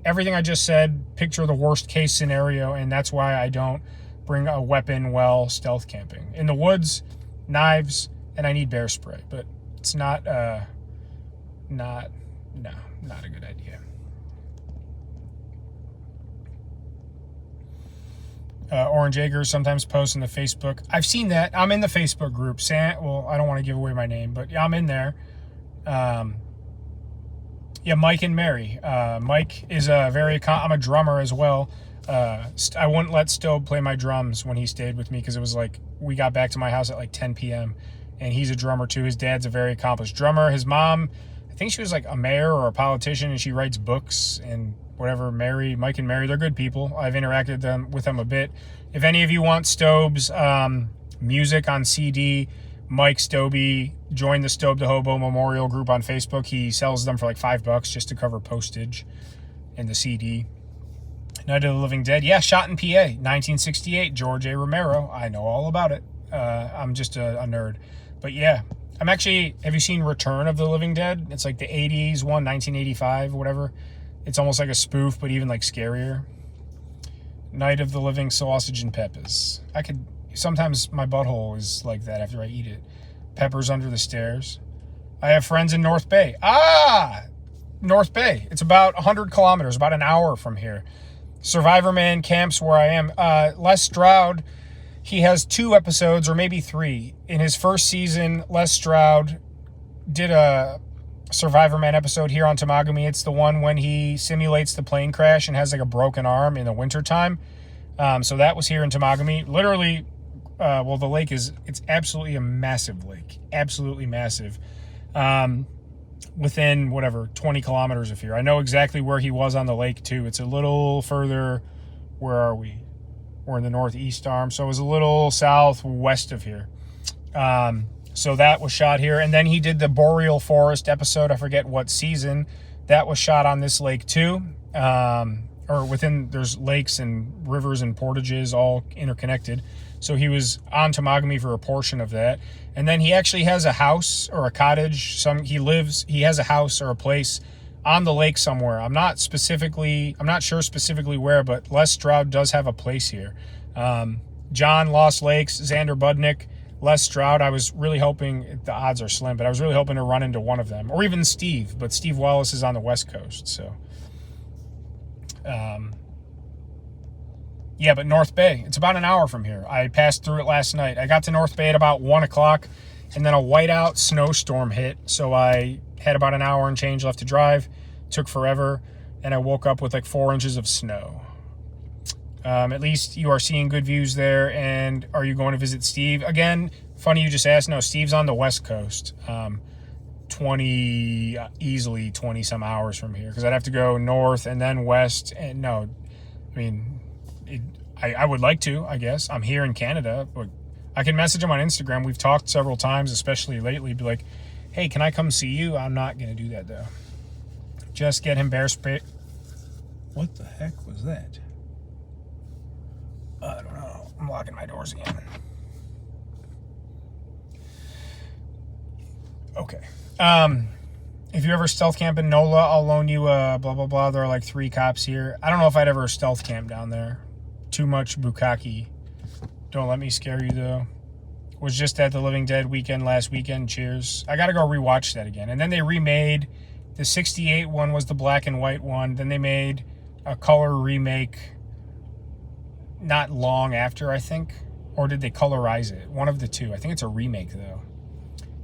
everything I just said, picture the worst case scenario, and that's why I don't bring a weapon while stealth camping. In the woods, knives, and I need bear spray, but it's not a good idea. Orange Acres sometimes posts in the Facebook. I've seen that. I'm in the Facebook group. Well, I don't want to give away my name, but yeah, I'm in there. Yeah, Mike and Mary. Mike is I'm a drummer as well. I wouldn't let Stobe play my drums when he stayed with me because it was like we got back to my house at like 10 p.m. and he's a drummer too. His dad's a very accomplished drummer. His mom, I think she was like a mayor or a politician, and she writes books and whatever. Mike and Mary, they're good people. I've interacted with them a bit. If any of you want Stobe's music on CD, Mike Stobie, join the Stobe the Hobo Memorial group on Facebook. He sells them for like $5 just to cover postage and the CD. Night of the Living Dead. Yeah, shot in PA, 1968, George A. Romero. I know all about it. I'm just a nerd. But yeah, have you seen Return of the Living Dead? It's like the 80s one, 1985, whatever. It's almost like a spoof, but even like scarier. Night of the Living Sausage and Peppers. Sometimes my butthole is like that after I eat it. Peppers Under the Stairs. I have friends in North Bay. North Bay. It's about 100 kilometers, about an hour from here. Survivor Man camps where I am. Les Stroud, he has 2 episodes or maybe 3. In his first season, Les Stroud did a Survivor Man episode here on Temagami. It's the one when he simulates the plane crash and has like a broken arm in the wintertime. So that was here in Temagami. Literally, the lake it's absolutely a massive lake. Absolutely massive. Within, 20 kilometers of here. I know exactly where he was on the lake, too. It's a little further. Where are we? We're in the northeast arm, so it was a little southwest of here. So that was shot here. And then he did the Boreal Forest episode. I forget what season. That was shot on this lake, too. There's lakes and rivers and portages all interconnected. So he was on Temagami for a portion of that. And then he actually has a house or a cottage. He has a house or a place on the lake somewhere. I'm not sure specifically where, but Les Stroud does have a place here. John, Lost Lakes, Xander Budnick, Les Stroud. I was really hoping, the odds are slim, but I was really hoping to run into one of them. Or even Steve, but Steve Wallace is on the West Coast, so... Yeah, but North Bay, it's about an hour from here. I passed through it last night. I got to North Bay at about 1 o'clock, and then a whiteout snowstorm hit, so I had about an hour and change left to drive. Took forever, and I woke up with like 4 inches of snow. At least you are seeing good views there, and are you going to visit Steve? Again, funny you just asked. No, Steve's on the West Coast. 20 some hours from here, because I'd have to go north and then west. And no, I mean, I would like to, I guess. I'm here in Canada, but I can message him on Instagram. We've talked several times, especially lately, be like, hey, can I come see you? I'm not going to do that, though. Just get him bear spray. What the heck was that? I don't know. I'm locking my doors again. Okay. If you ever stealth camp in NOLA, I'll loan you blah, blah, blah. There are like 3 cops here. I don't know if I'd ever stealth camp down there. Too much bukkake. Don't let me scare you, though. Was just at the Living Dead weekend last weekend. Cheers. I got to go rewatch that again. And then they remade the 68 one was the black and white one. Then they made a color remake not long after, I think. Or did they colorize it? One of the two. I think it's a remake, though.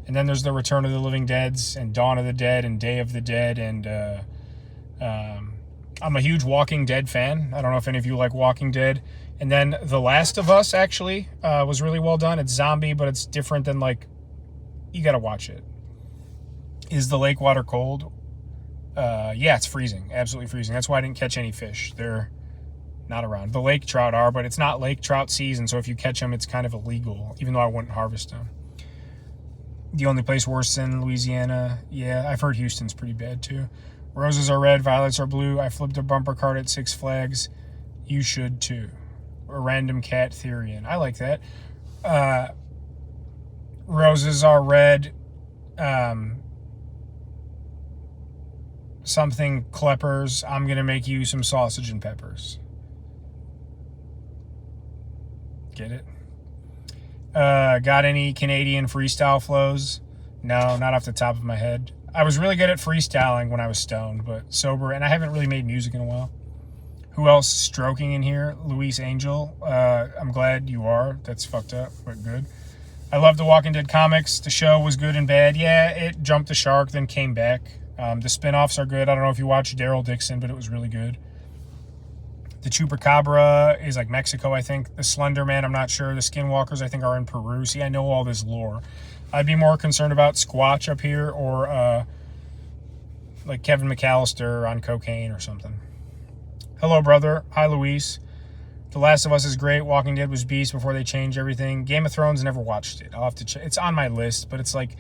And then there's the Return of the Living Deads and Dawn of the Dead and Day of the Dead. And I'm a huge Walking Dead fan. I don't know if any of you like Walking Dead. And then The Last of Us, actually, was really well done. It's zombie, but it's different than, like, you got to watch it. Is the lake water cold? Yeah, it's freezing. Absolutely freezing. That's why I didn't catch any fish. They're not around. The lake trout are, but it's not lake trout season, so if you catch them, it's kind of illegal, even though I wouldn't harvest them. The only place worse than Louisiana. Yeah, I've heard Houston's pretty bad, too. Roses are red, violets are blue. I flipped a bumper cart at Six Flags. You should, too. A random cat Therian. I like that. Roses are red. Something Kleppers. I'm going to make you some sausage and peppers. Get it? Got any Canadian freestyle flows? No, not off the top of my head. I was really good at freestyling when I was stoned, but sober, and I haven't really made music in a while. Who else stroking in here? Luis Angel. I'm glad you are. That's fucked up, but good. I love the Walking Dead comics. The show was good and bad. Yeah, it jumped the shark, then came back. The spinoffs are good. I don't know if you watched Daryl Dixon, but it was really good. The Chupacabra is like Mexico, I think. The Slender Man, I'm not sure. The Skinwalkers, I think, are in Peru. See, I know all this lore. I'd be more concerned about Squatch up here or like Kevin McAllister on cocaine or something. Hello, brother. Hi, Luis. The Last of Us is great. Walking Dead was beast before they changed everything. Game of Thrones, never watched it. I'll have to check. It's on my list, but it's like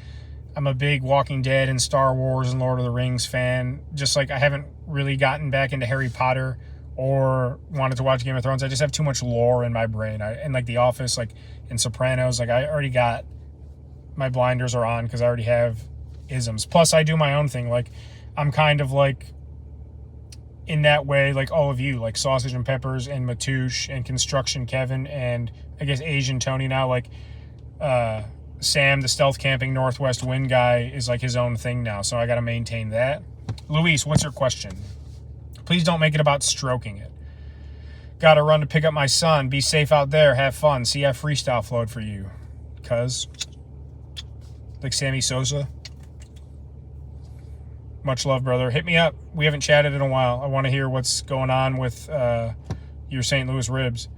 I'm a big Walking Dead and Star Wars and Lord of the Rings fan. Just like I haven't really gotten back into Harry Potter or wanted to watch Game of Thrones. I just have too much lore in my brain. And like The Office, like in Sopranos, like I already got, my blinders are on because I already have isms. Plus I do my own thing. Like I'm kind of like in that way, like all of you, like Sausage and Peppers and Matouche and Construction Kevin and I guess Asian Tony now, like Sam, the stealth camping Northwest Wind guy, is like his own thing now, so I got to maintain that. Luis, what's your question? Please don't make it about stroking it. Got to run to pick up my son. Be safe out there. Have fun. CF freestyle flowed for you. Cuz. Like Sammy Sosa. Much love, brother. Hit me up. We haven't chatted in a while. I want to hear what's going on with your St. Louis ribs.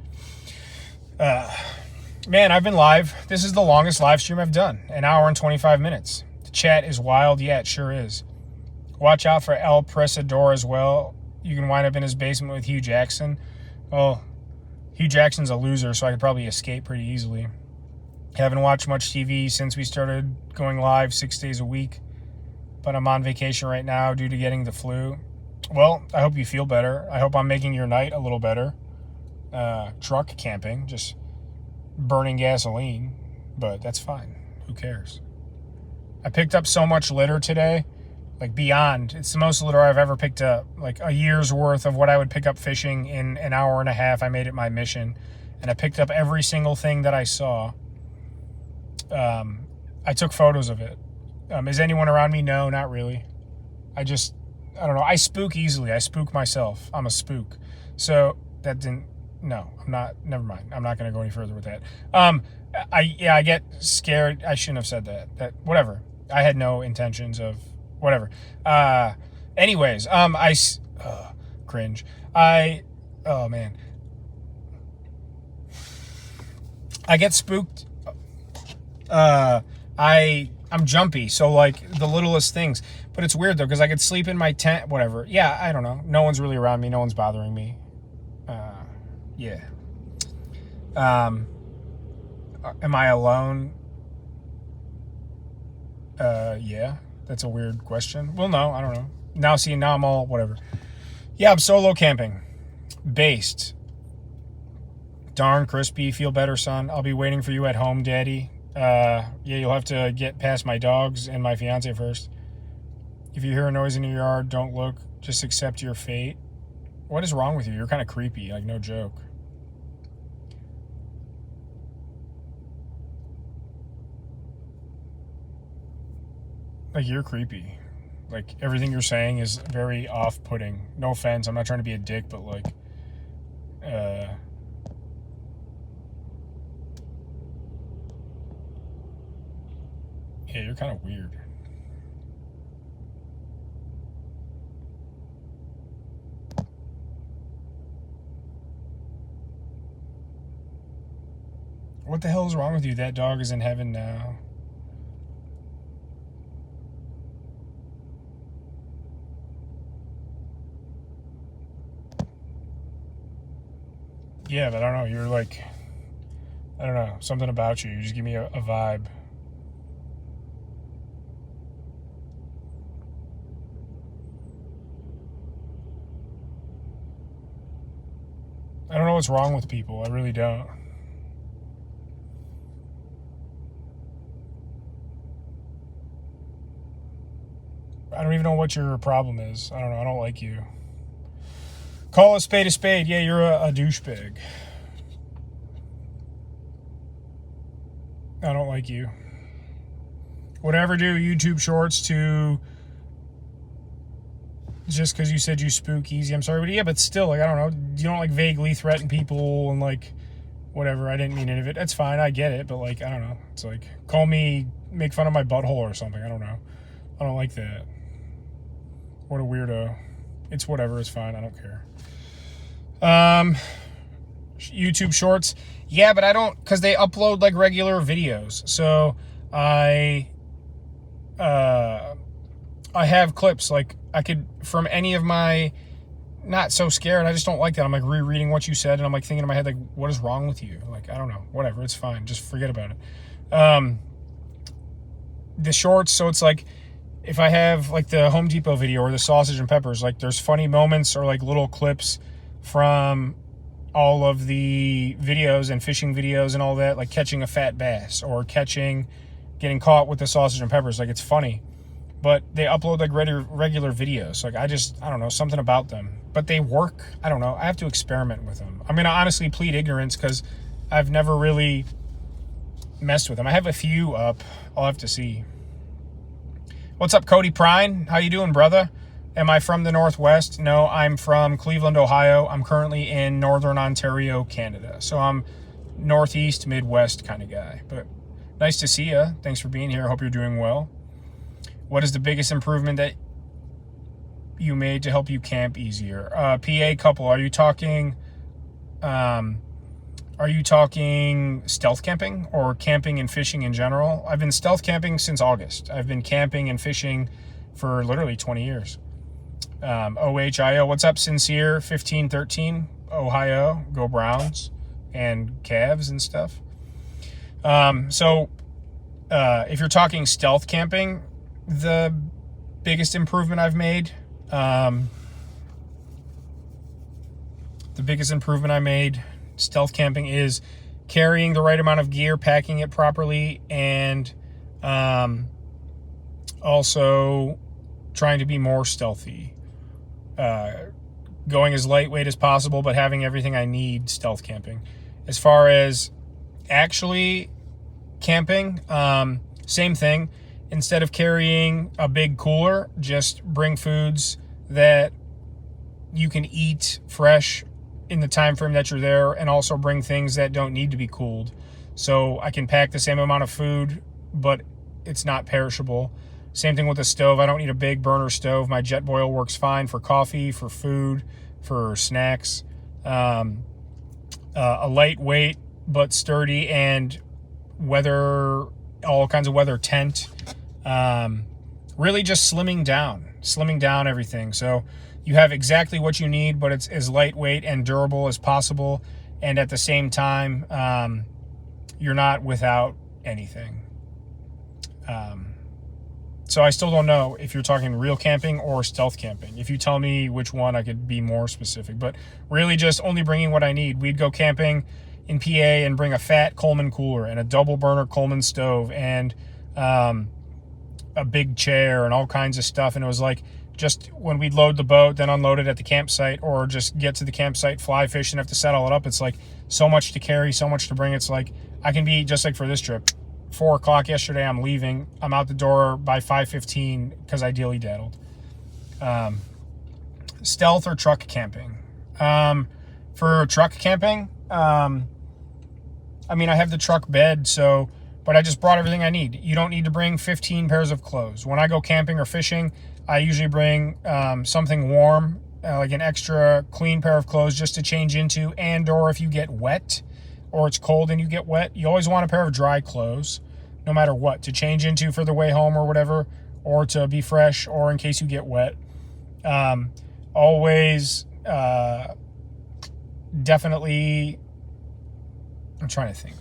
Man, I've been live. This is the longest live stream I've done. 1 hour and 25 minutes. The chat is wild. Yeah, it sure is. Watch out for El Presador as well. You can wind up in his basement with Hugh Jackson. Well, Hugh Jackson's a loser, so I could probably escape pretty easily. Haven't watched much TV since we started going live 6 days a week. But I'm on vacation right now due to getting the flu. Well, I hope you feel better. I hope I'm making your night a little better. Truck camping, just burning gasoline, but that's fine. Who cares? I picked up so much litter today, like beyond. It's the most litter I've ever picked up. Like a year's worth of what I would pick up fishing in 1.5 hours. I made it my mission, and I picked up every single thing that I saw. I took photos of it. Is anyone around me? No, not really. I don't know. I spook easily. I spook myself. I'm a spook. So that didn't, no, I'm not, never mind. I'm not going to go any further with that. I get scared. I shouldn't have said that, whatever. I had no intentions of whatever. Anyways, cringe. Oh man. I get spooked. I'm jumpy, so like the littlest things. But it's weird though, because I could sleep in my tent, whatever. Yeah, I don't know. No one's really around me. No one's bothering me. Yeah. Am I alone? Yeah. That's a weird question. Well, no, I don't know. Now I'm all whatever. Yeah, I'm solo camping. Based. Darn crispy. Feel better, son. I'll be waiting for you at home, daddy. Yeah, you'll have to get past my dogs and my fiance first. If you hear a noise in your yard, don't look. Just accept your fate. What is wrong with you? You're kind of creepy, like no joke. Like you're creepy. Like everything you're saying is very off-putting. No offense, I'm not trying to be a dick, but like, yeah, you're kind of weird. What the hell is wrong with you? That dog is in heaven now. Yeah, but I don't know. You're like, I don't know. Something about you. You just give me a vibe. I don't know what's wrong with people. I really don't. I don't even know what your problem is. I don't know. I don't like you. Call a spade a spade. Yeah, you're a douchebag. I don't like you. Would I ever do YouTube shorts to... Just because you said you spook easy, I'm sorry, but yeah, but still, like, I don't know, you don't, like, vaguely threaten people and, like, whatever, I didn't mean any of it, that's fine, I get it, but, like, I don't know, it's like, call me, make fun of my butthole or something, I don't know, I don't like that, what a weirdo, it's whatever, it's fine, I don't care. YouTube shorts, yeah, but I don't, because they upload, like, regular videos, so I have clips, like, I could, from any of my, not so scared, I just don't like that. I'm like rereading what you said, and I'm like thinking in my head, like, what is wrong with you? Like, I don't know, whatever, it's fine, just forget about it. The shorts, so it's like, if I have like the Home Depot video or the sausage and peppers, like there's funny moments or like little clips from all of the videos and fishing videos and all that, like catching a fat bass or getting caught with the sausage and peppers, like it's funny. But they upload like regular videos. Like I don't know, something about them. But they work. I don't know. I have to experiment with them. I'm going to honestly plead ignorance because I've never really messed with them. I have a few up. I'll have to see. What's up, Cody Prine? How you doing, brother? Am I from the Northwest? No, I'm from Cleveland, Ohio. I'm currently in Northern Ontario, Canada. So I'm Northeast, Midwest kind of guy. But nice to see you. Thanks for being here. I hope you're doing well. What is the biggest improvement that you made to help you camp easier? PA couple, are you talking stealth camping or camping and fishing in general? I've been stealth camping since August. I've been camping and fishing for literally 20 years. OHIO, what's up, Sincere 1513, Ohio, go Browns and Cavs and stuff. If you're talking stealth camping, the biggest improvement I've made, stealth camping, is carrying the right amount of gear, packing it properly, and also trying to be more stealthy. Going as lightweight as possible, but having everything I need stealth camping. As far as actually camping, same thing. Instead of carrying a big cooler, just bring foods that you can eat fresh in the time frame that you're there, and also bring things that don't need to be cooled. So I can pack the same amount of food, but it's not perishable. Same thing with the stove. I don't need a big burner stove. My Jetboil works fine for coffee, for food, for snacks. A lightweight but sturdy and all kinds of weather tent. Really just slimming down everything. So you have exactly what you need, but it's as lightweight and durable as possible. And at the same time, you're not without anything. So I still don't know if you're talking real camping or stealth camping. If you tell me which one, I could be more specific. But really just only bringing what I need. We'd go camping in PA and bring a fat Coleman cooler and a double burner Coleman stove and a big chair and all kinds of stuff. And it was like, just when we'd load the boat, then unload it at the campsite, or just get to the campsite, fly fish, and have to set all it up. It's like so much to carry, so much to bring. It's like I can be, just like for this trip, 4 o'clock yesterday, I'm leaving. I'm out the door by 5:15 because I dilly-daddled. Stealth or truck camping? For truck camping, I have the truck bed, but I just brought everything I need. You don't need to bring 15 pairs of clothes. When I go camping or fishing, I usually bring something warm, like an extra clean pair of clothes just to change into, and or if you get wet or it's cold and you get wet, you always want a pair of dry clothes, no matter what, to change into for the way home or whatever, or to be fresh, or in case you get wet. Definitely, I'm trying to think.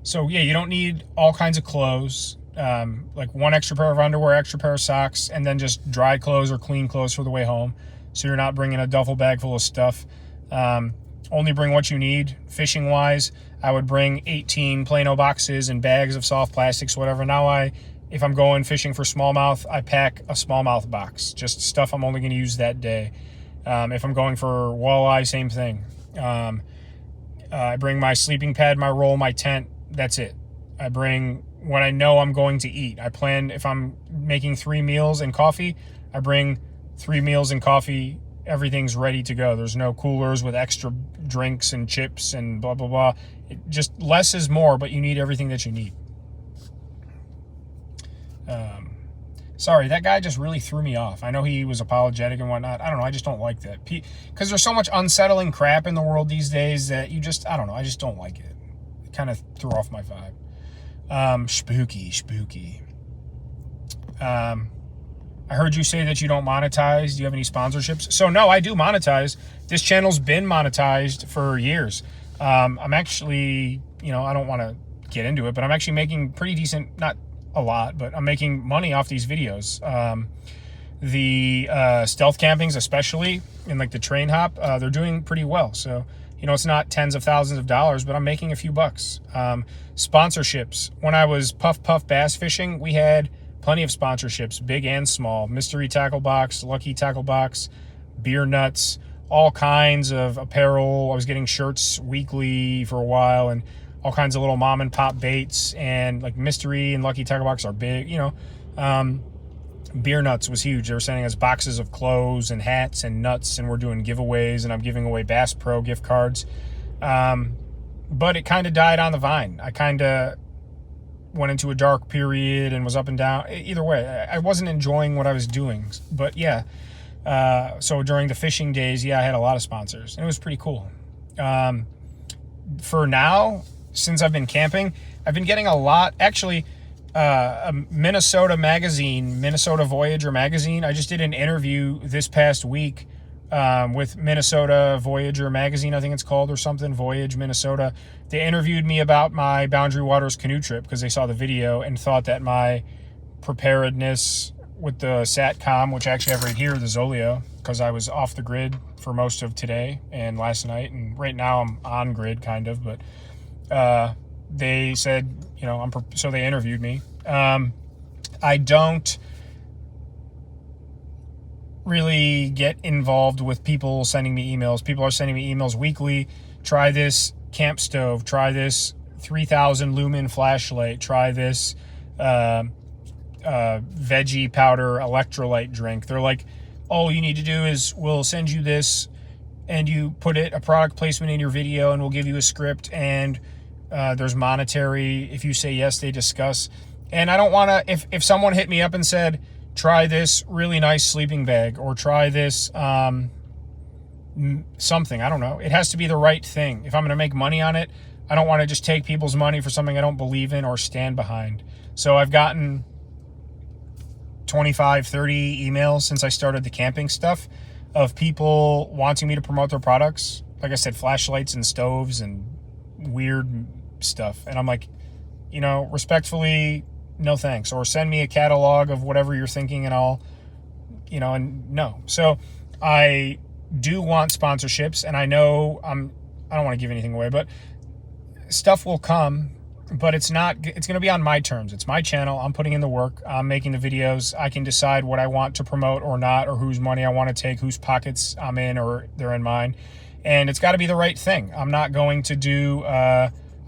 So yeah, you don't need all kinds of clothes, like one extra pair of underwear, extra pair of socks, and then just dry clothes or clean clothes for the way home. So you're not bringing a duffel bag full of stuff. Only bring what you need. Fishing wise, I would bring 18 Plano boxes and bags of soft plastics, whatever. Now if I'm going fishing for smallmouth, I pack a smallmouth box, just stuff I'm only going to use that day. If I'm going for walleye, same thing. I bring my sleeping pad, my roll, my tent. That's it. I bring what I know I'm going to eat. I plan, if I'm making 3 meals and coffee, I bring 3 meals and coffee. Everything's ready to go. There's no coolers with extra drinks and chips and blah, blah, blah. Just less is more, but you need everything that you need. Sorry, that guy just really threw me off. I know he was apologetic and whatnot. I don't know. I just don't like that. Because there's so much unsettling crap in the world these days that I don't know. I just don't like it. It kind of threw off my vibe. Spooky. I heard you say that you don't monetize. Do you have any sponsorships? So no, I do monetize. This channel's been monetized for years. I'm actually, I don't want to get into it, but I'm actually making pretty decent, not a lot, but I'm making money off these videos. The stealth campings, especially in like the train hop, they're doing pretty well. So, it's not tens of thousands of dollars, but I'm making a few bucks. Sponsorships. When I was puff bass fishing, we had plenty of sponsorships, big and small. Mystery Tackle Box, Lucky Tackle Box, Beer Nuts, all kinds of apparel. I was getting shirts weekly for a while, and all kinds of little mom and pop baits, and like Mystery and Lucky Tackle Box are big, Beer Nuts was huge. They were sending us boxes of clothes and hats and nuts, and we're doing giveaways, and I'm giving away Bass Pro gift cards. But it kind of died on the vine. I kind of went into a dark period and was up and down. Either way, I wasn't enjoying what I was doing. But yeah, so during the fishing days, I had a lot of sponsors, and it was pretty cool. For now, since I've been camping, I've been getting a lot. Actually, a Minnesota magazine, Minnesota Voyager magazine. I just did an interview this past week with Minnesota Voyager magazine, I think it's called, or something, Voyage Minnesota. They interviewed me about my Boundary Waters canoe trip because they saw the video and thought that my preparedness with the SATCOM, which I actually have right here, the Zoleo, because I was off the grid for most of today and last night, and right now I'm on grid kind of, but they said, so they interviewed me. I don't really get involved with people sending me emails. People are sending me emails weekly. Try this camp stove. Try this 3,000 lumen flashlight. Try this veggie powder electrolyte drink. They're like, all you need to do is we'll send you this, and you put a product placement in your video, and we'll give you a script, and there's monetary. If you say yes, they discuss. And I don't want to, if someone hit me up and said, try this really nice sleeping bag, or try this something, I don't know. It has to be the right thing. If I'm going to make money on it, I don't want to just take people's money for something I don't believe in or stand behind. So I've gotten 25, 30 emails since I started the camping stuff of people wanting me to promote their products. Like I said, flashlights and stoves and weird stuff. And I'm like, respectfully, no thanks. Or send me a catalog of whatever you're thinking, and I'll, and no. So I do want sponsorships, and I know I don't want to give anything away, but stuff will come, but it's going to be on my terms. It's my channel. I'm putting in the work. I'm making the videos. I can decide what I want to promote or not, or whose money I want to take, whose pockets I'm in or they're in mine. And it's got to be the right thing. I'm not going to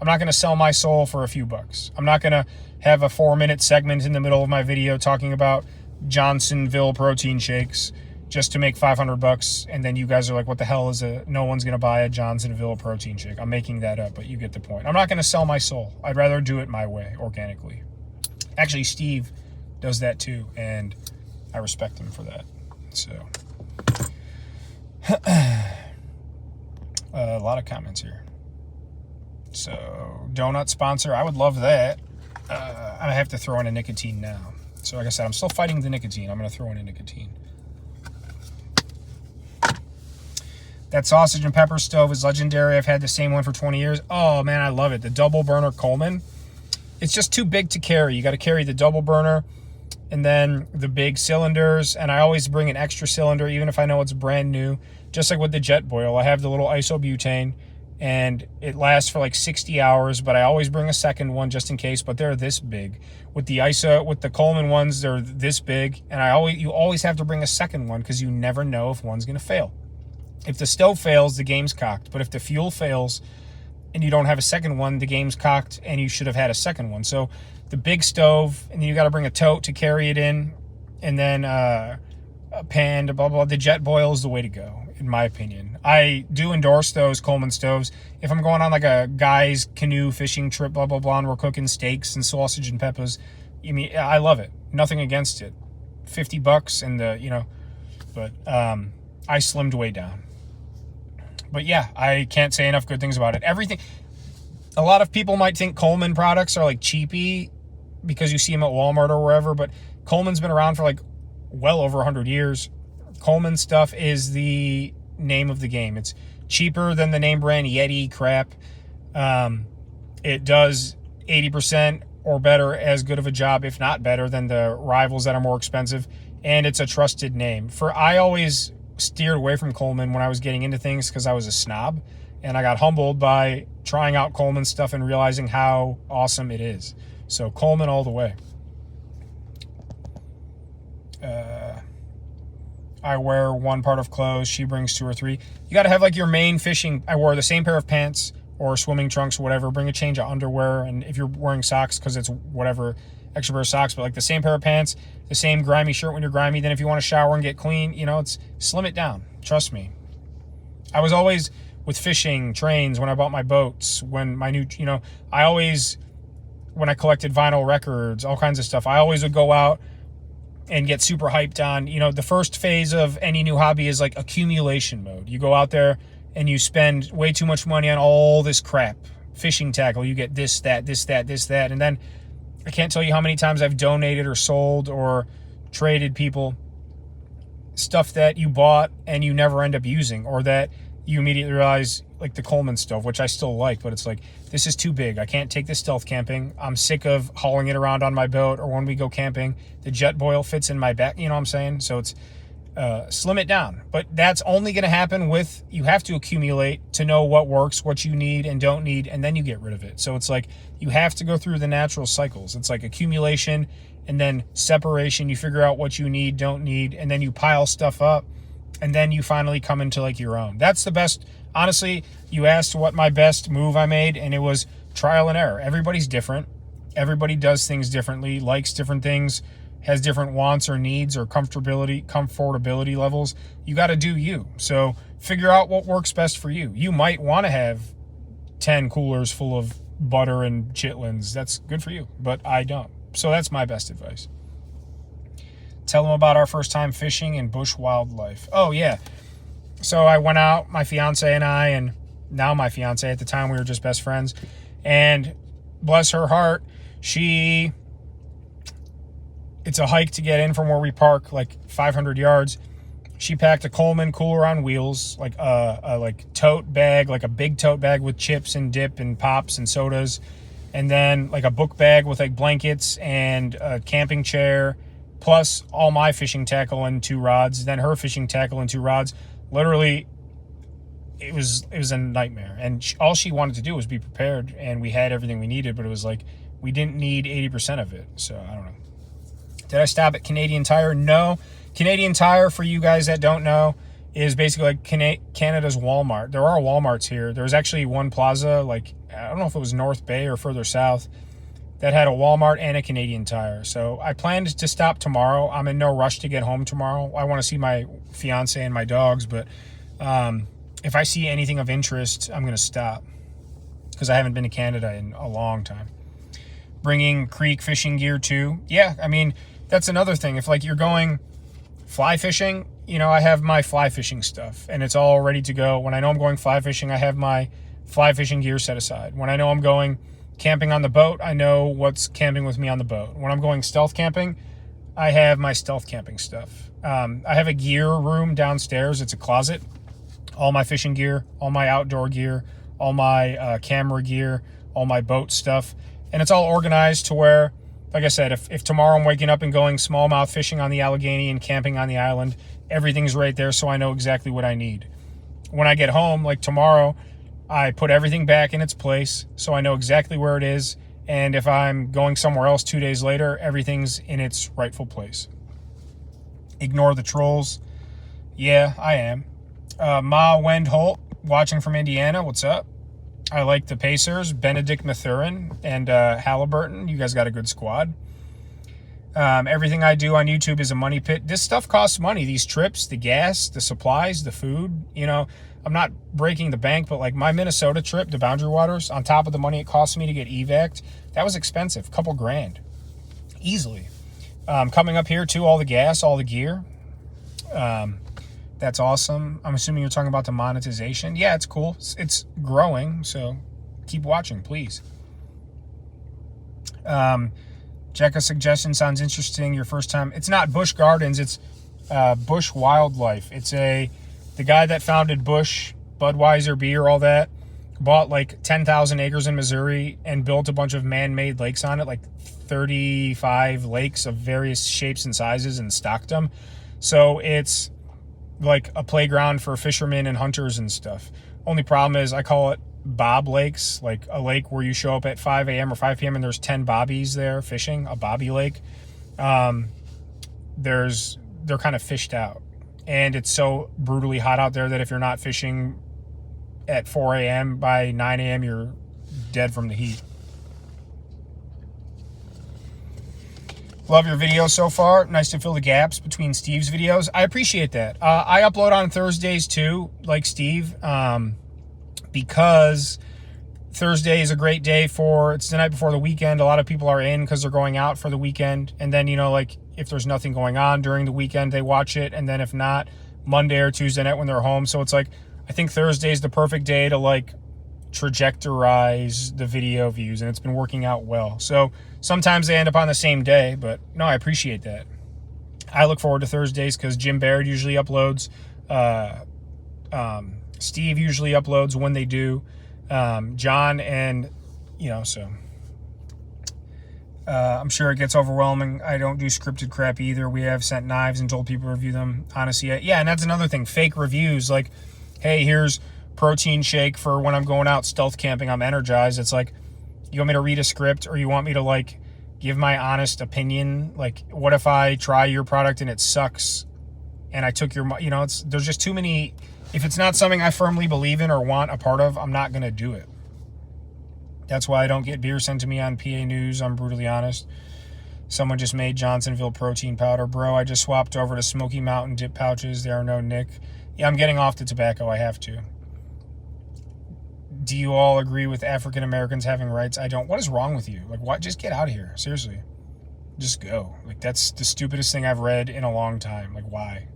I'm not going to sell my soul for a few bucks. I'm not going to have a 4-minute segment in the middle of my video talking about Johnsonville protein shakes just to make $500, and then you guys are like, what the hell is no one's going to buy a Johnsonville protein shake. I'm making that up, but you get the point. I'm not going to sell my soul. I'd rather do it my way, organically. Actually, Steve does that too, and I respect him for that. So a lot of comments here. So donut sponsor, I would love that. I have to throw in a nicotine now. So like I said, I'm still fighting the nicotine. I'm going to throw in a nicotine. That sausage and pepper stove is legendary. I've had the same one for 20 years. Oh, man, I love it. The double burner Coleman. It's just too big to carry. You got to carry the double burner and then the big cylinders. And I always bring an extra cylinder, even if I know it's brand new. Just like with the Jetboil, I have the little isobutane, and it lasts for like 60 hours, but I always bring a second one just in case, but they're this big. With the Coleman ones, they're this big, and you always have to bring a second one because you never know if one's going to fail. If the stove fails, the game's cocked, but if the fuel fails and you don't have a second one, the game's cocked, and you should have had a second one. So the big stove, and then you got to bring a tote to carry it in, and then a pan, blah, blah, blah. The Jetboil is the way to go, in my opinion. I do endorse those Coleman stoves. If I'm going on like a guy's canoe fishing trip, blah, blah, blah, and we're cooking steaks and sausage and peppers, I love it. Nothing against it. $50 and but I slimmed way down. But yeah, I can't say enough good things about it. A lot of people might think Coleman products are like cheapy because you see them at Walmart or wherever, but Coleman's been around for like well over 100 years. Coleman stuff is the name of the game. It's cheaper than the name brand Yeti crap. It does 80% or better as good of a job, if not better, than the rivals that are more expensive. And it's a trusted name. I always steered away from Coleman when I was getting into things because I was a snob, and I got humbled by trying out Coleman stuff and realizing how awesome it is. So Coleman all the way. I wear one part of clothes. She brings two or three. You got to have like your main fishing. I wore the same pair of pants or swimming trunks or whatever. Bring a change of underwear. And if you're wearing socks, because it's whatever, extra pair of socks, but like the same pair of pants, the same grimy shirt when you're grimy. Then if you want to shower and get clean, it's slim it down. Trust me. I was always with fishing trains when I bought my boats, when my new, I always, when I collected vinyl records, all kinds of stuff, I always would go out and get super hyped on, the first phase of any new hobby is like accumulation mode. You go out there and you spend way too much money on all this crap. Fishing tackle, you get this, that, this, that, this, that. And then I can't tell you how many times I've donated or sold or traded people stuff that you bought and you never end up using, or that you immediately realize, like the Coleman stove, which I still like, but it's like, this is too big. I can't take this stealth camping. I'm sick of hauling it around on my boat, or when we go camping, the Jetboil fits in my back. You know what I'm saying? So it's slim it down. But that's only going to happen with, you have to accumulate to know what works, what you need and don't need, and then you get rid of it. So it's like, you have to go through the natural cycles. It's like accumulation and then separation. You figure out what you need, don't need, and then you pile stuff up, and then you finally come into like your own. That's the best. Honestly, you asked what my best move I made, and it was trial and error. Everybody's different. Everybody does things differently, likes different things, has different wants or needs or comfortability levels. You got to do you. So figure out what works best for you. You might want to have 10 coolers full of butter and chitlins. That's good for you, but I don't. So that's my best advice. Tell them about our first time fishing in bush wildlife. Oh, yeah. So I went out, my fiance and I, and now my fiance, at the time we were just best friends, and bless her heart, it's a hike to get in from where we park, like 500 yards. She packed a Coleman cooler on wheels, like a tote bag, like a big tote bag with chips and dip and pops and sodas, and then like a book bag with like blankets and a camping chair, plus all my fishing tackle and 2 rods, then her fishing tackle and 2 rods. Literally, it was a nightmare. And all she wanted to do was be prepared, and we had everything we needed, but it was like, we didn't need 80% of it. So I don't know. Did I stop at Canadian Tire? No. Canadian Tire, for you guys that don't know, is basically like Canada's Walmart. There are Walmarts here. There was actually one plaza, like, I don't know if it was North Bay or further south, that had a Walmart and a Canadian Tire. So I planned to stop tomorrow. I'm in no rush to get home tomorrow. I want to see my fiance and my dogs, but if I see anything of interest, I'm going to stop, because I haven't been to Canada in a long time. Bringing creek fishing gear too. Yeah, I mean, that's another thing. If like you're going fly fishing, I have my fly fishing stuff and it's all ready to go. When I know I'm going fly fishing, I have my fly fishing gear set aside. When I know I'm going camping on the boat, I know what's camping with me on the boat. When I'm going stealth camping, I have my stealth camping stuff. I have a gear room downstairs. It's a closet. All my fishing gear, all my outdoor gear, all my camera gear, all my boat stuff. And it's all organized to where, like I said, if tomorrow I'm waking up and going smallmouth fishing on the Allegheny and camping on the island, everything's right there, so I know exactly what I need. When I get home, like tomorrow, I put everything back in its place, so I know exactly where it is. And if I'm going somewhere else 2 days later, everything's in its rightful place. Ignore the trolls. Yeah, I am. Ma Wendholt, watching from Indiana. What's up? I like the Pacers, Benedict Mathurin, and Halliburton. You guys got a good squad. Everything I do on YouTube is a money pit. This stuff costs money. These trips, the gas, the supplies, the food. I'm not breaking the bank, but like my Minnesota trip to Boundary Waters, on top of the money it cost me to get evac'd, that was expensive, a couple grand, easily. Coming up here too, all the gas, all the gear. That's awesome. I'm assuming you're talking about the monetization. Yeah, it's cool. It's growing, so keep watching, please. Jekka suggestion sounds interesting. Your first time. It's not Busch Gardens. It's Bush Wildlife. It's the guy that founded Busch, Budweiser beer, all that, bought like 10,000 acres in Missouri and built a bunch of man-made lakes on it, like 35 lakes of various shapes and sizes, and stocked them. So it's like a playground for fishermen and hunters and stuff. Only problem is I call it Bob Lakes, like a lake where you show up at 5 a.m. or 5 p.m. and there's 10 bobbies there fishing, a bobby lake. They're kind of fished out. and it's so brutally hot out there that if you're not fishing at 4 a.m., by 9 a.m., you're dead from the heat. Love your videos so far. Nice to fill the gaps between Steve's videos. I appreciate that. I upload on Thursdays too, like Steve, because Thursday is a great day it's the night before the weekend. A lot of people are in because they're going out for the weekend. And then, like if there's nothing going on during the weekend, they watch it. And then if not, Monday or Tuesday night when they're home. So it's like, I think Thursday is the perfect day to like trajectorize the video views, and it's been working out well. So sometimes they end up on the same day, but no, I appreciate that. I look forward to Thursdays because Jim Baird usually uploads. Steve usually uploads when they do. John and, so I'm sure it gets overwhelming. I don't do scripted crap either. We have sent knives and told people to review them. Honestly, yeah, and that's another thing. Fake reviews, like, hey, here's protein shake for when I'm going out stealth camping, I'm energized. It's like, you want me to read a script, or you want me to like give my honest opinion? Like, what if I try your product and it sucks and I took your, there's just too many. If it's not something I firmly believe in or want a part of, I'm not going to do it. That's why I don't get beer sent to me on PA News. I'm brutally honest. Someone just made Johnsonville protein powder. Bro, I just swapped over to Smoky Mountain dip pouches. There are no Nick. Yeah, I'm getting off the tobacco. I have to. Do you all agree with African Americans having rights? I don't. What is wrong with you? Like, what? Just get out of here. Seriously. Just go. Like, that's the stupidest thing I've read in a long time. Like, why?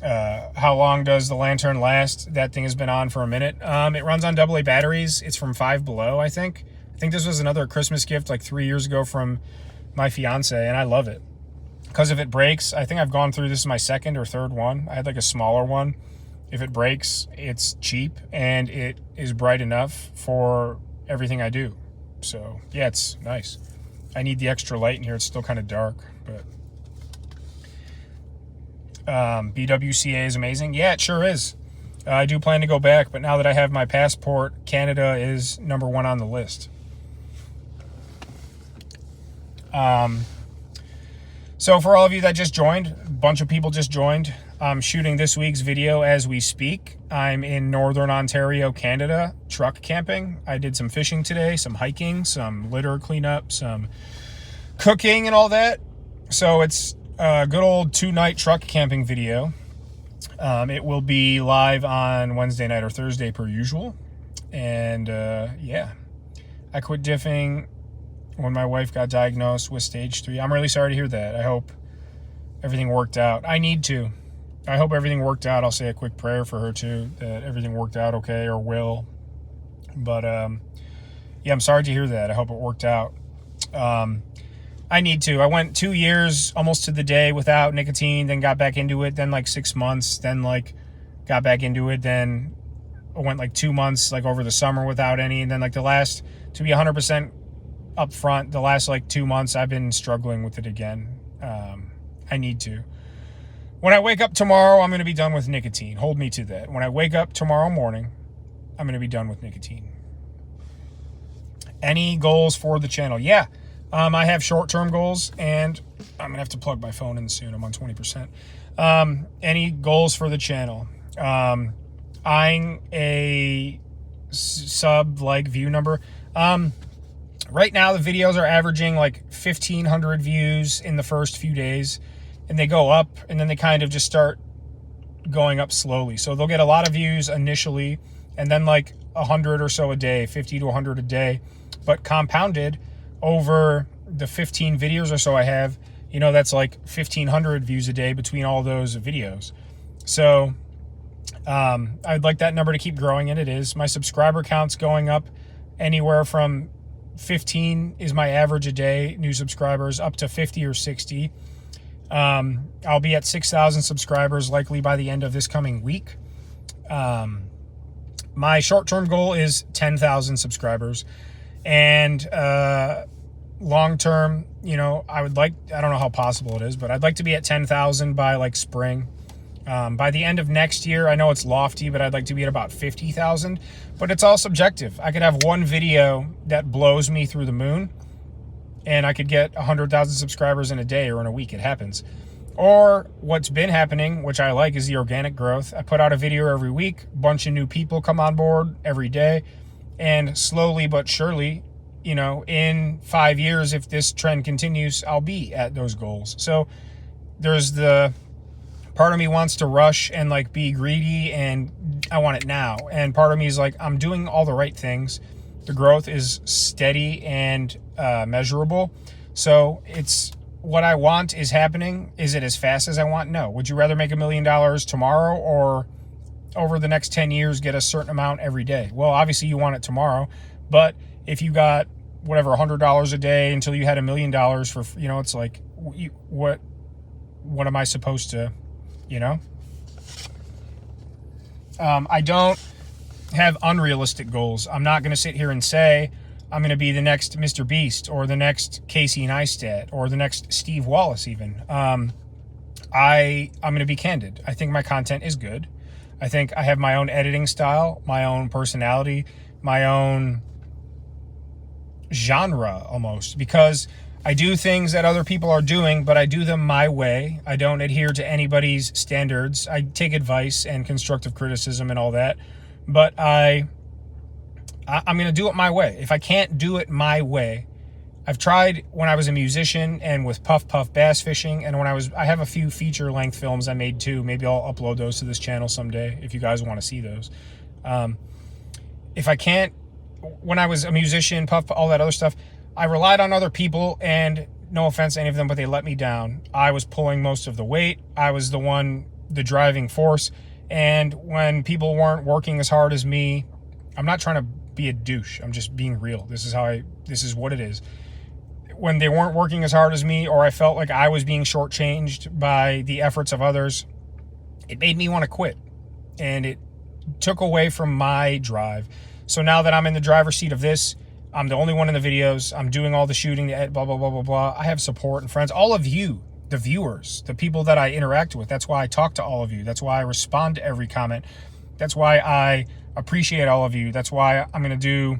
How long does the lantern last? That thing has been on for a minute. It runs on AA batteries. It's from Five Below, I think. I think this was another Christmas gift like 3 years ago from my fiance, and I love it. Because if it breaks, I think I've gone through, this is my second or third one. I had like a smaller one. If it breaks, it's cheap and it is bright enough for everything I do. So yeah, it's nice. I need the extra light in here. It's still kind of dark, but BWCA is amazing. Yeah, it sure is. I do plan to go back, but now that I have my passport, Canada is number one on the list. So for all of you that just joined, a bunch of people just joined. I'm shooting this week's video as we speak. I'm in Northern Ontario, Canada, truck camping. I did some fishing today, some hiking, some litter cleanup, some cooking and all that. So it's a good old 2-night truck camping video. It will be live on Wednesday night or Thursday per usual. And yeah, I quit diffing when my wife got diagnosed with stage 3. I'm really sorry to hear that. I hope everything worked out. I need to. I hope everything worked out. I'll say a quick prayer for her too, that everything worked out okay, or will. But yeah, I'm sorry to hear that. I hope it worked out. I need to. I went 2 years almost to the day without nicotine, then got back into it, then like 6 months, then like got back into it, then I went like 2 months like over the summer without any, and then like the last, to be 100% up front, the last like 2 months I've been struggling with it again. I need to. When I wake up tomorrow, I'm going to be done with nicotine. Hold me to that. When I wake up tomorrow morning, I'm going to be done with nicotine. Any goals for the channel? Yeah. I have short-term goals, and I'm going to have to plug my phone in soon. I'm on 20%. Any goals for the channel? Eyeing a sub-like view number. Right now, the videos are averaging like 1,500 views in the first few days, and they go up, and then they kind of just start going up slowly. So they'll get a lot of views initially, and then like 100 or so a day, 50 to 100 a day, but compounded over the 15 videos or so I have, that's like 1,500 views a day between all those videos. So I'd like that number to keep growing, and it is. My subscriber count's going up anywhere from 15 is my average a day, new subscribers, up to 50 or 60. I'll be at 6,000 subscribers likely by the end of this coming week. My short-term goal is 10,000 subscribers. And long-term, I would like, I don't know how possible it is, but I'd like to be at 10,000 by like spring. By the end of next year, I know it's lofty, but I'd like to be at about 50,000. But it's all subjective. I could have one video that blows me through the moon, and I could get 100,000 subscribers in a day or in a week. It happens. Or what's been happening, which I like, is the organic growth. I put out a video every week, a bunch of new people come on board every day, and slowly but surely, in 5 years, if this trend continues, I'll be at those goals. So there's the part of me wants to rush and like be greedy and I want it now. And part of me is like, I'm doing all the right things. The growth is steady and measurable. So it's what I want is happening. Is it as fast as I want? No. Would you rather make $1 million tomorrow or over the next 10 years get a certain amount every day? Well, obviously you want it tomorrow, but if you got whatever, $100 a day until you had $1 million for, it's like, what am I supposed to, I don't have unrealistic goals. I'm not going to sit here and say I'm going to be the next Mr. Beast or the next Casey Neistat or the next Steve Wallace even. I'm going to be candid. I think my content is good. I think I have my own editing style, my own personality, my own genre almost, because I do things that other people are doing, but I do them my way. I don't adhere to anybody's standards. I take advice and constructive criticism and all that, but I'm going to do it my way. If I can't do it my way, I've tried when I was a musician and with Puff Puff Bass Fishing, and I have a few feature length films I made too. Maybe I'll upload those to this channel someday if you guys want to see those. If I can't, when I was a musician, Puff, all that other stuff, I relied on other people, and no offense to any of them, but they let me down. I was pulling most of the weight. I was the driving force. And when people weren't working as hard as me, I'm not trying to be a douche. I'm just being real. This is what it is. When they weren't working as hard as me, or I felt like I was being shortchanged by the efforts of others, it made me want to quit. And it took away from my drive. So now that I'm in the driver's seat of this, I'm the only one in the videos. I'm doing all the shooting, the blah, blah, blah, blah, blah. I have support and friends. All of you, the viewers, the people that I interact with. That's why I talk to all of you. That's why I respond to every comment. That's why I appreciate all of you. That's why I'm going to do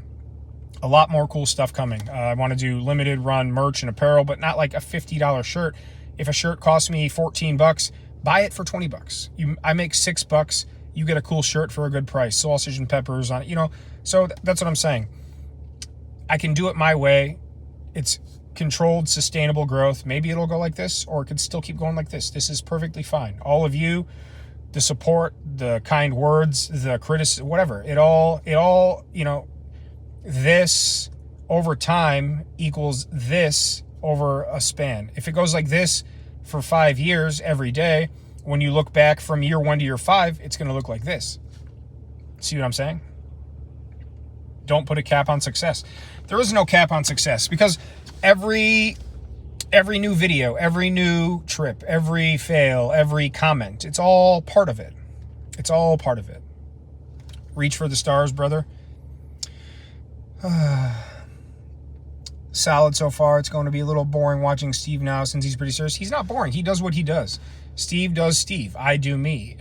a lot more cool stuff coming. I want to do limited run merch and apparel, but not like a $50 shirt. If a shirt costs me $14, buy it for $20. I make $6. You get a cool shirt for a good price. Sausage and peppers on it, So that's what I'm saying. I can do it my way. It's controlled, sustainable growth. Maybe it'll go like this, or it could still keep going like this. This is perfectly fine. All of you, the support, the kind words, the criticism, whatever. It all, this over time equals this over a span. If it goes like this for 5 years every day, when you look back from year 1 to year 5, it's going to look like this. See what I'm saying? Don't put a cap on success. There is no cap on success, because every new video, every new trip, every fail, every comment, it's all part of it. It's all part of it. Reach for the stars, brother. Solid so far. It's going to be a little boring watching Steve now since he's pretty serious. He's not boring. He does what he does. Steve does Steve. I do me.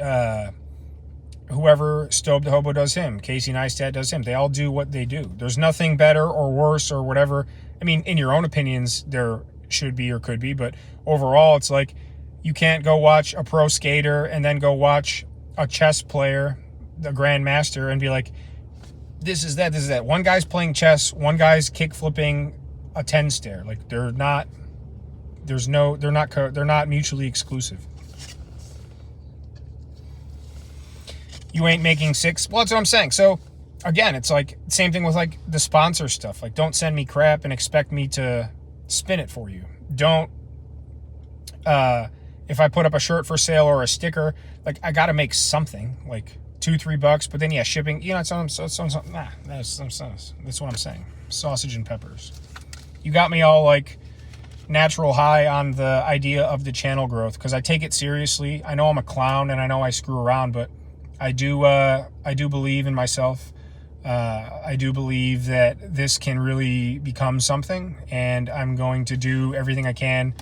Whoever Stobe the Hobo does him. Casey Neistat does him. They all do what they do. There's nothing better or worse or whatever. I mean, in your own opinions, there should be or could be, but overall, it's like you can't go watch a pro skater and then go watch a chess player, the grandmaster, and be like, this is that, this is that. One guy's playing chess, one guy's kick flipping a 10 stair. Like, they're not mutually exclusive. You ain't making 6. Well, that's what I'm saying. So again, it's like same thing with like the sponsor stuff. Like, don't send me crap and expect me to spin it for you. Don't, if I put up a shirt for sale or a sticker, like, I got to make something like $2-3, but then shipping, that's what I'm saying. Sausage and peppers. You got me all like natural high on the idea of the channel growth, because I take it seriously. I know I'm a clown and I know I screw around, but I do believe in myself. I do believe that this can really become something, and I'm going to do everything I can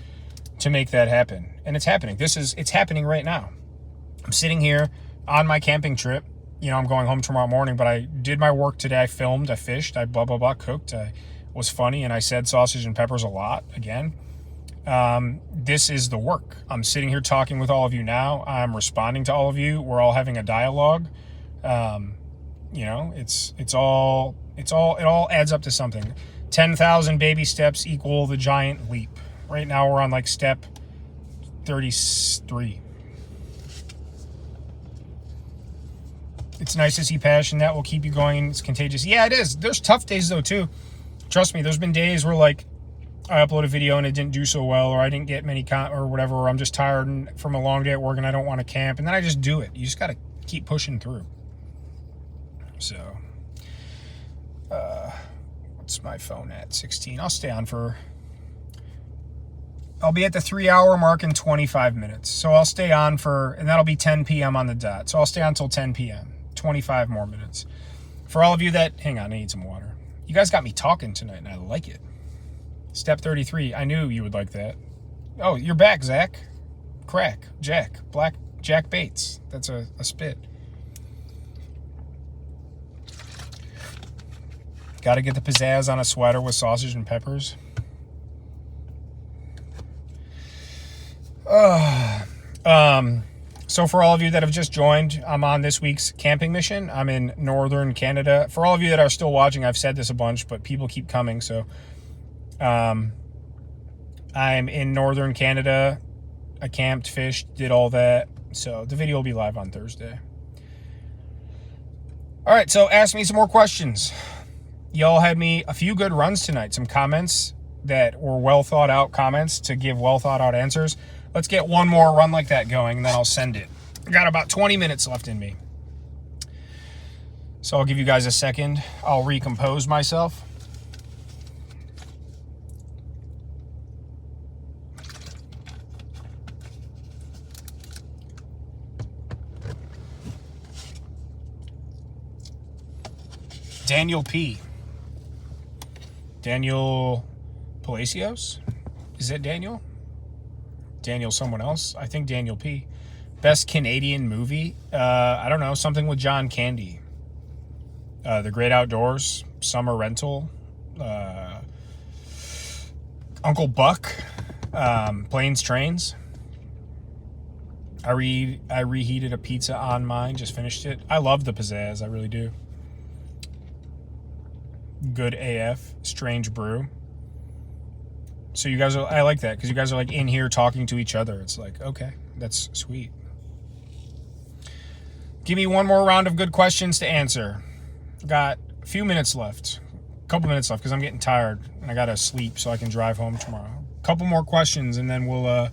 to make that happen. And it's happening. It's happening right now. I'm sitting here on my camping trip. I'm going home tomorrow morning, but I did my work today. I filmed, I fished, I blah, blah, blah, cooked. I was funny, and I said sausage and peppers a lot again. This is the work. I'm sitting here talking with all of you now. I'm responding to all of you. We're all having a dialogue. It all adds up to something. 10,000 baby steps equal the giant leap. Right now we're on like step 33. It's nice to see passion. That will keep you going. It's contagious. Yeah, it is. There's tough days though too. Trust me, there's been days where like I upload a video and it didn't do so well, or I didn't get many or whatever, or I'm just tired from a long day at work and I don't want to camp, and then I just do it. You just got to keep pushing through. So, what's my phone at? 16. I'll stay on I'll be at the 3-hour mark in 25 minutes. So I'll stay on and that'll be 10 p.m. on the dot. So I'll stay on until 10 p.m. 25 more minutes. For all of you that, hang on, I need some water. You guys got me talking tonight and I like it. Step 33. I knew you would like that. Oh, you're back, Zach. Black Jack Bates. That's a spit. Got to get the pizzazz on a sweater with sausage and peppers. So for all of you that have just joined, I'm on this week's camping mission. I'm in northern Canada. For all of you that are still watching, I've said this a bunch, but people keep coming. So I'm in northern Canada. I camped, fished, did all that. So the video will be live on Thursday. All right, so ask me some more questions. Y'all had me a few good runs tonight. Some comments that were well thought out comments to give well thought out answers. Let's get one more run like that going, and then I'll send it. I got about 20 minutes left in me. So I'll give you guys a second. I'll recompose myself. Daniel P. Daniel Palacios? Is it Daniel? Daniel someone else? I think Daniel P. Best Canadian movie? I don't know. Something with John Candy. The Great Outdoors. Summer Rental. Uncle Buck. Planes, Trains. I reheated a pizza on mine. Just finished it. I love the pizzazz. I really do. Good AF. Strange Brew. So you guys are, I like that because you guys are like in here talking to each other. It's like, okay, that's sweet. Give me one more round of good questions to answer. Got a few minutes left. A couple minutes left because I'm getting tired and I got to sleep so I can drive home tomorrow. A couple more questions and then we'll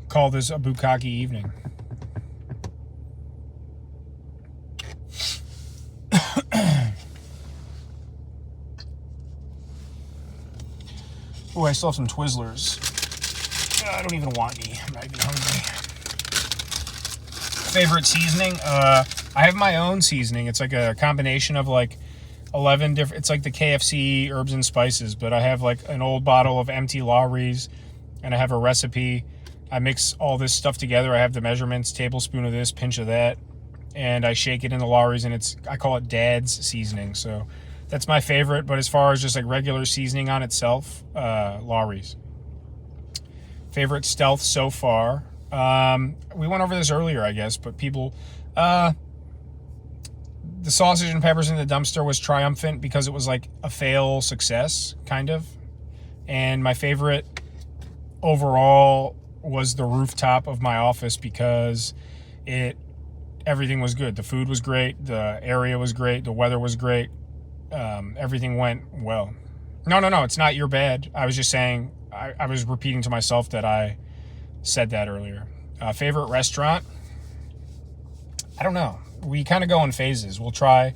call this a bukkake evening. Oh, I still have some Twizzlers. I don't even want any. I'm not even hungry. Favorite seasoning? I have my own seasoning. It's like a combination of like 11 different... It's like the KFC herbs and spices, but I have like an old bottle of empty Lawry's, and I have a recipe. I mix all this stuff together. I have the measurements, tablespoon of this, pinch of that, and I shake it in the Lawry's, and I call it Dad's seasoning. So that's my favorite, but as far as just like regular seasoning on itself, Lawry's. Favorite stealth so far. We went over this earlier, I guess, but people... the sausage and peppers in the dumpster was triumphant because it was like a fail success, kind of. And my favorite overall was the rooftop of my office because everything was good. The food was great. The area was great. The weather was great. Everything went well. No, it's not your bad. I was just saying, I was repeating to myself that I said that earlier. Favorite restaurant? I don't know. We kind of go in phases. We'll try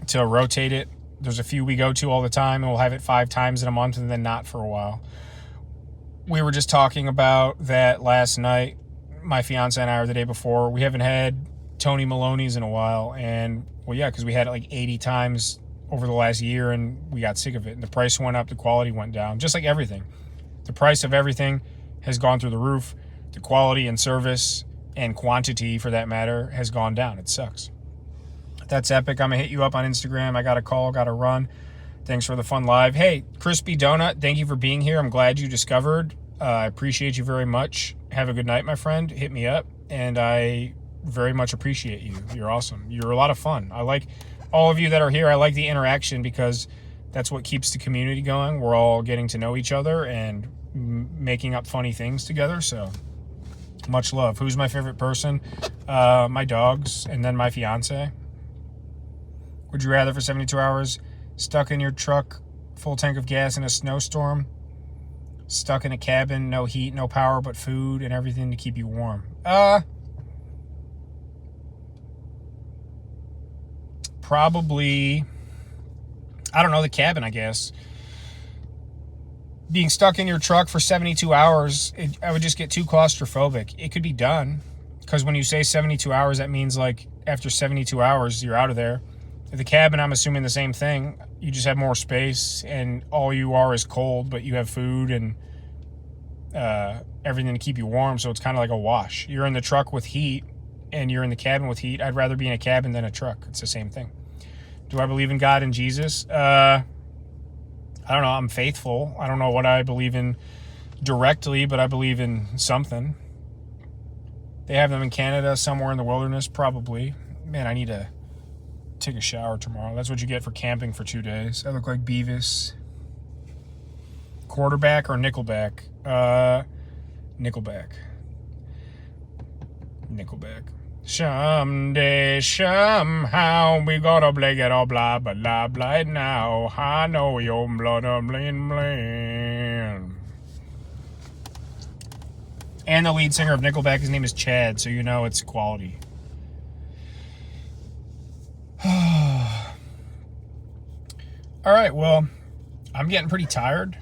to rotate it. There's a few we go to all the time, and we'll have it 5 times in a month and then not for a while. We were just talking about that last night, my fiance and I, or the day before. We haven't had Tony Maloney's in a while, and well, yeah, because we had it like 80 times over the last year, and we got sick of it. And the price went up, the quality went down, just like everything. The price of everything has gone through the roof. The quality and service and quantity, for that matter, has gone down. It sucks. That's epic. I'm going to hit you up on Instagram. I got a call, got to run. Thanks for the fun live. Hey, Crispy Donut, thank you for being here. I'm glad you discovered. I appreciate you very much. Have a good night, my friend. Hit me up, and I very much appreciate you. You're awesome. You're a lot of fun. I like all of you that are here. I like the interaction because that's what keeps the community going. We're all getting to know each other and making up funny things together, so much love. Who's my favorite person? My dogs, and then my fiance. Would you rather for 72 hours stuck in your truck, full tank of gas in a snowstorm, stuck in a cabin, no heat, no power, but food and everything to keep you warm? Probably, I don't know, the cabin, I guess. Being stuck in your truck for 72 hours, I would just get too claustrophobic. It could be done, because when you say 72 hours, that means like after 72 hours, you're out of there. The cabin, I'm assuming the same thing. You just have more space, and all you are is cold, but you have food and everything to keep you warm, so it's kind of like a wash. You're in the truck with heat, and you're in the cabin with heat. I'd rather be in a cabin than a truck. It's the same thing. Do I believe in God and Jesus? I don't know. I'm faithful. I don't know what I believe in directly, but I believe in something. They have them in Canada, somewhere in the wilderness, probably. Man, I need to take a shower tomorrow. That's what you get for camping for 2 days. I look like Beavis. Quarterback or Nickelback? Nickelback. Someday, somehow, we gonna play it all blah, blah, blah, blah. Now, I know your blood, bling, bling. And the lead singer of Nickelback, his name is Chad, so you know it's quality. All right, well, I'm getting pretty tired.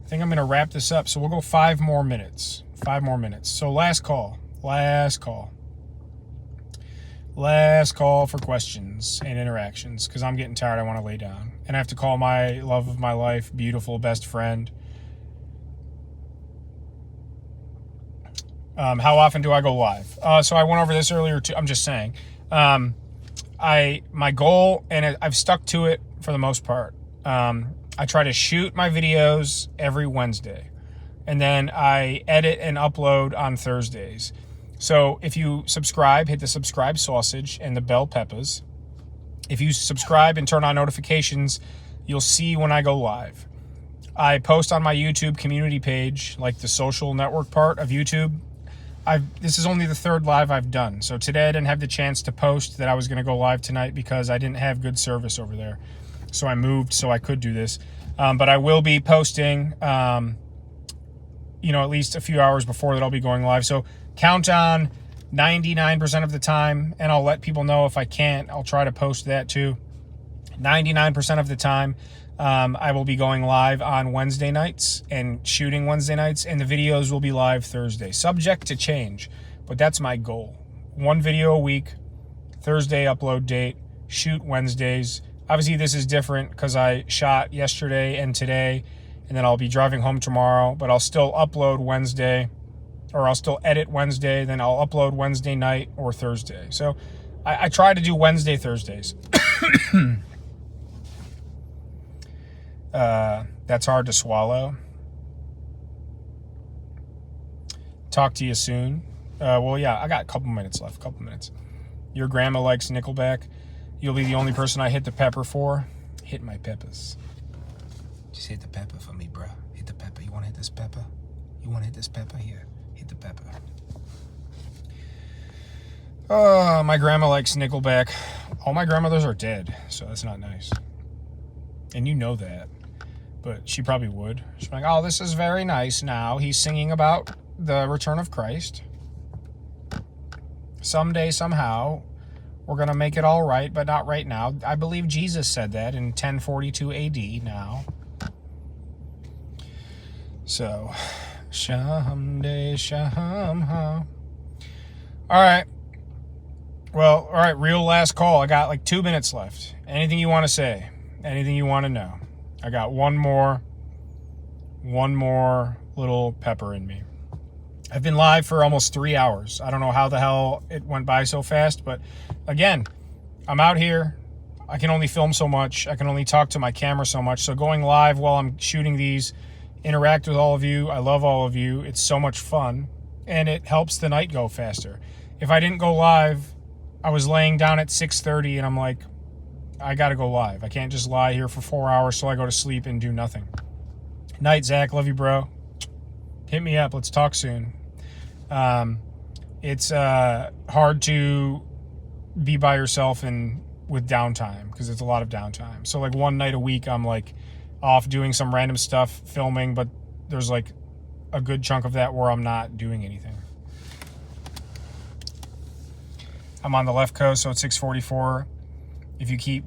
I think I'm going to wrap this up. So we'll go 5 more minutes. 5 more minutes. So last call for questions and interactions, because I'm getting tired. I want to lay down. And I have to call my love of my life, beautiful best friend. How often do I go live? So I went over this earlier too. I'm just saying. My goal, and I've stuck to it for the most part. I try to shoot my videos every Wednesday, and then I edit and upload on Thursdays. So if you subscribe, hit the subscribe sausage and the bell peppers. If you subscribe and turn on notifications, you'll see when I go live. I post on my YouTube community page, like the social network part of YouTube. This is only the 3rd live I've done. So today I didn't have the chance to post that I was going to go live tonight because I didn't have good service over there. So I moved so I could do this. But I will be posting, at least a few hours before that I'll be going live. So count on 99% of the time, and I'll let people know if I can't. I'll try to post that too. 99% of the time, I will be going live on Wednesday nights and shooting Wednesday nights, and the videos will be live Thursday, subject to change, but that's my goal. 1 video a week, Thursday upload date, shoot Wednesdays. Obviously this is different because I shot yesterday and today, and then I'll be driving home tomorrow, but I'll still upload Wednesday, or I'll still edit Wednesday, then I'll upload Wednesday night or Thursday. So I try to do Wednesday, Thursdays. That's hard to swallow. Talk to you soon. Well, yeah, I got a couple minutes left. Your grandma likes Nickelback. You'll be the only person I hit the pepper for. Hit my peppers. Just hit the pepper for me, bro. Hit the pepper. You want to hit this pepper? You want to hit this pepper? Here, hit the pepper. Oh, my grandma likes Nickelback. All my grandmothers are dead, so that's not nice. And you know that. But she probably would. She'd be like, oh, this is very nice now. He's singing about the return of Christ. Someday, somehow, we're going to make it all right, but not right now. I believe Jesus said that in 1042 AD now. So, someday, somehow. All right. Well, all right, real last call. I got like 2 minutes left. Anything you want to say? Anything you want to know? I got one more little pepper in me. I've been live for almost 3 hours. I don't know how the hell it went by so fast, but again, I'm out here. I can only film so much. I can only talk to my camera so much. So going live while I'm shooting these, interact with all of you. I love all of you. It's so much fun, and it helps the night go faster. If I didn't go live, I was laying down at 6:30 and I'm like, I got to go live. I can't just lie here for 4 hours till I go to sleep and do nothing. Night, Zach. Love you, bro. Hit me up. Let's talk soon. It's hard to be by yourself and with downtime, because it's a lot of downtime. So like one night a week I'm like off doing some random stuff, filming, but there's like a good chunk of that where I'm not doing anything. I'm on the left coast, so it's 6:44. If you keep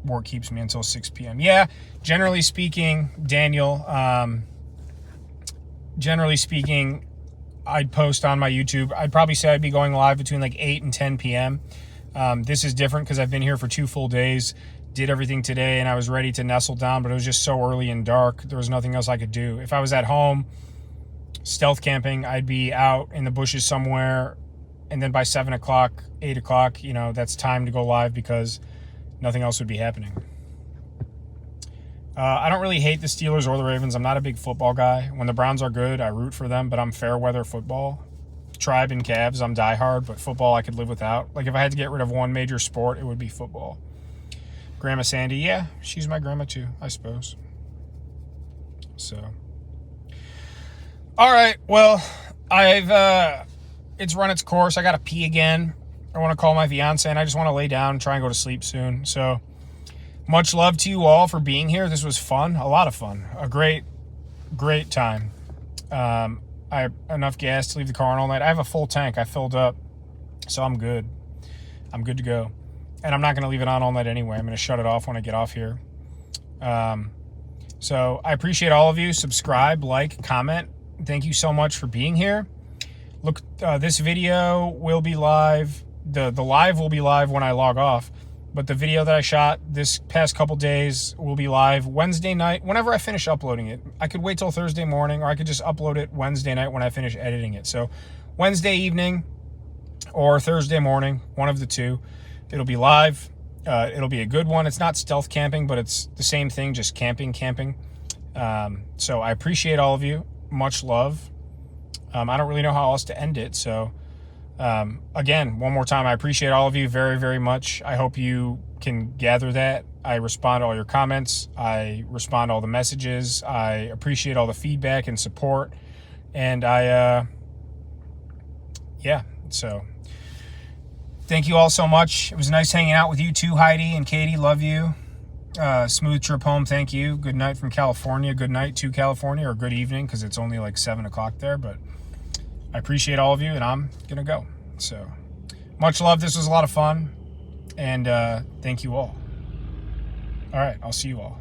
work keeps me until 6 p.m. Yeah, generally speaking, Daniel, generally speaking, I'd post on my YouTube. I'd probably say I'd be going live between like 8 and 10 p.m. This is different because I've been here for 2 full days, did everything today, and I was ready to nestle down, but it was just so early and dark. There was nothing else I could do. If I was at home stealth camping, I'd be out in the bushes somewhere, and then by 7 o'clock, 8 o'clock, that's time to go live because nothing else would be happening. I don't really hate the Steelers or the Ravens. I'm not a big football guy. When the Browns are good, I root for them, but I'm fair weather football. Tribe and Cavs, I'm diehard, but football I could live without. Like if I had to get rid of one major sport, it would be football. Grandma Sandy, yeah, she's my grandma too, I suppose. So, all right, well, it's run its course. I got to pee again. I want to call my fiance, and I just want to lay down and try and go to sleep soon. So, much love to you all for being here. This was fun, a lot of fun, a great time. I have enough gas to leave the car on all night. I have a full tank. I filled up, so I'm good. I'm good to go. And I'm not going to leave it on all night anyway. I'm going to shut it off when I get off here. So I appreciate all of you. Subscribe, like, comment. Thank you so much for being here. Look, this video will be live. The live will be live when I log off. But the video that I shot this past couple days will be live Wednesday night, whenever I finish uploading it. I could wait till Thursday morning, or I could just upload it Wednesday night when I finish editing it. So Wednesday evening or Thursday morning, one of the two, it'll be live. It'll be a good one. It's not stealth camping, but it's the same thing, just camping. So I appreciate all of you. Much love. I don't really know how else to end it, so... again, one more time, I appreciate all of you very, very much. I hope you can gather that. I respond to all your comments. I respond to all the messages. I appreciate all the feedback and support. And so thank you all so much. It was nice hanging out with you too, Heidi and Katie. Love you. Smooth trip home. Thank you. Good night from California. Good night to California, or good evening, because it's only like 7 o'clock there, but I appreciate all of you, and I'm going to go. So, much love. This was a lot of fun, and thank you all. All right, I'll see you all.